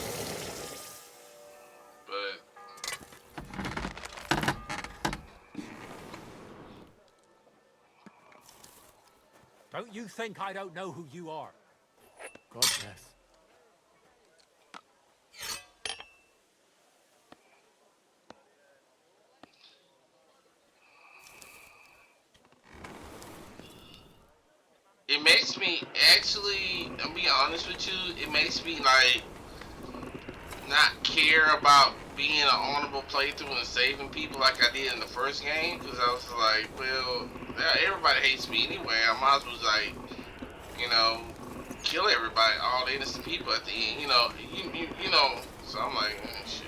But Don't you think I don't know who you are? God bless. it makes me actually, I'll be honest with you, it makes me like not care about being an honorable playthrough and saving people like I did in the first game, because I was like, well, everybody hates me anyway. I might as well like, you know, kill everybody, all the innocent people at the end. You know. So I'm like, shit.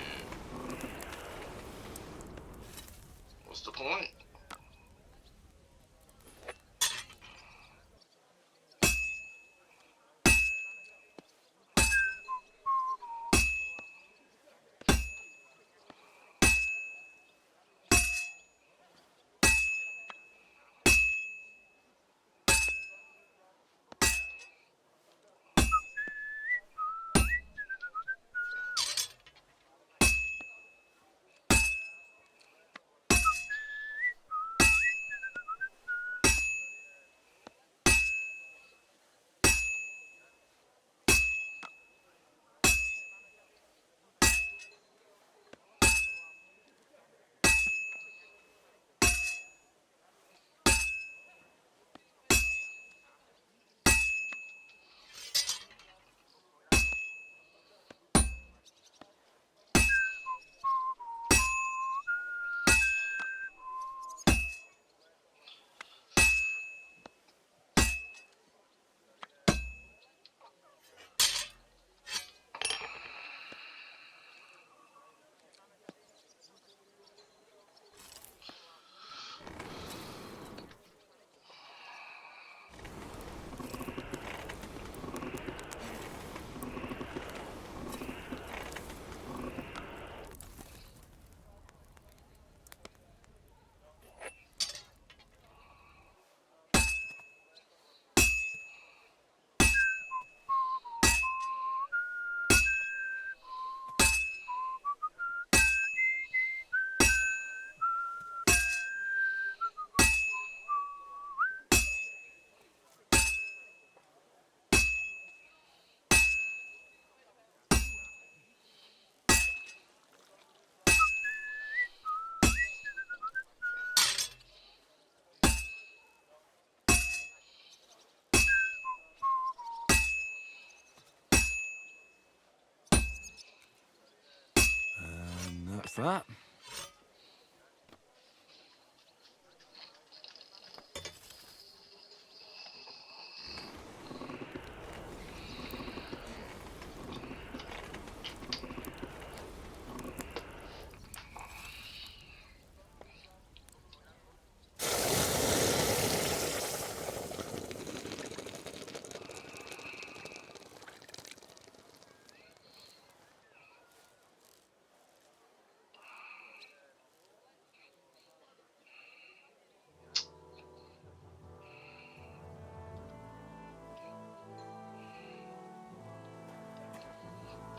What's the point? And that's that.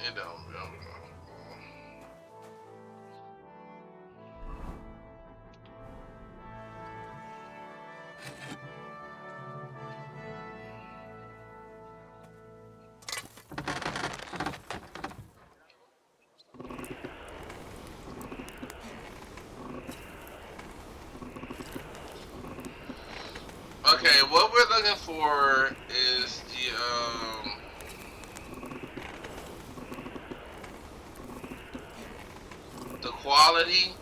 It don't. Okay, what we're looking for is the quality,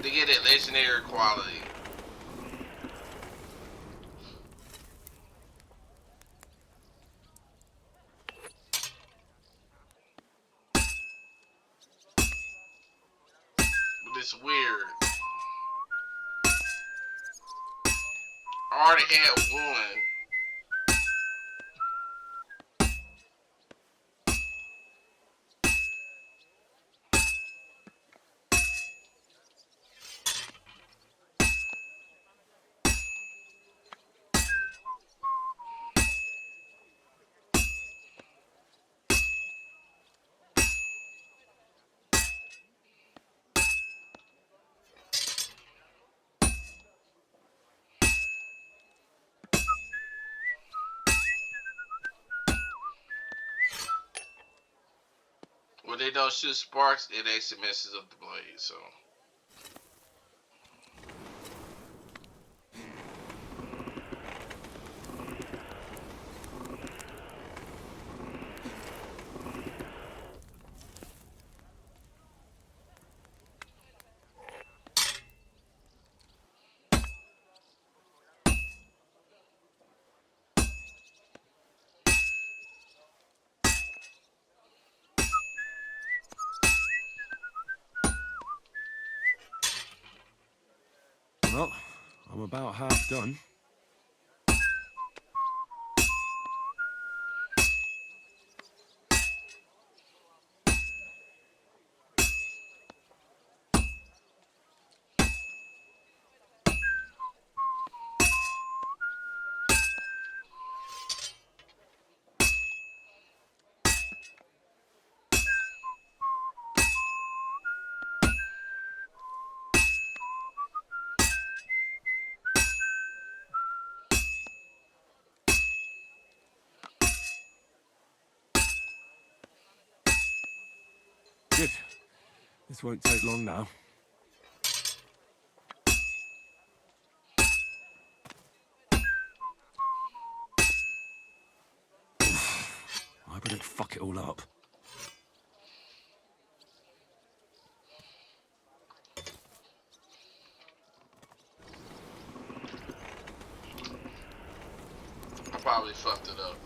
they get it legendary quality. But it's weird. I already had one. When they don't shoot sparks, it actually messes up the blade, so. Well, I'm about half done. Good. This won't take long now. I better fuck it all up. I probably fucked it up.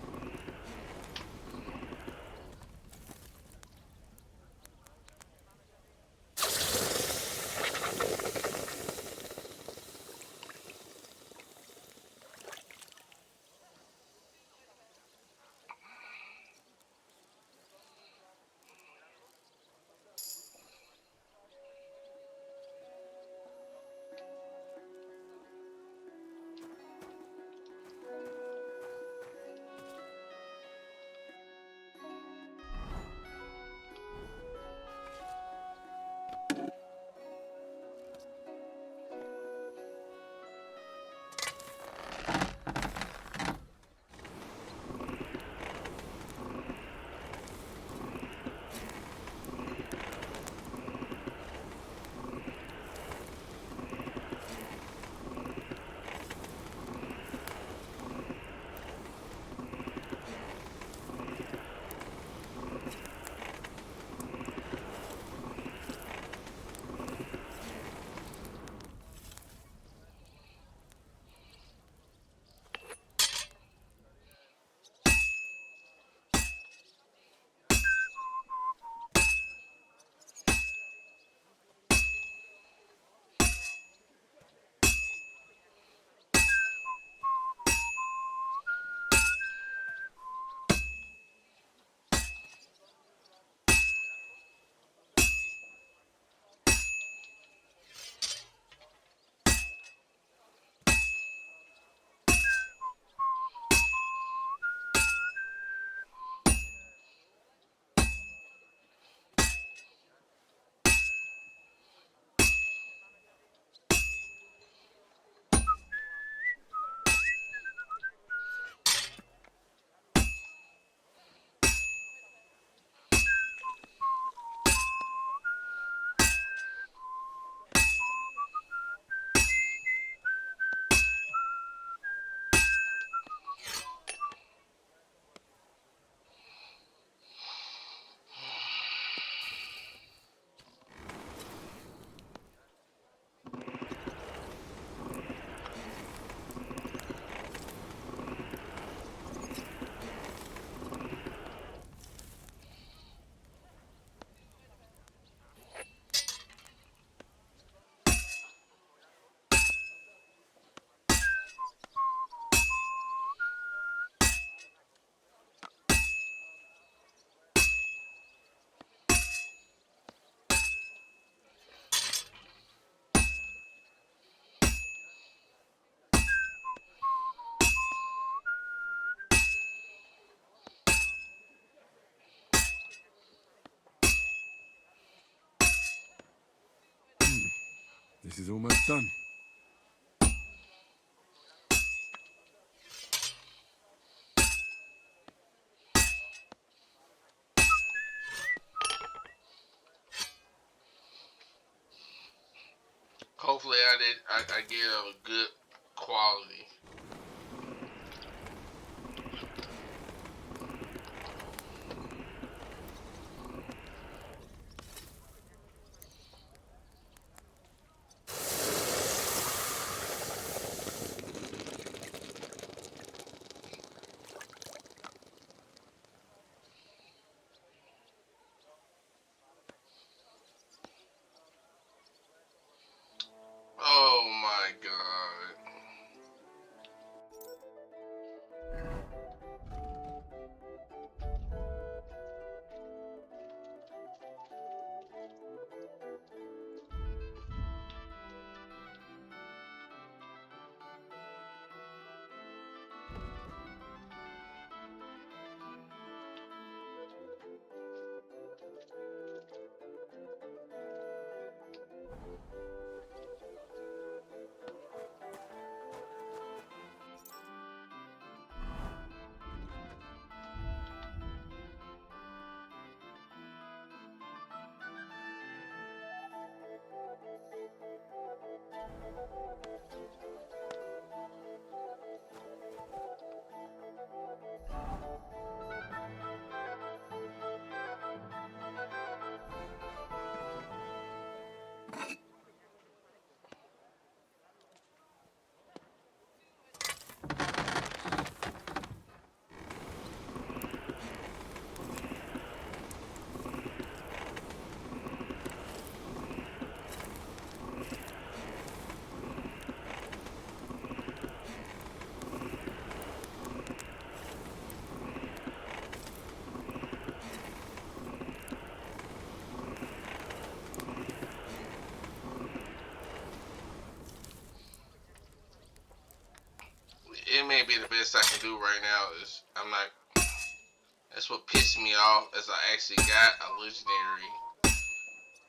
This is almost done. Hopefully I get a good quality. Oh my god. It may be the best I can do right now. Is I'm not. That's what pissed me off. As I actually got a legendary,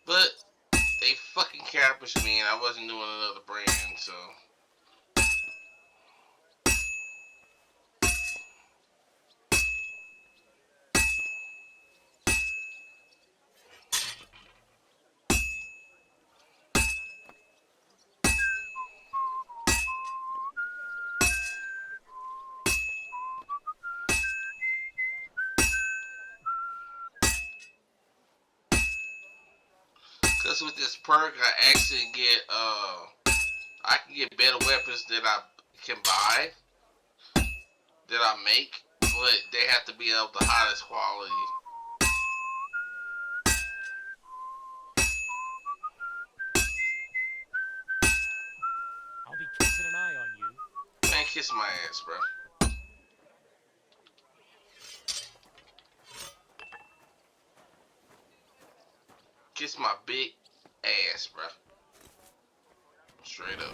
but they fucking captured me, and I wasn't doing another brand, so. Cause with this perk, I actually get I can get better weapons that I can buy, that I make, but they have to be of the highest quality. I'll be keeping an eye on you. Man, kiss my ass, bro. Kiss my big ass, bro. Straight up.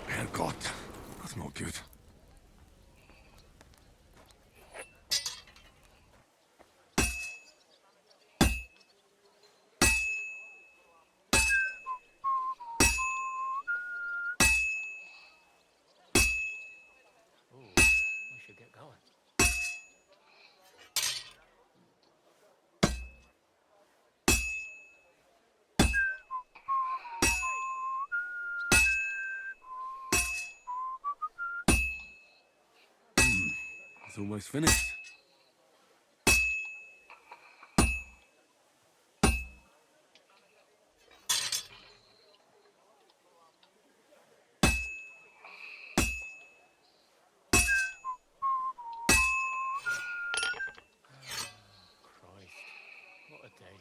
Herrgott, that's not good. Ooh, I should get going. It's almost finished. Christ, what a day.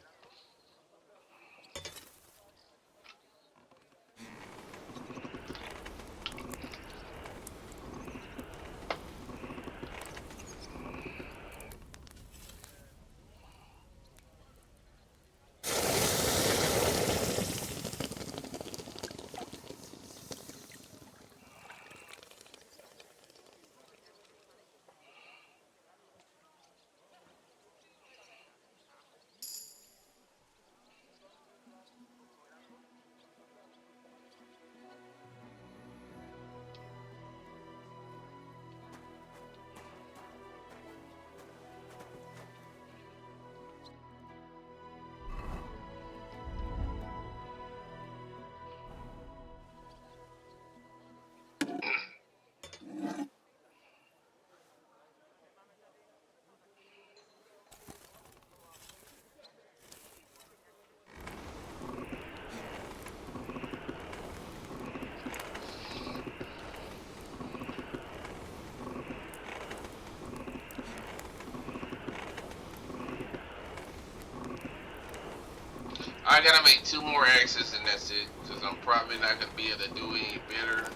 I gotta make 2 more axes and that's it, because I'm probably not gonna be able to do any better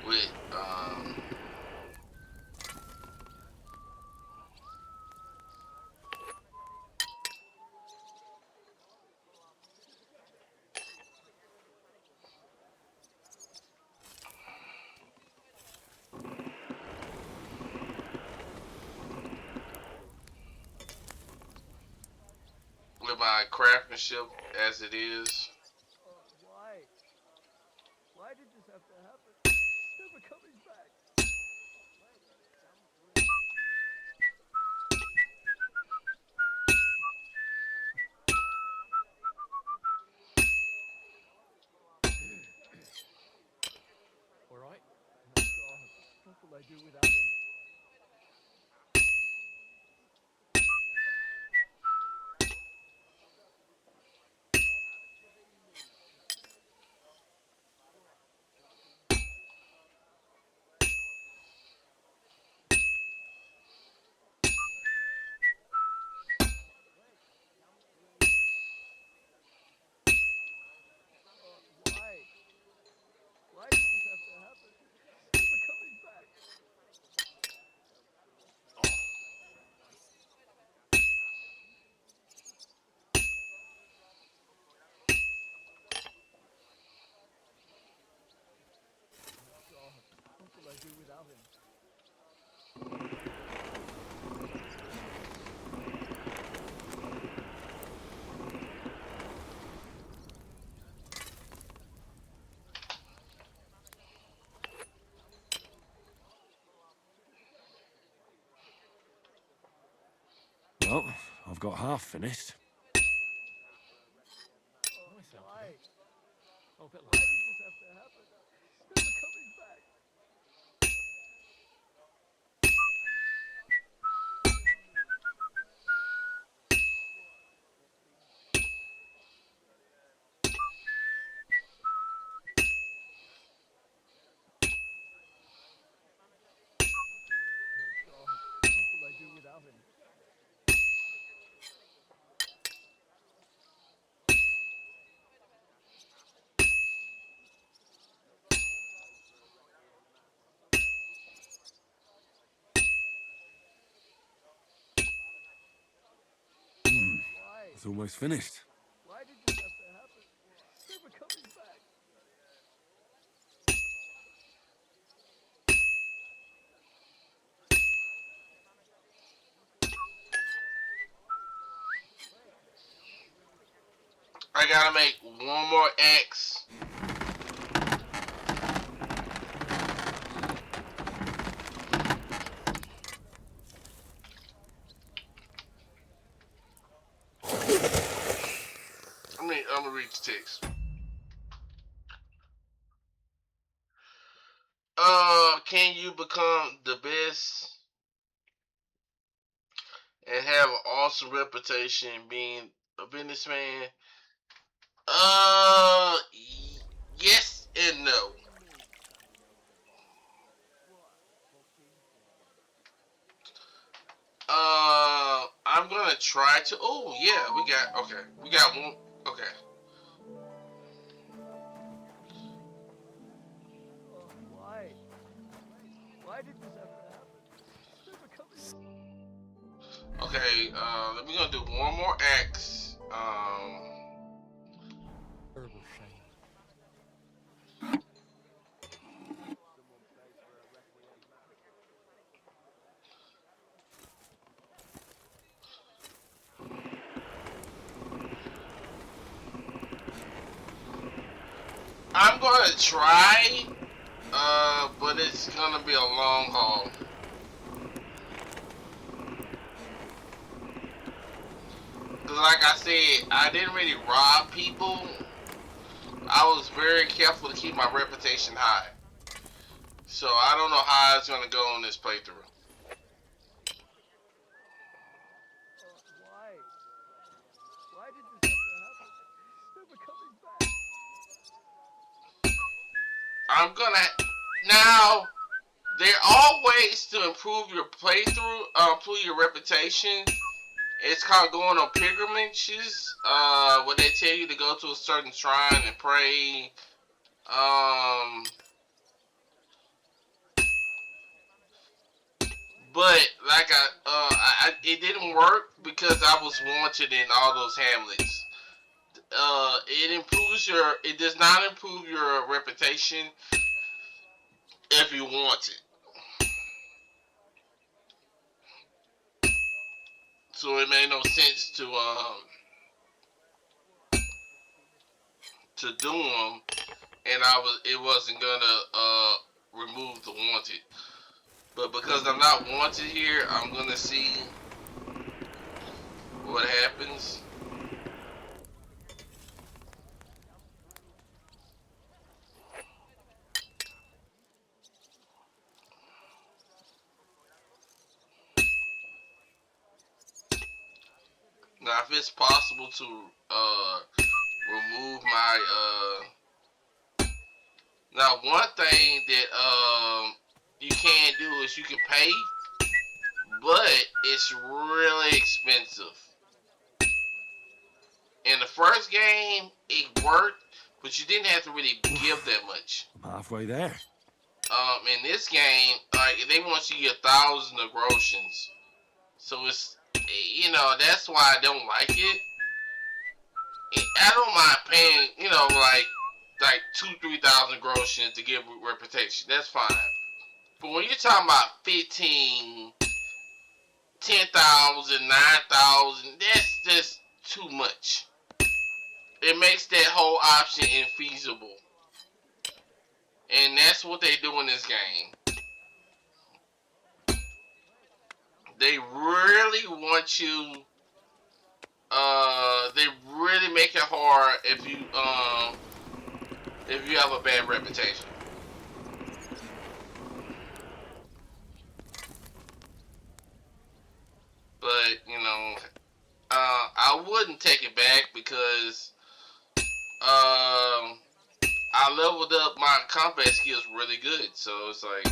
with my craftsmanship as it is. Why? Why did this have to happen? Never coming back. All right. Oh God, what will I do without him? Why? Why did this have to happen? Never coming back. God, what will I do without him? Well, I've got half finished. Why? Why did this have to happen? Never coming back. God, what will I do without him? Why? It's almost finished. Why did this have to happen? Never coming back. I gotta make 1 more axe. I'm gonna read the text. Can you become the best and have an awesome reputation being a businessman? Yes and no. I'm gonna try to. Oh yeah, we got okay. We got one. Okay. Why? Why did this have to happen? Never coming back. Okay. We're gonna do 1 more axe. Terrible shame. I'm gonna try. But it's gonna be a long haul. Cause like I said, I didn't really rob people. I was very careful to keep my reputation high. So I don't know how it's gonna go on this playthrough. Why? Why did this have to happen? Never coming back. I'm gonna now. There are ways to improve your playthrough, improve your reputation. It's called going on pilgrimages, where they tell you to go to a certain shrine and pray. Um, but like it didn't work because I was wanted in all those hamlets. It does not improve your reputation if you want it. So it made no sense to do them, and it wasn't gonna remove the wanted. But because I'm not wanted here, I'm gonna see what happens. Now, if it's possible to remove my now one thing that you can do is you can pay, but it's really expensive. In the first game, it worked, but you didn't have to really give that much. I'm halfway there. In this game, they want you to get 1,000 of grotions, so it's that's why I don't like it. I don't mind paying like 2,000-3,000 grotions to get reputation. That's fine. But when you're talking about 15, 10,000, 9,000, that's just too much. It makes that whole option infeasible. And that's what they do in this game. They really want you. They really make it hard if you have a bad reputation. But I wouldn't take it back because I leveled up my combat skills really good. So it's like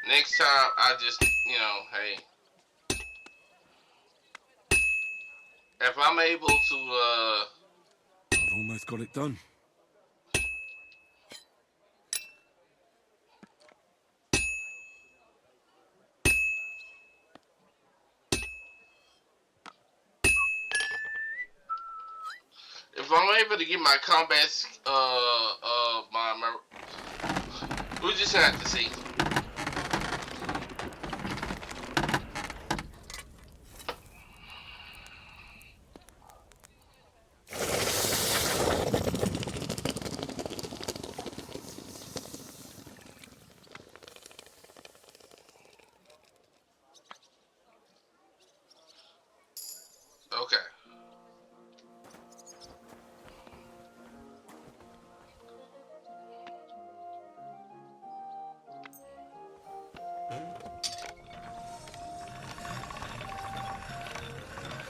next time I just hey, if I'm able to I've almost got it done. if I'm able to get my combat we just have to see. Okay.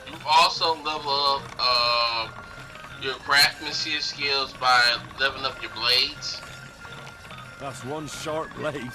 You also level up your craftsmanship skills by leveling up your blades. That's one sharp blade.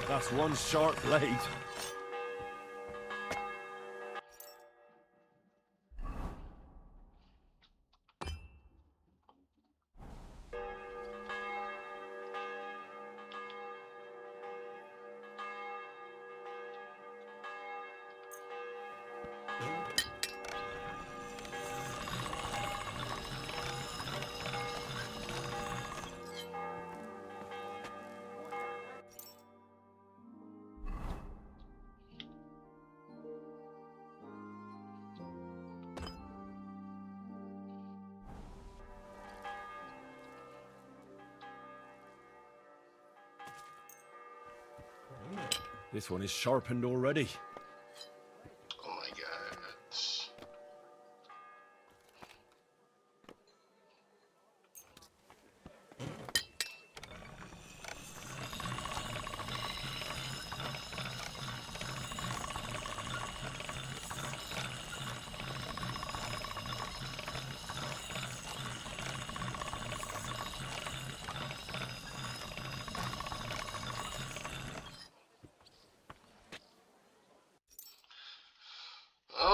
That's one sharp blade. This one is sharpened already. Oh my god.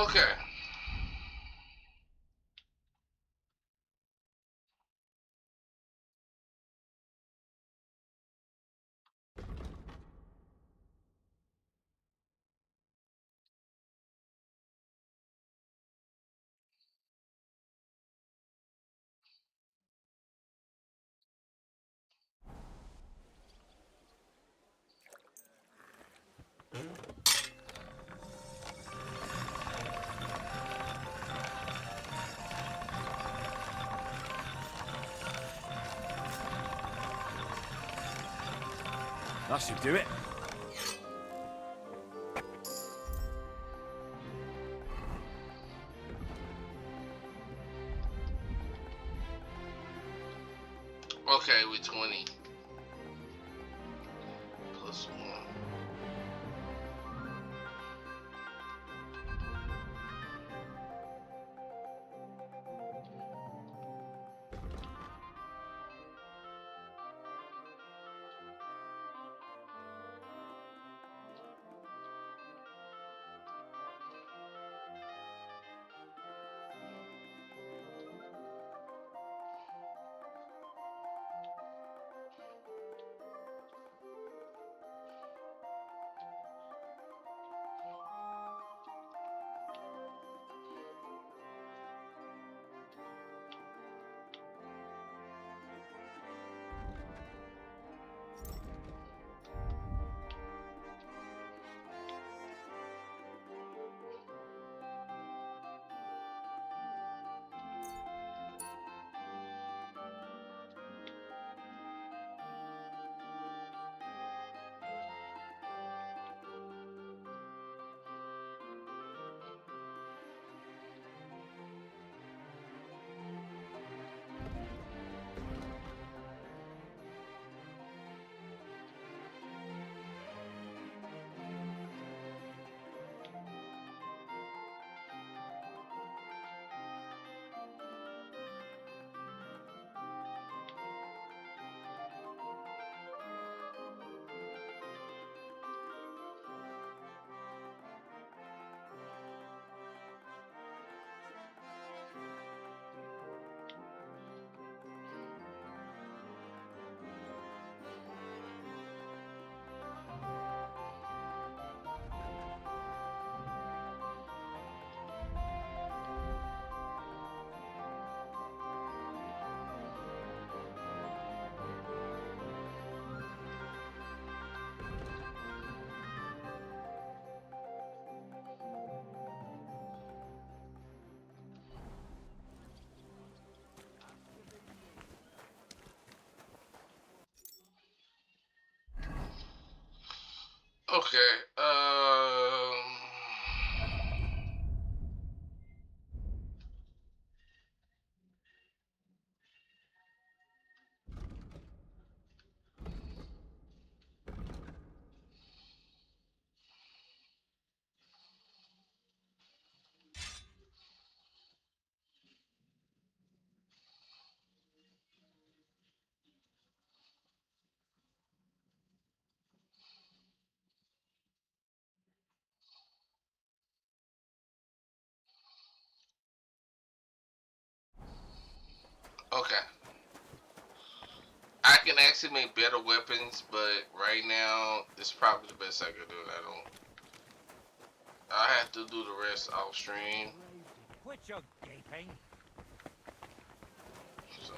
Okay. That should do it. Okay, with 20. Plus 1. Okay. Okay. I can actually make better weapons, but right now it's probably the best I could do. I have to do the rest off stream. Quit your gaping. So.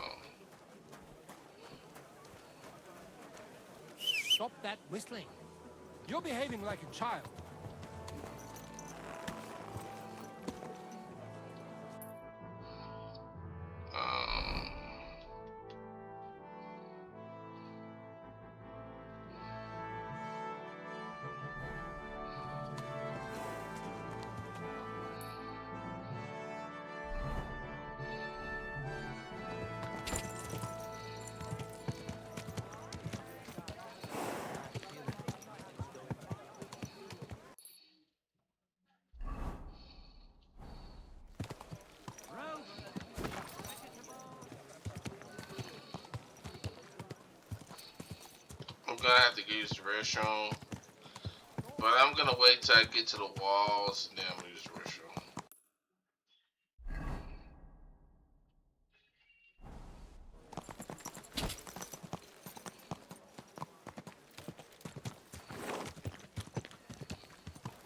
Stop that whistling. You're behaving like a child. gonna have to use the restroom. But I'm gonna wait till I get to the walls and then I'm gonna use the restroom.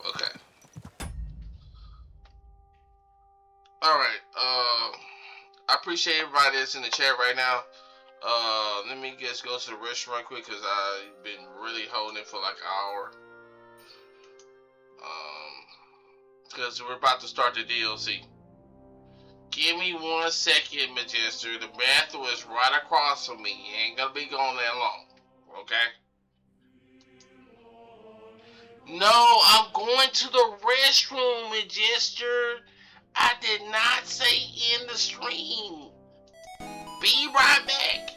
Okay. Alright, I appreciate everybody that's in the chat right now. Let me just go to the restroom right quick because I've been really holding it for like an hour. Because we're about to start the DLC. Give me 1 second, Majester. The bathroom is right across from me. You ain't gonna be gone that long. Okay? No, I'm going to the restroom, Majester. I did not say in the stream. Be right back.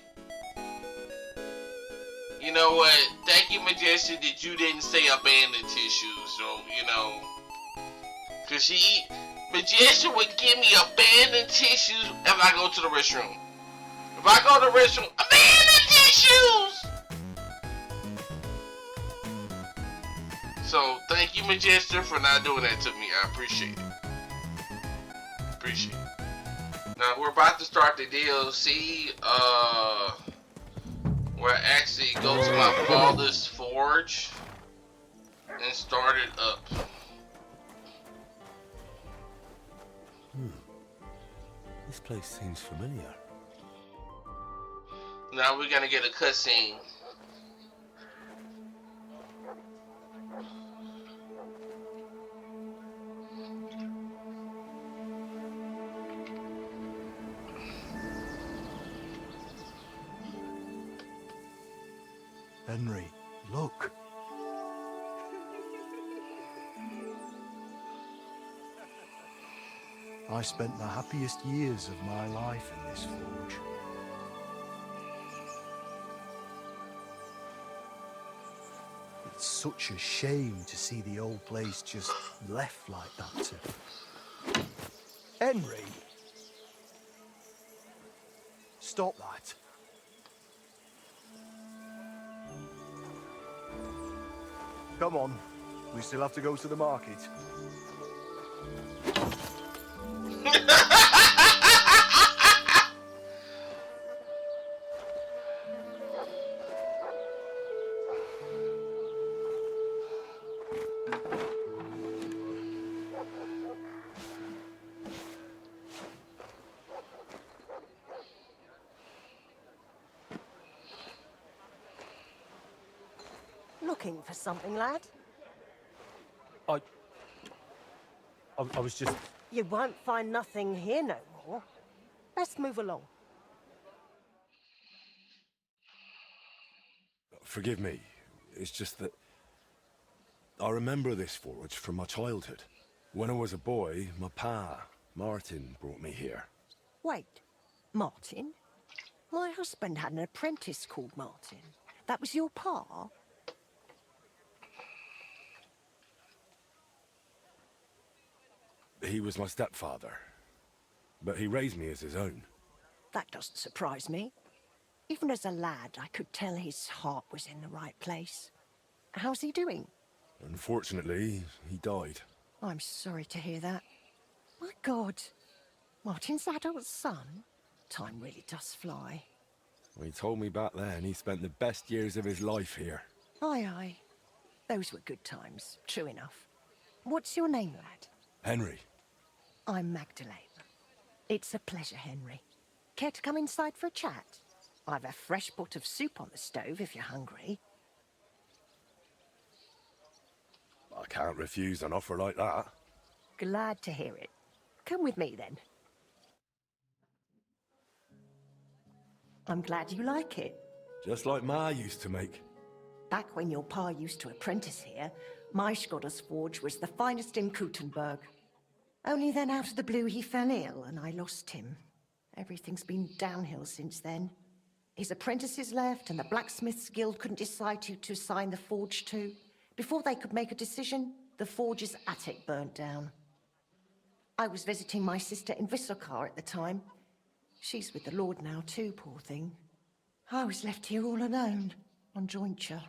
You know what? Thank you, Majesty, that you didn't say abandoned tissues. So, you know. Because Majesty would give me abandoned tissues if I go to the restroom. If I go to the restroom, abandoned tissues! So, thank you, Majesty, for not doing that to me. I appreciate it. Appreciate it. Now, we're about to start the DLC. Where I actually go to my father's forge and start it up. This place seems familiar. Now we're gonna get a cutscene. Henry, look. I spent the happiest years of my life in this forge. It's such a shame to see the old place just left like that. Henry! Stop that. Come on, we still have to go to the market. Looking for something, lad? I was just... You won't find nothing here no more. Let's move along. Forgive me. It's just that... I remember this forge from my childhood. When I was a boy, my pa, Martin, brought me here. Wait, Martin? My husband had an apprentice called Martin. That was your pa? He was my stepfather. But he raised me as his own. That doesn't surprise me. Even as a lad, I could tell his heart was in the right place. How's he doing? Unfortunately, he died. I'm sorry to hear that. My God, Martin's adult son? Time really does fly. He told me back then he spent the best years of his life here. Aye, aye. Those were good times, true enough. What's your name, lad? Henry. I'm Magdalene. It's a pleasure, Henry. Care to come inside for a chat? I've a fresh pot of soup on the stove if you're hungry. I can't refuse an offer like that. Glad to hear it. Come with me, then. I'm glad you like it. Just like Ma used to make. Back when your pa used to apprentice here, my Skodder's forge was the finest in Kuttenberg. Only then out of the blue he fell ill and I lost him. Everything's been downhill since then. His apprentices left and the Blacksmiths Guild couldn't decide who to assign the forge to. Before they could make a decision, the forge's attic burnt down. I was visiting my sister in Visokar at the time. She's with the Lord now too, poor thing. I was left here all alone. on jointure.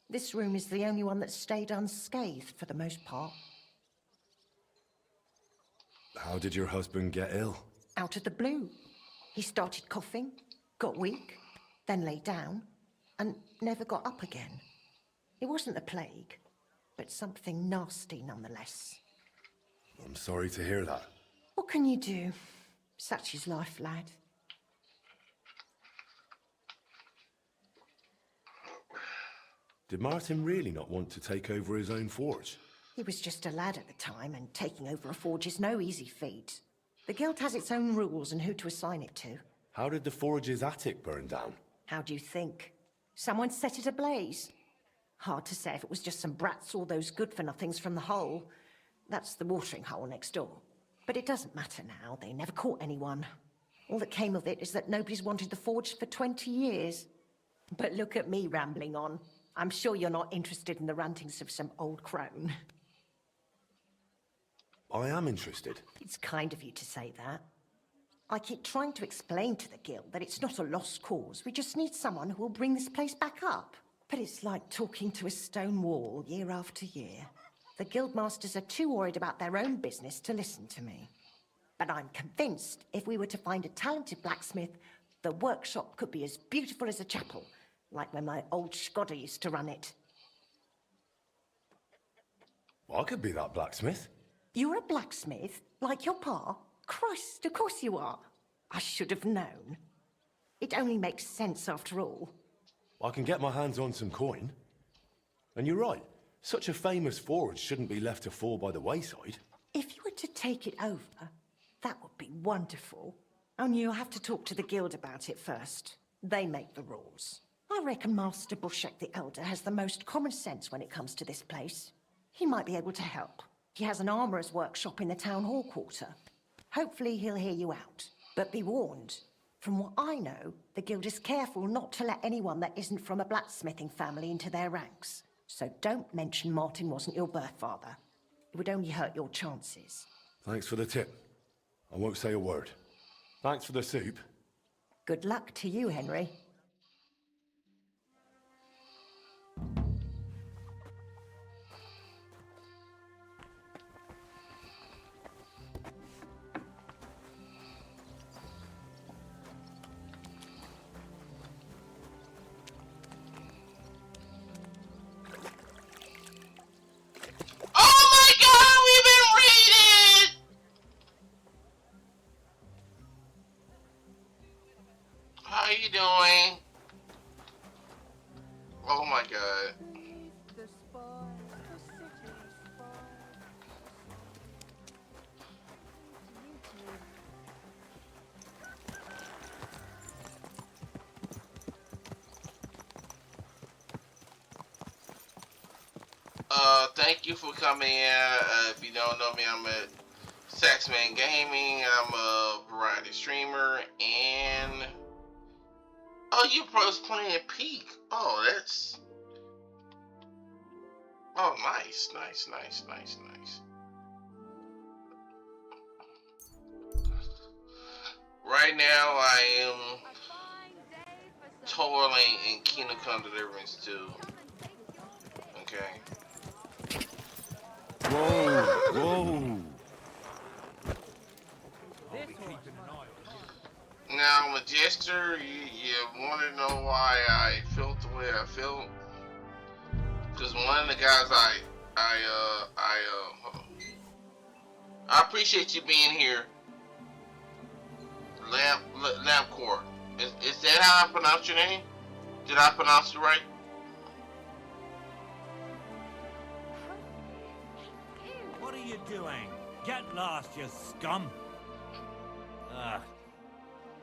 This room is the only one that stayed unscathed for the most part. How did your husband get ill? Out of the blue. He started coughing, got weak, then lay down, and never got up again. It wasn't the plague, but something nasty nonetheless. I'm sorry to hear that. What can you do? Such is life, lad. Did Martin really not want to take over his own forge? He was just a lad at the time, and taking over a forge is no easy feat. The guild has its own rules and who to assign it to. How did the forge's attic burn down? How do you think? Someone set it ablaze. Hard to say if it was just some brats or those good-for-nothings from the hole. That's the watering hole next door. But it doesn't matter now, they never caught anyone. All that came of it is that nobody's wanted the forge for 20 years. But look at me rambling on. I'm sure you're not interested in the rantings of some old crone. I am interested. It's kind of you to say that. I keep trying to explain to the guild that it's not a lost cause. We just need someone who will bring this place back up. But it's like talking to a stone wall year after year. The guildmasters are too worried about their own business to listen to me. But I'm convinced if we were to find a talented blacksmith, the workshop could be as beautiful as a chapel, like when my old Skoda used to run it. I could be that blacksmith. You're a blacksmith? Like your pa? Christ, of course you are. I should have known. It only makes sense after all. I can get my hands on some coin. And you're right. Such a famous forge shouldn't be left to fall by the wayside. If you were to take it over, that would be wonderful. Only you'll have to talk to the guild about it first. They make the rules. I reckon Master Bushek the Elder has the most common sense when it comes to this place. He might be able to help. He has an armourer's workshop in the town hall quarter. Hopefully he'll hear you out. But be warned, from what I know, the guild is careful not to let anyone that isn't from a blacksmithing family into their ranks. So don't mention Martin wasn't your birth father. It would only hurt your chances. Thanks for the tip. I won't say a word. Thanks for the soup. Good luck to you, Henry. How you doing? Oh my god. Thank you for coming in. If you don't know me, I'm at Saxman Gaming. I'm a variety streamer, and oh, you pros playing Peak. Oh, that's nice. Right now, I am toiling in Kingdom Come Deliverance 2. Okay. Whoa. Now, Majester, you want to know why I felt the way I felt? Because one of the guys hold on. I appreciate you being here. Lampcore. Is that how I pronounce your name? Did I pronounce it right? What are you doing? Get lost, you scum!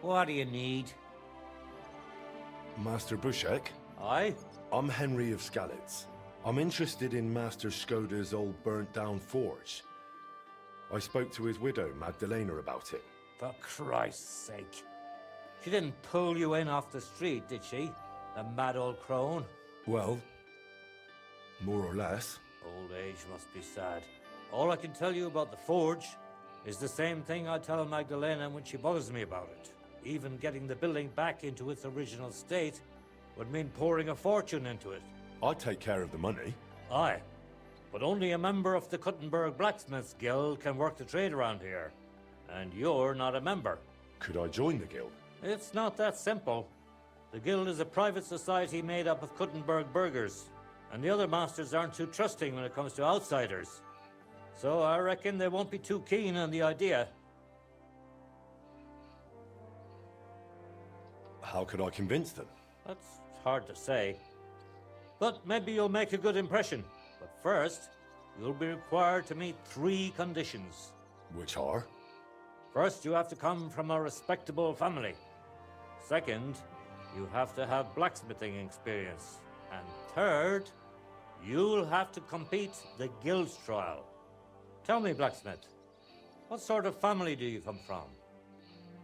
What do you need? Master Bushek? Aye? I'm Henry of Skalitz. I'm interested in Master Skoda's old burnt-down forge. I spoke to his widow, Magdalena, about it. For Christ's sake. She didn't pull you in off the street, did she? The mad old crone? Well, more or less. Old age must be sad. All I can tell you about the forge is the same thing I tell Magdalena when she bothers me about it. Even getting the building back into its original state would mean pouring a fortune into it. I'd take care of the money. Aye, but only a member of the Kuttenberg Blacksmiths Guild can work the trade around here. And you're not a member. Could I join the guild? It's not that simple. The guild is a private society made up of Kuttenberg burghers, and the other masters aren't too trusting when it comes to outsiders. So I reckon they won't be too keen on the idea. How could I convince them? That's hard to say. But maybe you'll make a good impression. But first, you'll be required to meet 3 conditions. Which are? First, you have to come from a respectable family. Second, you have to have blacksmithing experience. And third, you'll have to compete the guild trial. Tell me, blacksmith, what sort of family do you come from?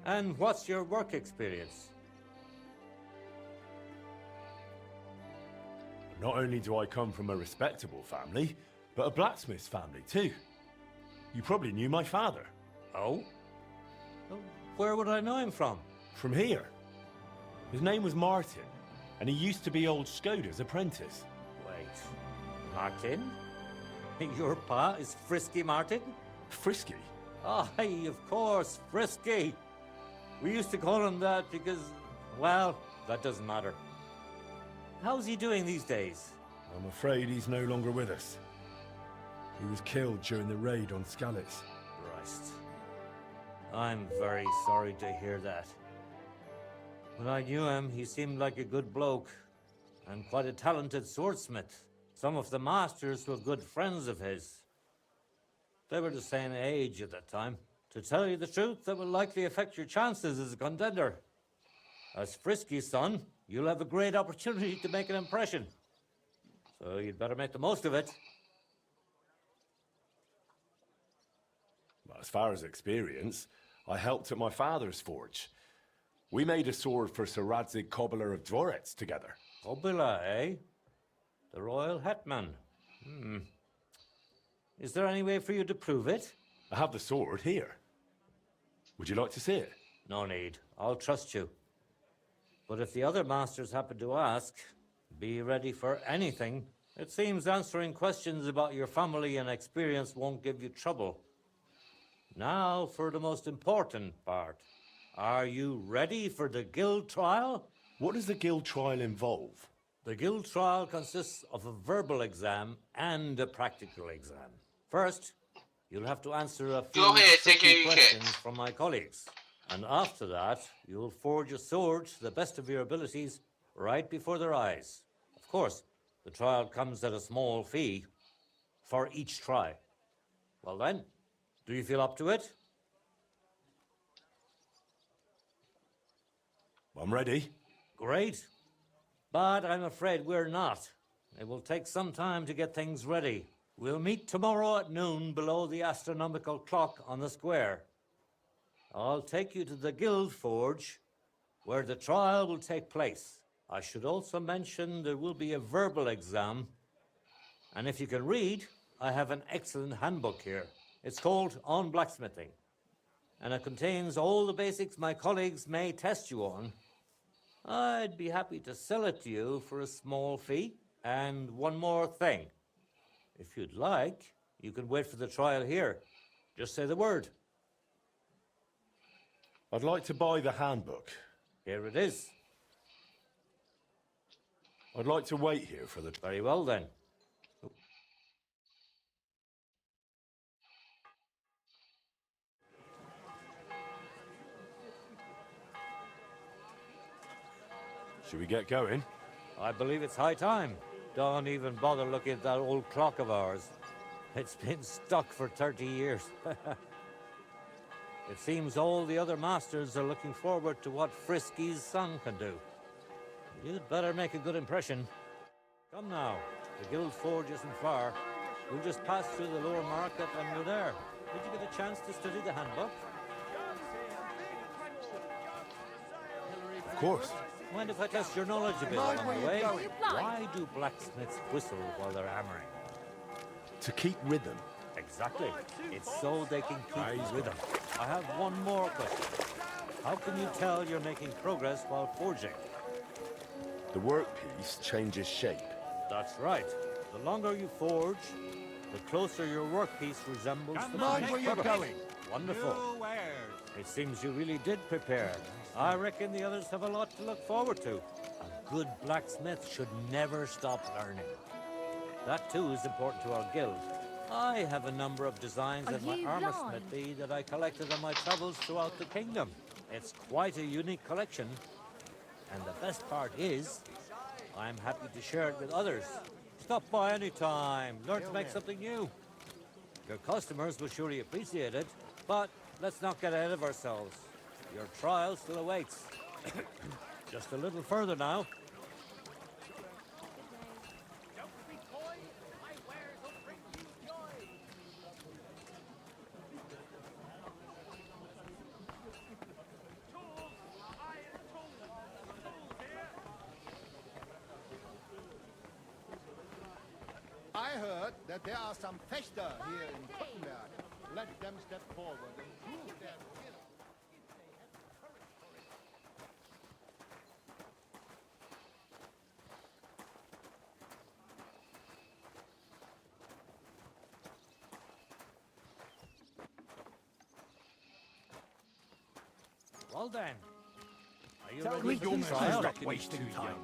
And what's your work experience? Not only do I come from a respectable family, but a blacksmith's family too. You probably knew my father. Oh? Where would I know him from? From here. His name was Martin, and he used to be old Skoda's apprentice. Wait, Martin? Your pa is Frisky Martin? Frisky? Aye, of course, Frisky. We used to call him that because, well, that doesn't matter. How's he doing these days? I'm afraid he's no longer with us. He was killed during the raid on Skalitz. Christ. I'm very sorry to hear that. When I knew him, he seemed like a good bloke and quite a talented swordsmith. Some of the masters were good friends of his. They were the same age at that time. To tell you the truth, that will likely affect your chances as a contender. As Frisky's son, you'll have a great opportunity to make an impression. So you'd better make the most of it. As far as experience, I helped at my father's forge. We made a sword for Sir Radzig Cobbler of Dvorets together. Cobbler, eh? The royal hetman. Is there any way for you to prove it? I have the sword here. Would you like to see it? No need. I'll trust you. But if the other masters happen to ask, be ready for anything. It seems answering questions about your family and experience won't give you trouble. Now for the most important part. Are you ready for the guild trial? What does the guild trial involve? The guild trial consists of a verbal exam and a practical exam. First, you'll have to answer a few tricky questions from my colleagues. And after that, you'll forge a sword to the best of your abilities right before their eyes. Of course, the trial comes at a small fee for each try. Well then, do you feel up to it? I'm ready. Great. But I'm afraid we're not. It will take some time to get things ready. We'll meet tomorrow at noon below the astronomical clock on the square. I'll take you to the guild forge, where the trial will take place. I should also mention there will be a verbal exam. And if you can read, I have an excellent handbook here. It's called On Blacksmithing. And it contains all the basics my colleagues may test you on. I'd be happy to sell it to you for a small fee. And one more thing. If you'd like, you can wait for the trial here. Just say the word. I'd like to buy the handbook. Here it is. I'd like to wait here for the... Very well, then. Should we get going? I believe it's high time. Don't even bother looking at that old clock of ours. It's been stuck for 30 years. It seems all the other masters are looking forward to what Frisky's son can do. You'd better make a good impression. Come now, the guild forge isn't far. We'll just pass through the lower market and we're there. Did you get a chance to study the handbook? Of course. Mind if I test your knowledge a bit along the way? Why do blacksmiths whistle while they're hammering? To keep rhythm. Exactly. It's so they can keep rhythm. I have one more question. How can you tell you're making progress while forging? The workpiece changes shape. That's right. The longer you forge, the closer your workpiece resembles the Mind where you're going. Wonderful. New wares. It seems you really did prepare. I reckon the others have a lot to look forward to. A good blacksmith should never stop learning. That too is important to our guild. I have a number of designs Are in my you armor blind? smithy that I collected on my travels throughout the kingdom. It's quite a unique collection. And the best part is, I'm happy to share it with others. Stop by any time. Learn to make something new. Your customers will surely appreciate it, but let's not get ahead of ourselves. Your trial still awaits. Just a little further now. I heard that there are some Fechter here in Kottenberg. Let them step forward and prove their skill. Well then. Are you Tell ready me for the you're trial? not wasting time.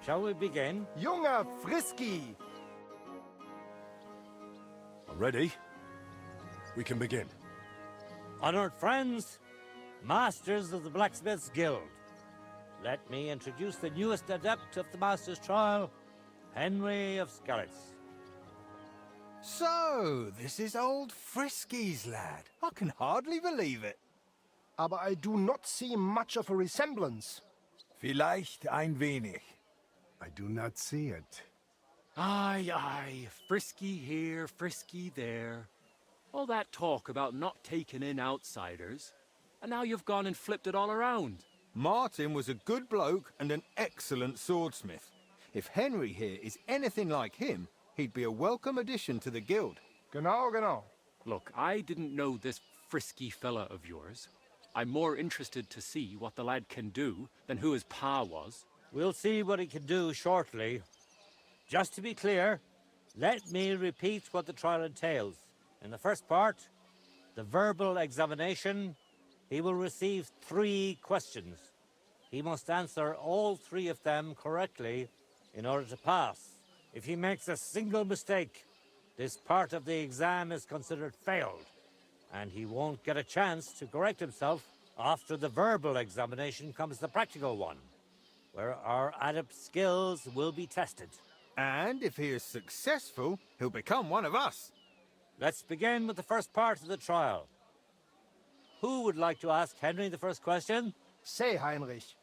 Shall we begin? Junger Frisky! Ready? We can begin. Honored friends, masters of the Blacksmiths Guild, let me introduce the newest adept of the Master's Trial, Henry of Skalitz. So, this is old Frisky's lad. I can hardly believe it. Aber I do not see much of a resemblance. Vielleicht ein wenig. I do not see it. Aye, aye, Frisky here, Frisky there. All that talk about not taking in outsiders, and now you've gone and flipped it all around. Martin was a good bloke and an excellent swordsmith. If Henry here is anything like him, he'd be a welcome addition to the guild. Genau, genau. Look, I didn't know this Frisky fella of yours. I'm more interested to see what the lad can do than who his pa was. We'll see what he can do shortly. Just to be clear, let me repeat what the trial entails. In the first part, the verbal examination, he will receive 3 questions. He must answer all 3 of them correctly in order to pass. If he makes a single mistake, this part of the exam is considered failed, and he won't get a chance to correct himself. After the verbal examination comes the practical one, where our adept skills will be tested. And if he is successful, he'll become one of us. Let's begin with the first part of the trial. Who would like to ask Henry the first question? Say, Heinrich,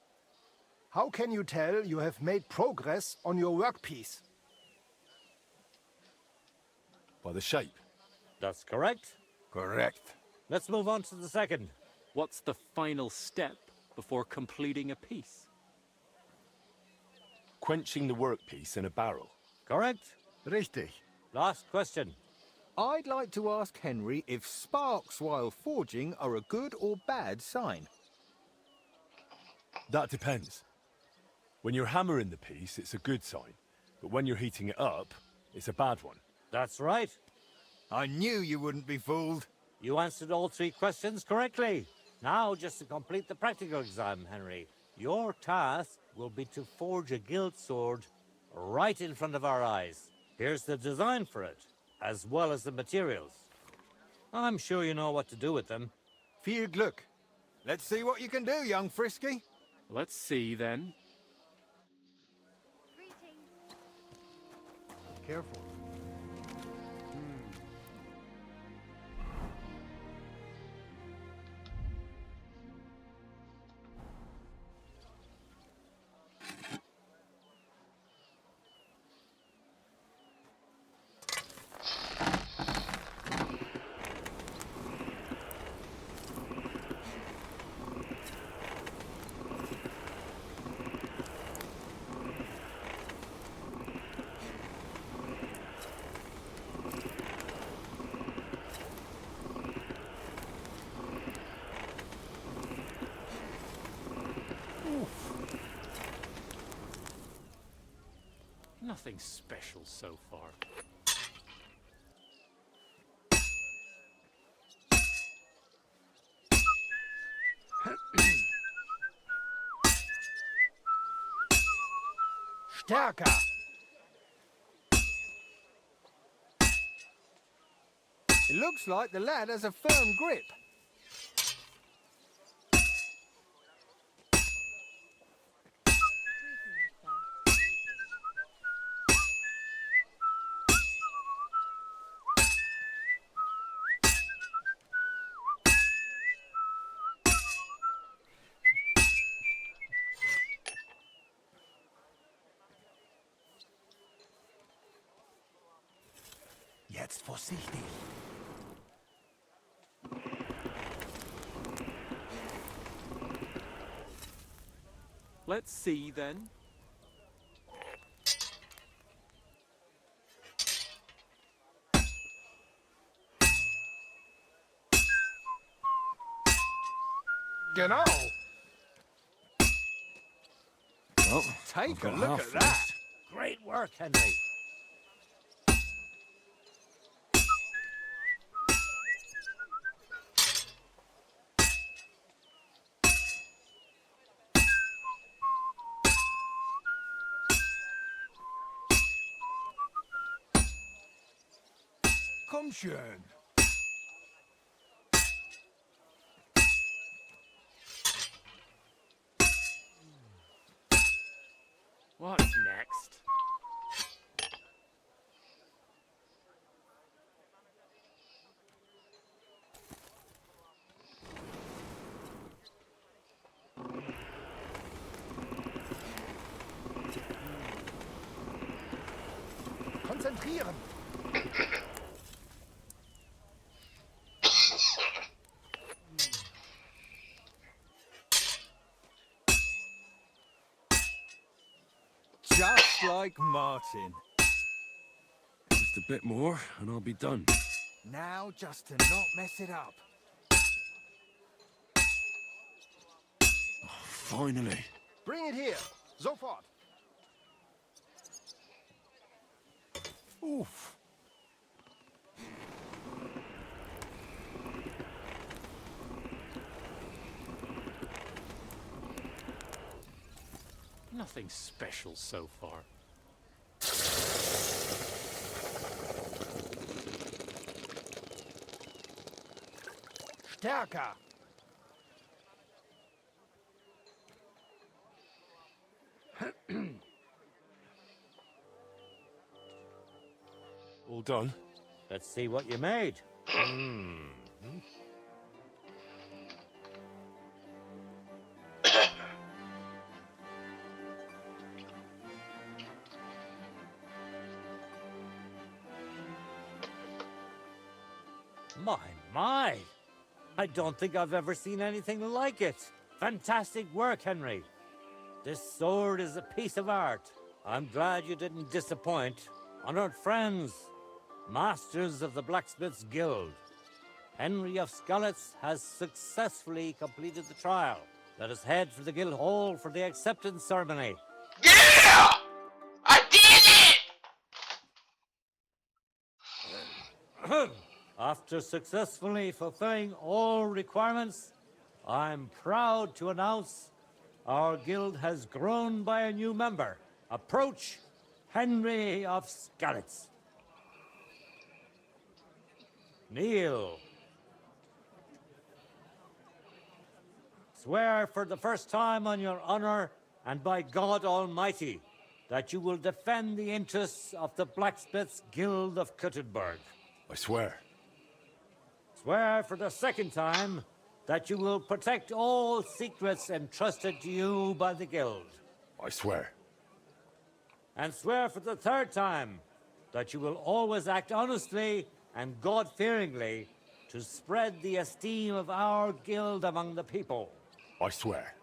how can you tell you have made progress on your workpiece? By the shape. That's correct. Correct. Let's move on to the second. What's the final step before completing a piece? Quenching the workpiece in a barrel. Correct. Richtig. Last question. I'd like to ask Henry if sparks while forging are a good or bad sign. That depends. When you're hammering the piece, it's a good sign. But when you're heating it up, it's a bad one. That's right. I knew you wouldn't be fooled. You answered all 3 questions correctly. Now, just to complete the practical exam, Henry, your task will be to forge a guild sword right in front of our eyes. Here's the design for it, as well as the materials. I'm sure you know what to do with them. Viel Glück. Let's see what you can do, young Frisky. Let's see, then. Careful. Nothing special so far. Stärker! It looks like the lad has a firm grip. Jetzt vorsichtig. Let's see then. Genau. Well, Take a I've got look half at that. Great work, Henry. Komm schön. What's next? Konzentrieren. Just like Martin. Just a bit more, and I'll be done. Now, just to not mess it up. Finally. Bring it here. Sofort. Oof. Nothing special so far. Stärker. All done? Let's see what you made. My. I don't think I've ever seen anything like it. Fantastic work, Henry. This sword is a piece of art. I'm glad you didn't disappoint. Honored friends, masters of the Blacksmith's Guild, Henry of Skalitz has successfully completed the trial. Let us head for the guild hall for the acceptance ceremony. Yeah! I did it! After successfully fulfilling all requirements, I'm proud to announce our guild has grown by a new member. Approach Henry of Skalitz. Kneel. Swear for the first time on your honor and by God Almighty that you will defend the interests of the Blacksmiths Guild of Kuttenberg. I swear. Swear for the second time that you will protect all secrets entrusted to you by the Guild. I swear. And swear for the third time that you will always act honestly and God-fearingly to spread the esteem of our guild among the people. I swear.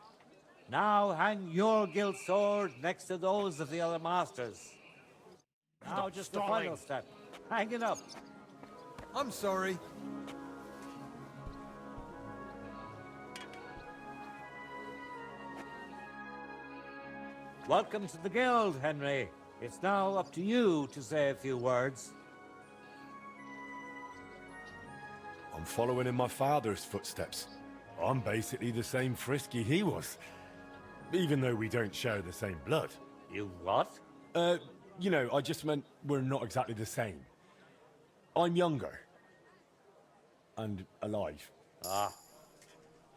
Now hang your guild sword next to those of the other masters. Now just the final step. Hang it up. I'm sorry. Welcome to the guild, Henry. It's now up to you to say a few words. I'm following in my father's footsteps. I'm basically the same Frisky he was. Even though we don't share the same blood. You what? You know, I just meant we're not exactly the same. I'm younger. And alive. Ah.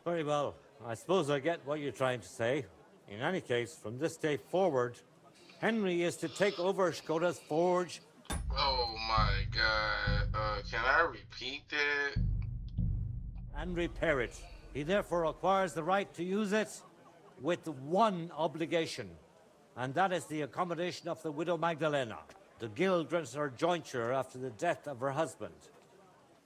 Very well. I suppose I get what you're trying to say. In any case, from this day forward, Henry is to take over Skoda's forge. Oh my god. Can I repeat that? And repair it. He therefore acquires the right to use it with one obligation, and that is the accommodation of the widow Magdalena. The guild rents her jointure after the death of her husband.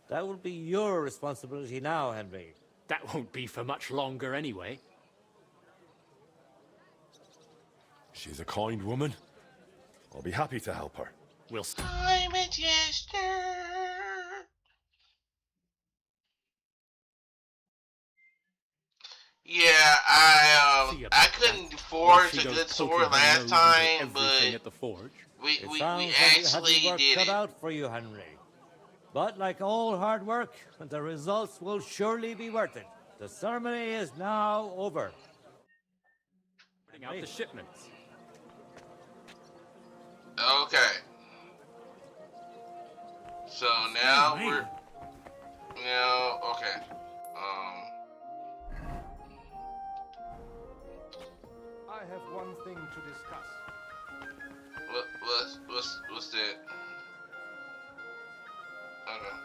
That will be your responsibility now, Henry. That won't be for much longer anyway. She's a kind woman. I'll be happy to help her. We'll I'm a jester. Yeah, I couldn't forge a good sword last time, but at the forge. It we sounds like actually you had your work did cut it. out for you, Henry. But like all hard work, the results will surely be worth it. The ceremony is now over. Bring out the shipments. Okay. So now we're okay. I have one thing to discuss. What's that? Okay.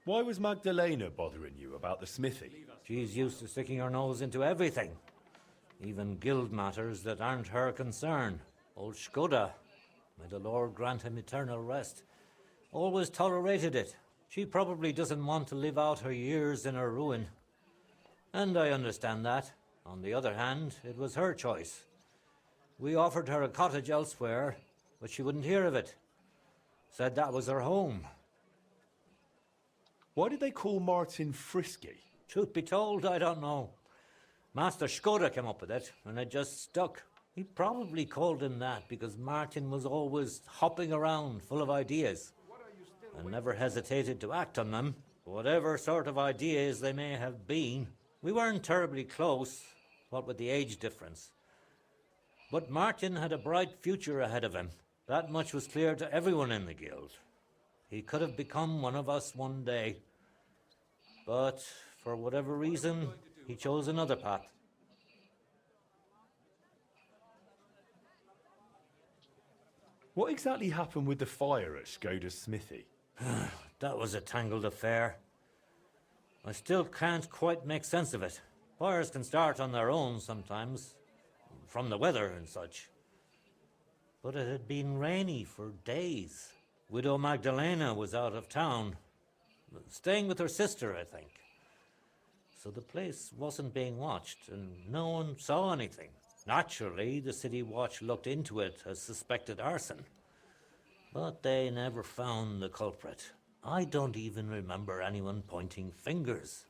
Why was Magdalena bothering you about the smithy? She's used to sticking her nose into everything. Even guild matters that aren't her concern. Old Skoda, may the Lord grant him eternal rest, always tolerated it. She probably doesn't want to live out her years in her ruin. And I understand that. On the other hand, it was her choice. We offered her a cottage elsewhere, but she wouldn't hear of it. Said that was her home. Why did they call Martin Frisky? Truth be told, I don't know. Master Skoda came up with it, and it just stuck. He probably called him that because Martin was always hopping around, full of ideas, and never hesitated to act on them. Whatever sort of ideas they may have been, we weren't terribly close, what with the age difference. But Martin had a bright future ahead of him. That much was clear to everyone in the guild. He could have become one of us one day. But for whatever reason, he chose another path. What exactly happened with the fire at Skoda's smithy? That was a tangled affair. I still can't quite make sense of it. Fires can start on their own sometimes, from the weather and such. But it had been rainy for days. Widow Magdalena was out of town, staying with her sister, I think. So the place wasn't being watched, and no one saw anything. Naturally, the city watch looked into it as suspected arson. But they never found the culprit. I don't even remember anyone pointing fingers.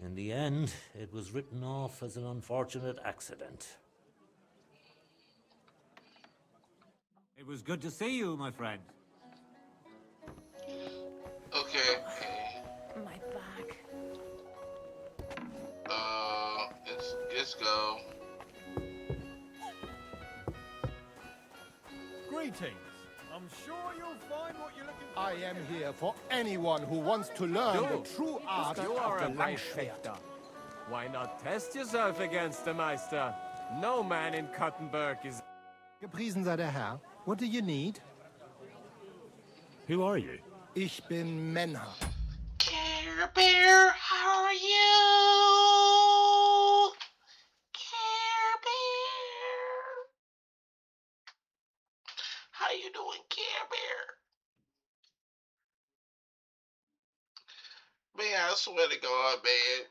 In the end, it was written off as an unfortunate accident. It was good to see you, my friend. Okay. My bag. Let's go. Greetings. I'm sure you'll find what you're looking for. I am here for anyone who wants to learn the true art You of are the a Langschwert. Why not test yourself against the Meister? No man in Kottenberg is... Gepriesen sei der Herr. What do you need? Who are you? Ich bin Menha. Care Bear, how are you? Care Bear. How you doing, Care Bear? Man, I swear to God, man.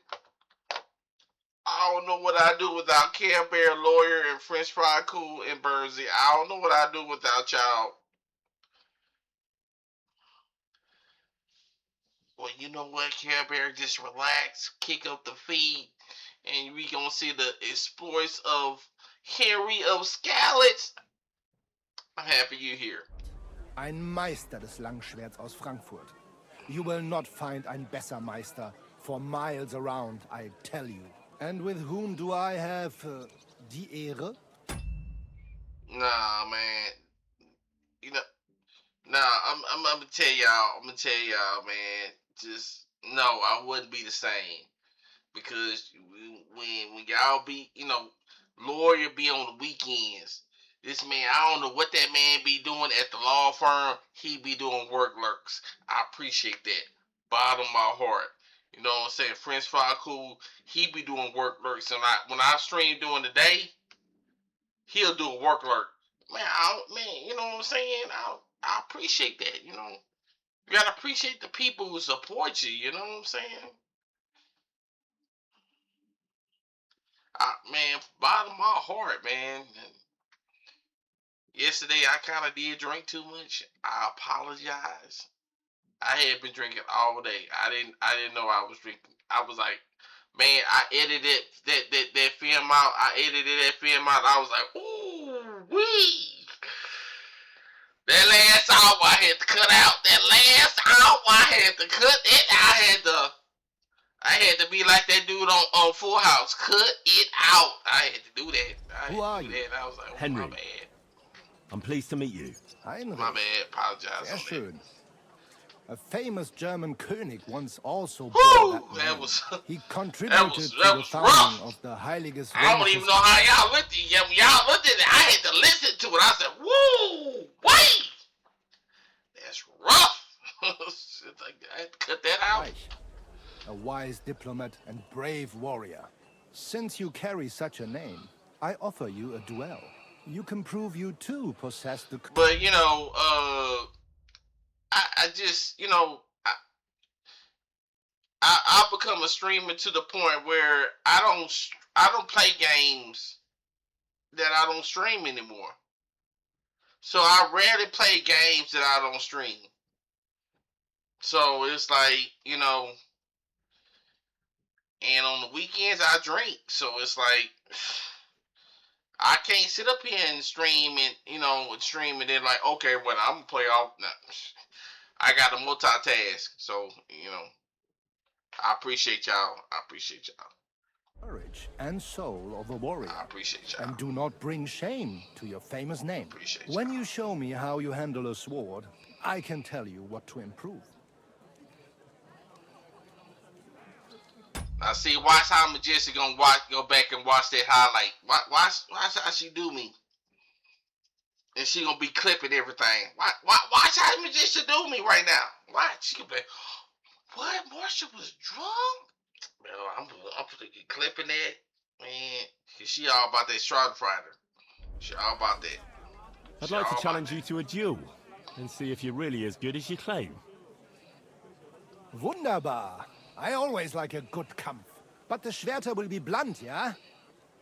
I don't know what I do without Care Bear, Lawyer, and French Fry Cool and Bernsey. I don't know what I do without y'all. Well, you know what, Care Bear? Just relax, kick up the feet, and we gonna see the exploits of Henry of Skalitz. I'm happy you're here. Ein Meister des Langschwerts aus Frankfurt. You will not find ein besser Meister for miles around, I tell you. And with whom do I have die Ehre? Nah, man. You know, nah. I'm gonna tell y'all. I'm gonna tell y'all, man. Just no, I wouldn't be the same because when y'all be, lawyer be on the weekends. This man, I don't know what that man be doing at the law firm. He be doing work lurks. I appreciate that. Bottom of my heart. You know what I'm saying? French fry cool. He be doing work lurks. And when I stream during the day, he'll do a work lurk. Man, you know what I'm saying? I appreciate that, you know. You gotta appreciate the people who support you, you know what I'm saying? Man, bottom of my heart, man. Yesterday I kind of did drink too much. I apologize. I had been drinking all day. I didn't know I was drinking. I was like, man, I edited that film out. I edited that film out. I was like, ooh wee. That last hour I had to cut out. That last hour I had to cut it. I had to be like that dude on Full House. Cut it out. I had to do that. Who are you? I was like, oh, Henry. my bad. I'm pleased to meet you. Heinrich. My bad. Apologize Sehr on schön. A famous German König once also bore Whew, that name. was He contributed to the rough. founding of the Heiliges I don't even know how y'all looked at it. When y'all looked at it, I had to listen to it. I said, woo, wait. That's rough. I had to cut that out. Reich, a wise diplomat and brave warrior. Since you carry such a name, I offer you a duel. You can prove you too possess the... But, I just, I've become a streamer to the point where I don't play games that I don't stream anymore. So I rarely play games that I don't stream. So it's like, and on the weekends I drink. So it's like, I can't sit up here and stream and then like, okay, well, I'm gonna play off. Nah, I got to multitask. So, I appreciate y'all. Courage and soul of a warrior. I appreciate y'all. And do not bring shame to your famous name. When you show me how you handle a sword, I can tell you what to improve. Now see, watch how Majestic gonna go back and watch that highlight. Watch how she do me. And she gonna be clipping everything. Watch how Majestic do me right now. Watch. She gonna be like, what? Marsha was drunk? Man, I'm gonna get clipping that. Man, cause she all about that Shroud Fighter. She all about that. I'd like to challenge you to a duel and see if you're really as good as you claim. Wunderbar. I always like a good Kampf. But the Schwerter will be blunt, yeah?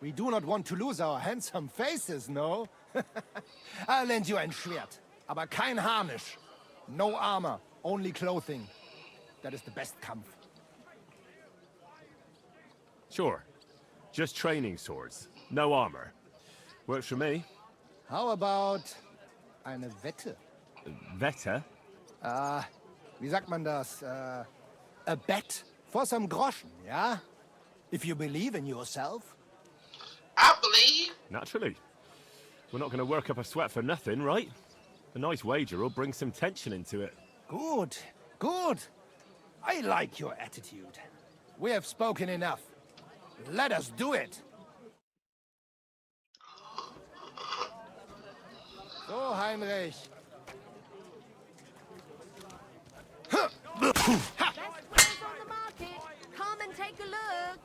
We do not want to lose our handsome faces, no? I'll lend you ein Schwert, aber kein Harnisch. No armor, only clothing. That is the best Kampf. Sure. Just training swords. No armor. Works for me. How about eine Wette? Wette? Wie sagt man das? A bet for some groschen, yeah? If you believe in yourself. I believe. Naturally. We're not going to work up a sweat for nothing, right? A nice wager will bring some tension into it. Good, good. I like your attitude. We have spoken enough. Let us do it. So, Heinrich. Best wares on the market. Come and take a look.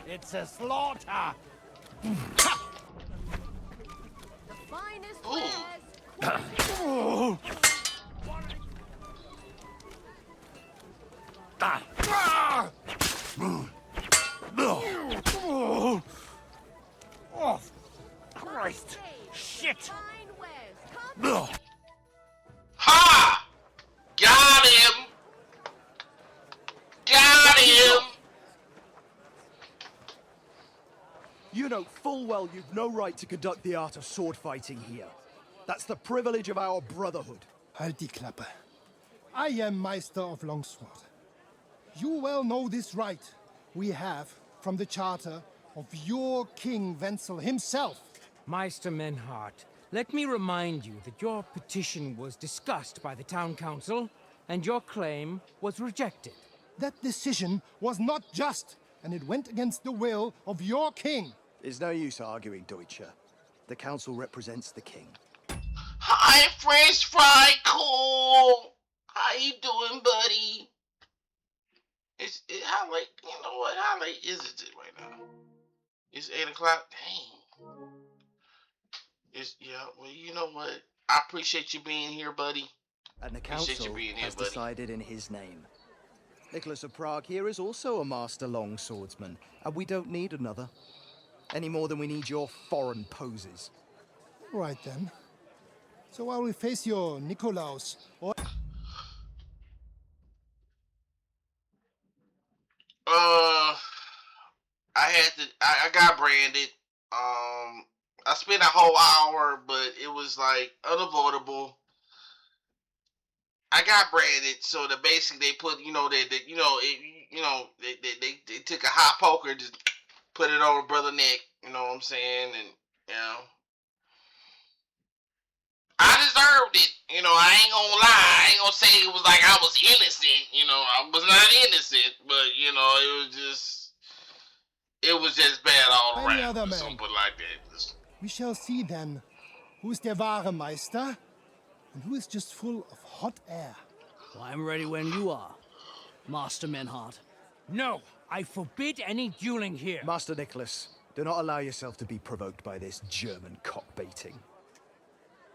It's a slaughter. The finest wares. You know full well you've no right to conduct the art of sword fighting here. That's the privilege of our brotherhood. Halt die Klappe. I am Meister of Longsword. You well know this right we have from the charter of your King Wenzel himself. Meister Menhart, let me remind you that your petition was discussed by the town council, and your claim was rejected. That decision was not just, and it went against the will of your king. There's no use arguing, Deutscher. The council represents the king. Hi, French Fry Cool. How you doing, buddy? How late? You know what? How late is it right now? It's 8 o'clock. Dang. Well, you know what? I appreciate you being here, buddy. And the council has decided in his name. Nicholas of Prague here is also a master longswordsman, and we don't need another. Any more than we need your foreign poses. Right then. So I will face your Nikolaus, or... I got branded. I spent a whole hour, but it was like unavoidable. I got branded, so that basically they put, they took a hot poker, just put it over brother neck. You know what I'm saying? And I deserved it. I ain't gonna lie. I ain't gonna say it was like I was innocent. I was not innocent, but it was just bad all Any around. other man. Something like that. We shall see then who is der wahre Meister and who is just full of hot air. Well, I'm ready when you are, Master Menhart. No, I forbid any dueling here. Master Nicholas, do not allow yourself to be provoked by this German cock-baiting.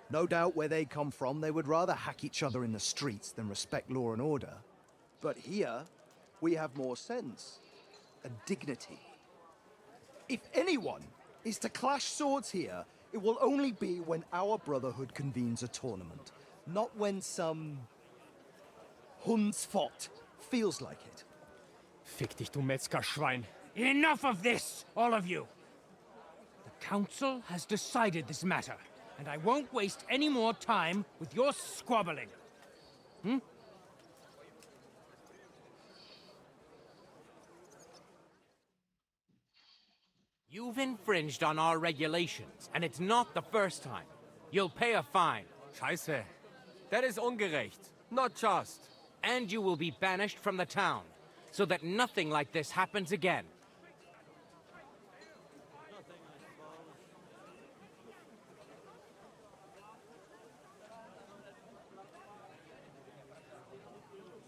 No doubt where they come from, they would rather hack each other in the streets than respect law and order. But here, we have more sense and dignity. If anyone is to clash swords here, it will only be when our brotherhood convenes a tournament, not when some Hundsfott feels like it. Fick dich, du Metzgerschwein. Enough of this, all of you. The council has decided this matter, and I won't waste any more time with your squabbling. You've infringed on our regulations, and it's not the first time. You'll pay a fine. Scheiße. That is ungerecht. Not just. And you will be banished from the town, so that nothing like this happens again.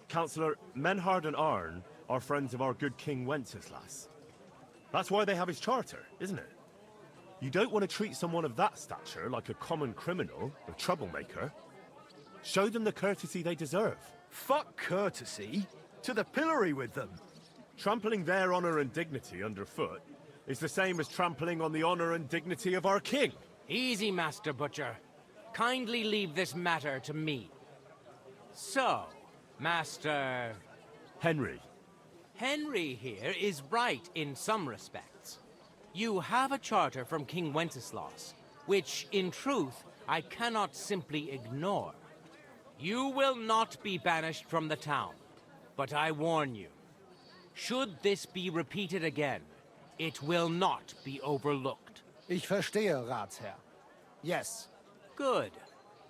Councillor, Menhard and Arn are friends of our good King Wenceslas. That's why they have his charter, isn't it? You don't want to treat someone of that stature like a common criminal, a troublemaker. Show them the courtesy they deserve. Fuck courtesy. To the pillory with them. Trampling their honor and dignity underfoot is the same as trampling on the honor and dignity of our king. Easy, Master Butcher. Kindly leave this matter to me. So, Master... Henry. Henry here is right in some respects. You have a charter from King Wenceslas, which, in truth, I cannot simply ignore. You will not be banished from the town, but I warn you, should this be repeated again, it will not be overlooked. Ich verstehe, Ratsherr. Yes. Good.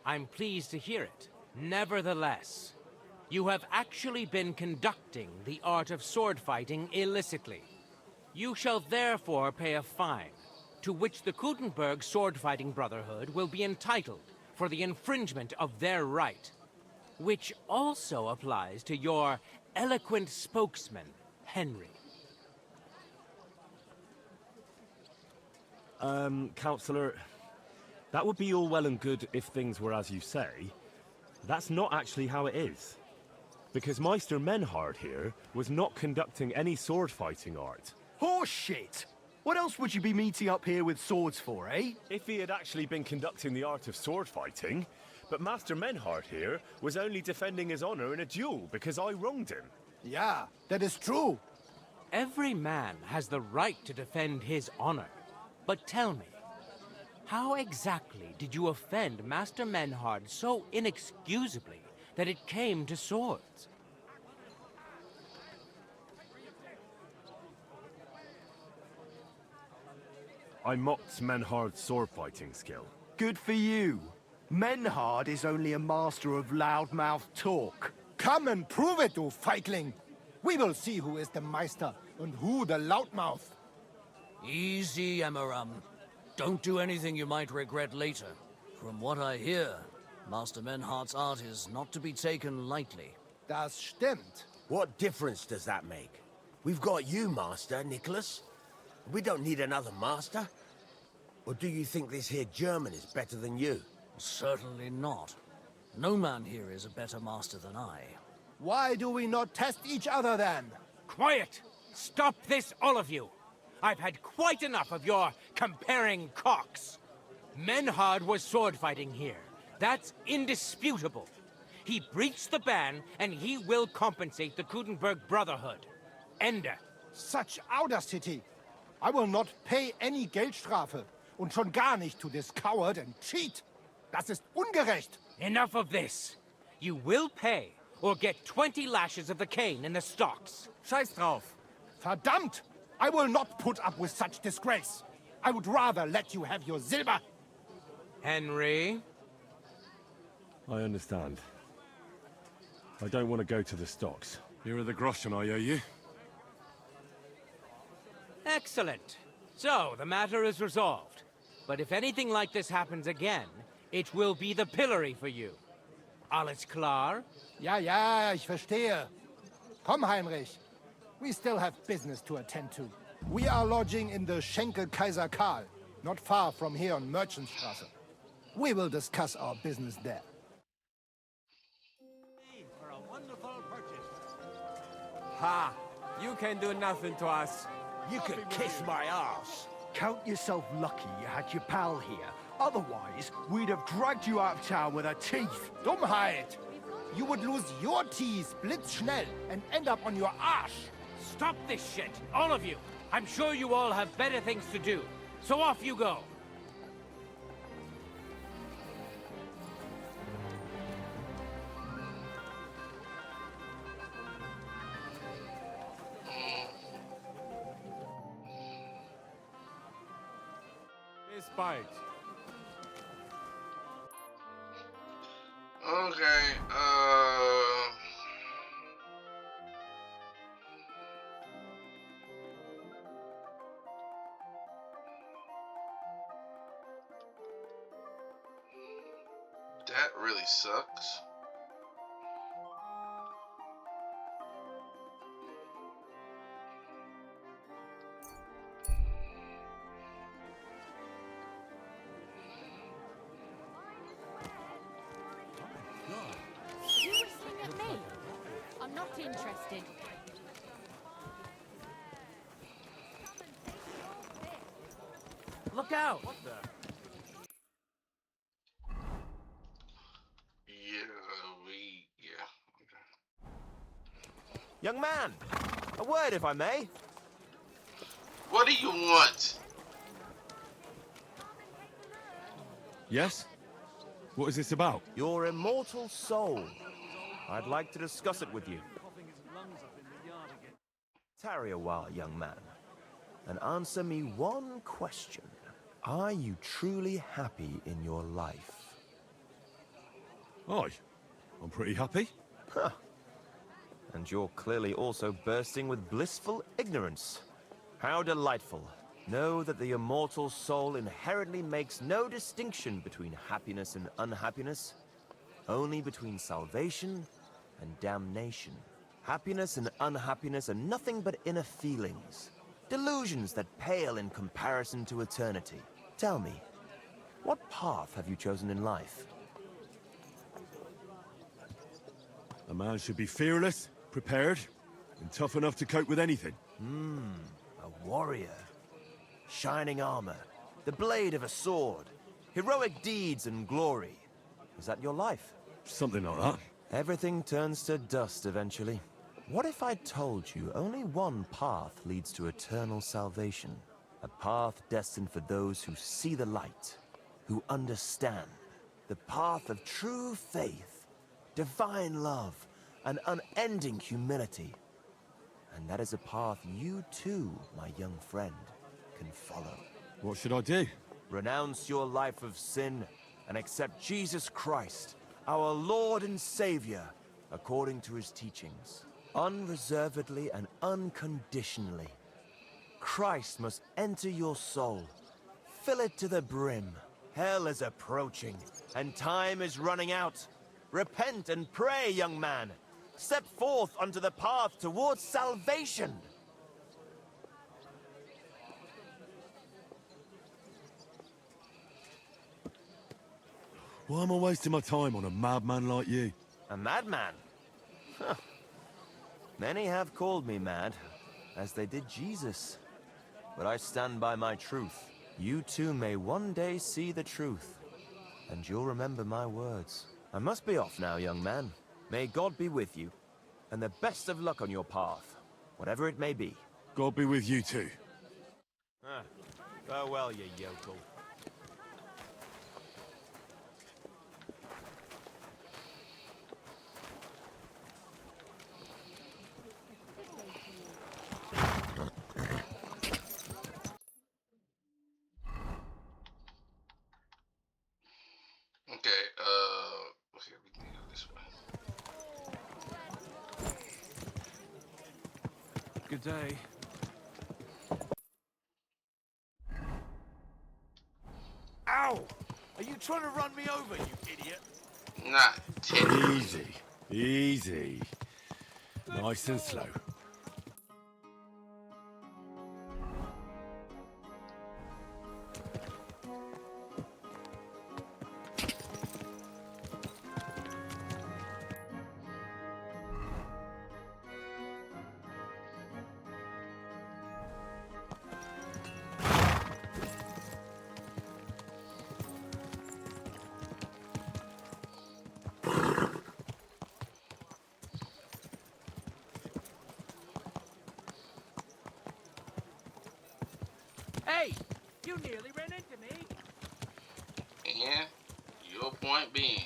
I'm pleased to hear it. Nevertheless, you have actually been conducting the art of sword fighting illicitly. You shall therefore pay a fine, to which the Kuttenberg Sword Fighting Brotherhood will be entitled for the infringement of their right, which also applies to your eloquent spokesman, Henry. Councillor, that would be all well and good if things were as you say. That's not actually how it is. Because Meister Menhard here was not conducting any sword fighting art. Horseshit! What else would you be meeting up here with swords for, eh? If he had actually been conducting the art of sword fighting, but Master Menhard here was only defending his honor in a duel because I wronged him. Yeah, that is true. Every man has the right to defend his honor. But tell me, how exactly did you offend Master Menhard so inexcusably that it came to swords? I mocked Menhard's sword-fighting skill. Good for you. Menhard is only a master of loudmouth talk. Come and prove it, you feigling! We will see who is the Meister and who the loudmouth. Easy, Amaram. Don't do anything you might regret later. From what I hear, Master Menhard's art is not to be taken lightly. Das stimmt. What difference does that make? We've got you, Master, Nicholas. We don't need another master. Or do you think this here German is better than you? Certainly not. No man here is a better master than I. Why do we not test each other then? Quiet! Stop this, all of you! I've had quite enough of your comparing cocks. Menhard was sword fighting here. That's indisputable. He breached the ban, and he will compensate the Kutenberg Brotherhood. Ende. Such audacity! I will not pay any Geldstrafe. Und schon gar nicht to this coward and cheat. Das ist ungerecht. Enough of this. You will pay, or get 20 lashes of the cane in the stocks. Scheiß drauf. Verdammt! I will not put up with such disgrace. I would rather let you have your silver. Henry? I understand. I don't want to go to the stocks. Here are the groschen I owe you. Excellent. So, the matter is resolved. But if anything like this happens again, it will be the pillory for you. Alles klar? Ja, ja, ich verstehe. Komm, Heinrich. We still have business to attend to. We are lodging in the Schenkel Kaiser Karl, not far from here on Merchantstrasse. We will discuss our business there. For a wonderful purchase. Ha! You can do nothing to us. You can kiss my ass. Count yourself lucky you had your pal here. Otherwise, we'd have dragged you out of town with our teeth. Dummheit! You would lose your teeth blitzschnell and end up on your arse. Stop this shit, all of you. I'm sure you all have better things to do. So off you go. Bis bald. Okay, that really sucks. You whistling at me? I'm not interested. Look out! Young man, a word if I may. What do you want? Yes? What is this about? Your immortal soul. I'd like to discuss it with you. Tarry a while, young man, and answer me one question. Are you truly happy in your life? Aye. I'm pretty happy. Huh. And you're clearly also bursting with blissful ignorance. How delightful. Know that the immortal soul inherently makes no distinction between happiness and unhappiness, only between salvation and damnation. Happiness and unhappiness are nothing but inner feelings, delusions that pale in comparison to eternity. Tell me, what path have you chosen in life? A man should be fearless, prepared, and tough enough to cope with anything. A warrior. Shining armor, the blade of a sword, heroic deeds and glory. Is that your life? Something like that. Everything turns to dust eventually. What if I told you only one path leads to eternal salvation? A path destined for those who see the light, who understand. The path of true faith, divine love, and unending humility. And that is a path you too, my young friend, can follow. What should I do? Renounce your life of sin and accept Jesus Christ, our Lord and Savior, according to his teachings. Unreservedly and unconditionally. Christ must enter your soul. Fill it to the brim. Hell is approaching, and time is running out. Repent and pray, young man. Step forth onto the path towards salvation. Why am I wasting my time on a madman like you? A madman? Huh. Many have called me mad, as they did Jesus. But I stand by my truth. You too may one day see the truth, and you'll remember my words. I must be off now, young man. May God be with you, and the best of luck on your path, whatever it may be. God be with you too. Farewell, you yokel. Okay, here we can go this way. Good day. Ow! Are you trying to run me over, you idiot? Not Easy. Easy. Nice and slow. Hey! You nearly ran into me! And your point being.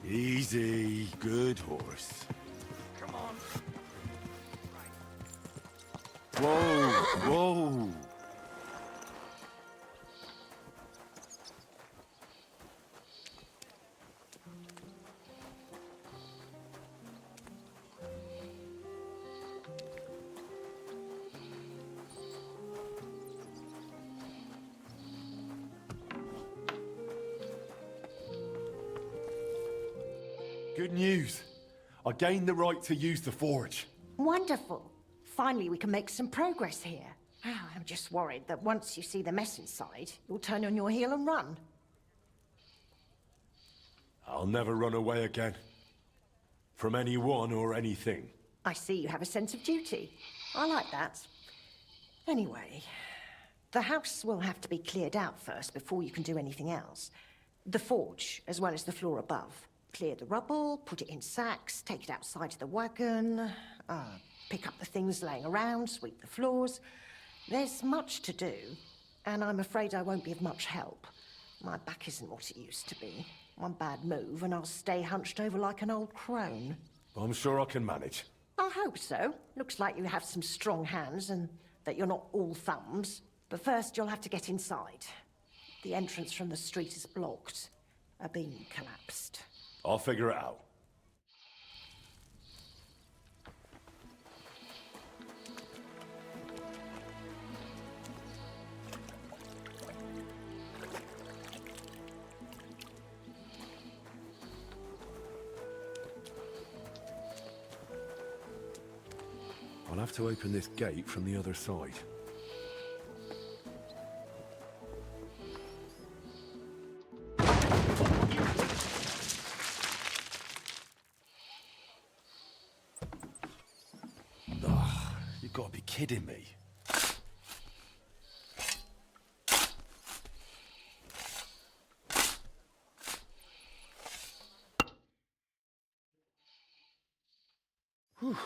Easy. Good horse. Come on. Whoa! Whoa! Good news. I gained the right to use the forge. Wonderful. Finally, we can make some progress here. Ah, I'm just worried that once you see the mess inside, you'll turn on your heel and run. I'll never run away again. From anyone or anything. I see you have a sense of duty. I like that. Anyway, the house will have to be cleared out first before you can do anything else. The forge, as well as the floor above. Clear the rubble, put it in sacks, take it outside to the wagon, pick up the things laying around, sweep the floors. There's much to do, and I'm afraid I won't be of much help. My back isn't what it used to be. One bad move, and I'll stay hunched over like an old crone. I'm sure I can manage. I hope so. Looks like you have some strong hands, and that you're not all thumbs. But first, you'll have to get inside. The entrance from the street is blocked. A beam collapsed. I'll figure it out. I'll have to open this gate from the other side. You've got to be kidding me. Ooh.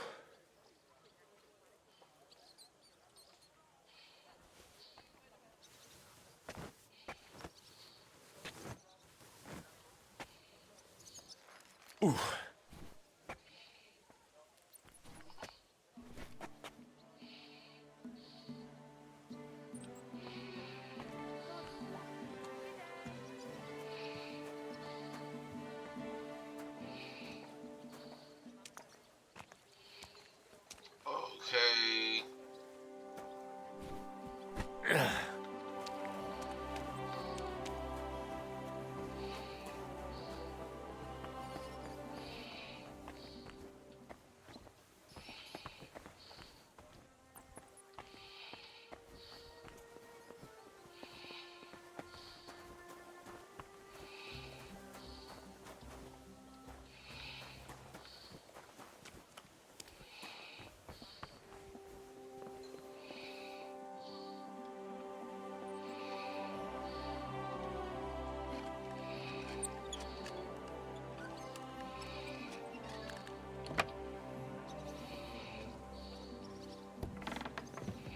Okay.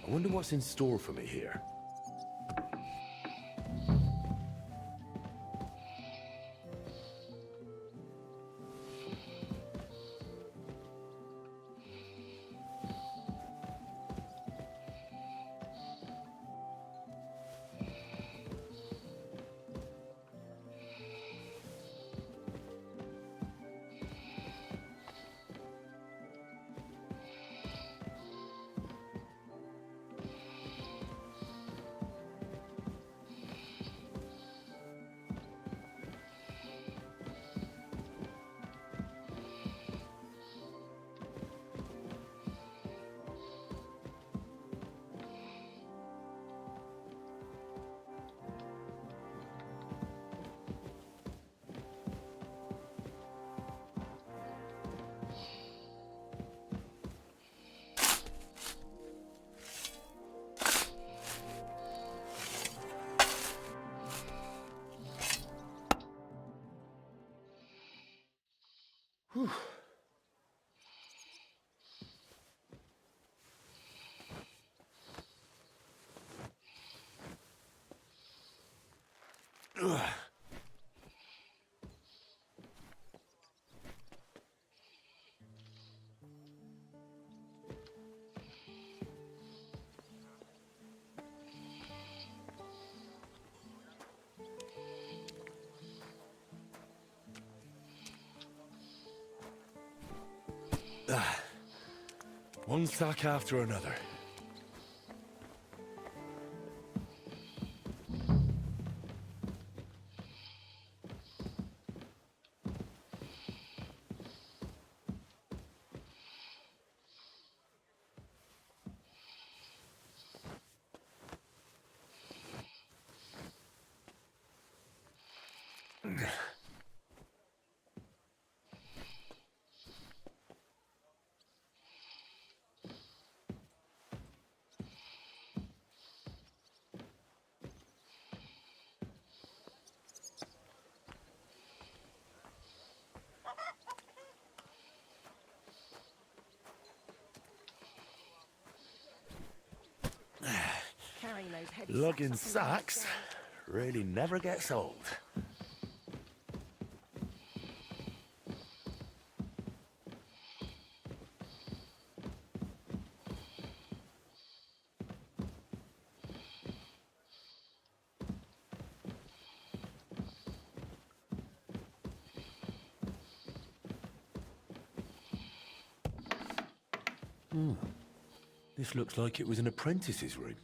I wonder what's in store for me here. Whew. Ugh. Ah. One sack after another. Lugging sacks really never gets old. This looks like it was an apprentice's room.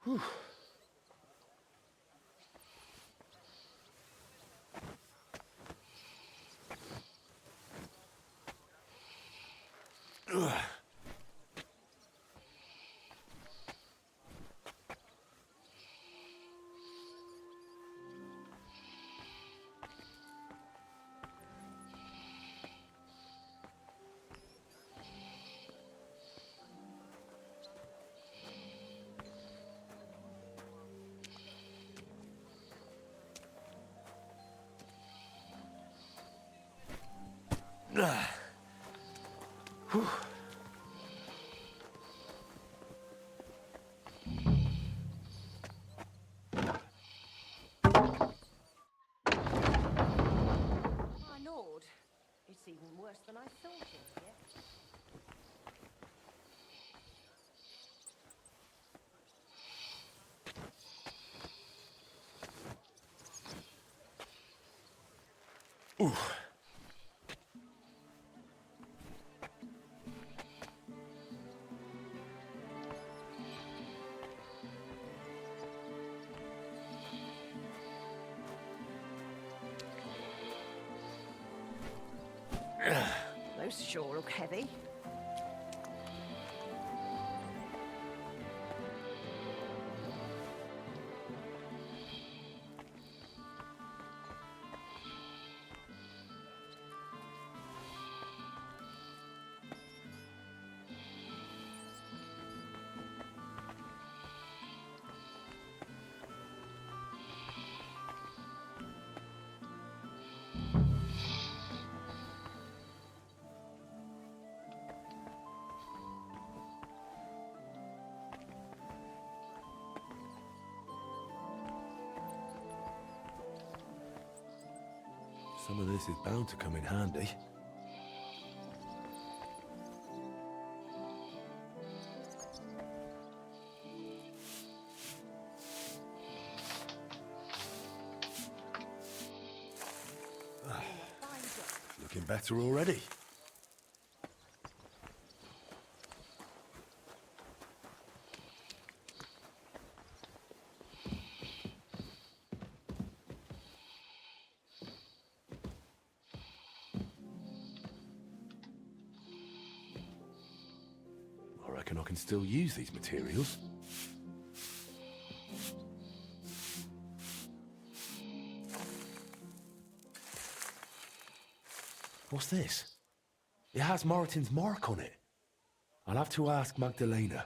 Whew. Whew. My lord, it's even worse than I thought in here. Ooh. Those sure look heavy. Some of this is bound to come in handy. Looking better already. I reckon I can still use these materials. What's this? It has Martin's mark on it. I'll have to ask Magdalena.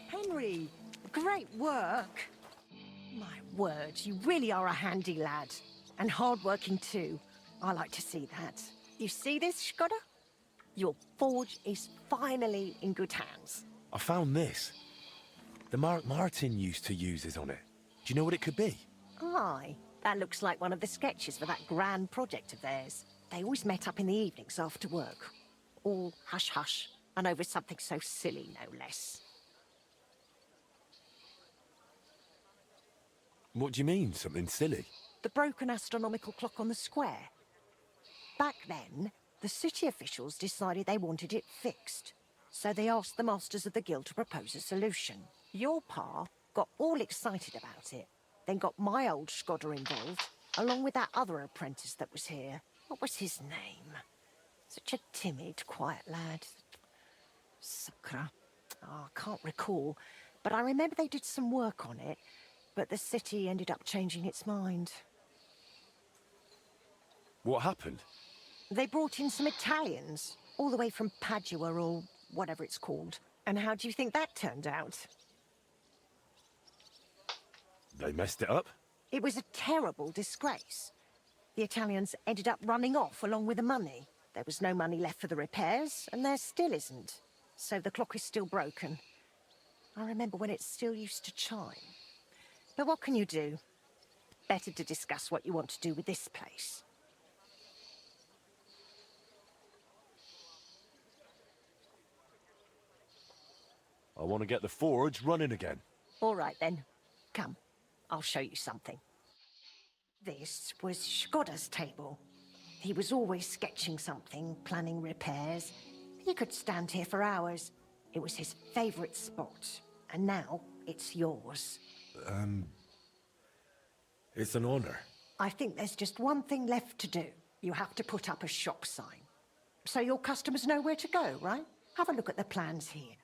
Henry, great work. My word, you really are a handy lad. And hard-working too. I like to see that. You see this, Skoda? Your forge is finally in good hands. I found this. The mark Martin used to use is on it. Do you know what it could be? Aye, that looks like one of the sketches for that grand project of theirs. They always met up in the evenings after work. All hush-hush, and over something so silly, no less. What do you mean, something silly? The broken astronomical clock on the square. Back then, the city officials decided they wanted it fixed. So they asked the masters of the guild to propose a solution. Your pa got all excited about it, then got my old Skoda involved, along with that other apprentice that was here. What was his name? Such a timid, quiet lad. Sakra. Oh, I can't recall, but I remember they did some work on it, but the city ended up changing its mind. What happened? They brought in some Italians, all the way from Padua or whatever it's called. And how do you think that turned out? They messed it up? It was a terrible disgrace. The Italians ended up running off along with the money. There was no money left for the repairs, and there still isn't. So the clock is still broken. I remember when it still used to chime. But what can you do? Better to discuss what you want to do with this place. I want to get the forge running again. All right, then. Come, I'll show you something. This was Skoda's table. He was always sketching something, planning repairs. He could stand here for hours. It was his favourite spot. And now, it's yours. It's an honor. I think there's just one thing left to do. You have to put up a shop sign. So your customers know where to go, right? Have a look at the plans here.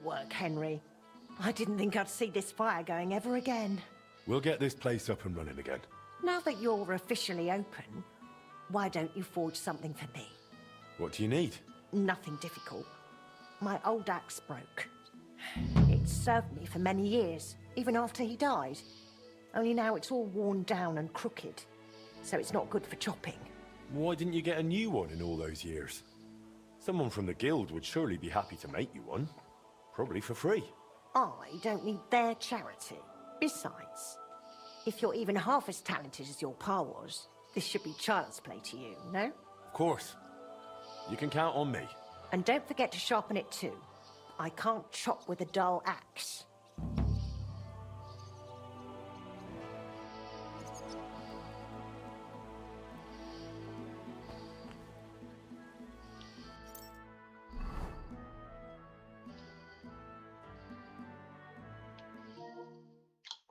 work, Henry. I didn't think I'd see this fire going ever again. We'll get this place up and running again. Now that you're officially open, why don't you forge something for me? What do you need? Nothing difficult. My old axe broke. It served me for many years, even after he died. Only now it's all worn down and crooked, so it's not good for chopping. Why didn't you get a new one in all those years? Someone from the guild would surely be happy to make you one. Probably for free. I don't need their charity. Besides, if you're even half as talented as your pa was, this should be child's play to you, no? Of course. You can count on me. And don't forget to sharpen it too. I can't chop with a dull axe.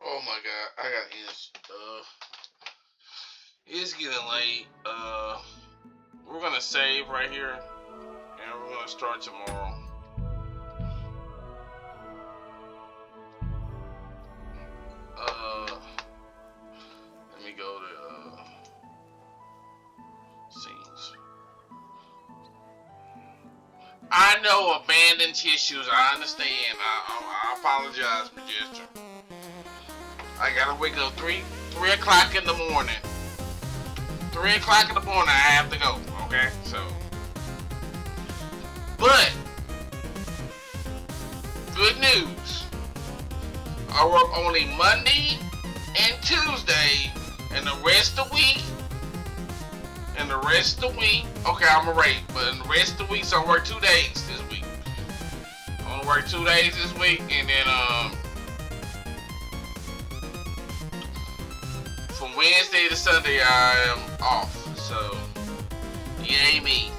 Oh my god, I gotta end this. It's getting late. We're gonna save right here, and we're gonna start tomorrow. Let me go to scenes. I know abandoned tissues. I understand. I apologize, Majester. I gotta wake up 3 o'clock in the morning. 3 o'clock in the morning, I have to go. Okay, so. But good news. I work only Monday and Tuesday, and the rest of the week. Okay, I'm a rate, but in the rest of the week, so I work 2 days this week. I only work 2 days this week, and then from Wednesday to Sunday, I am off. So, yay me.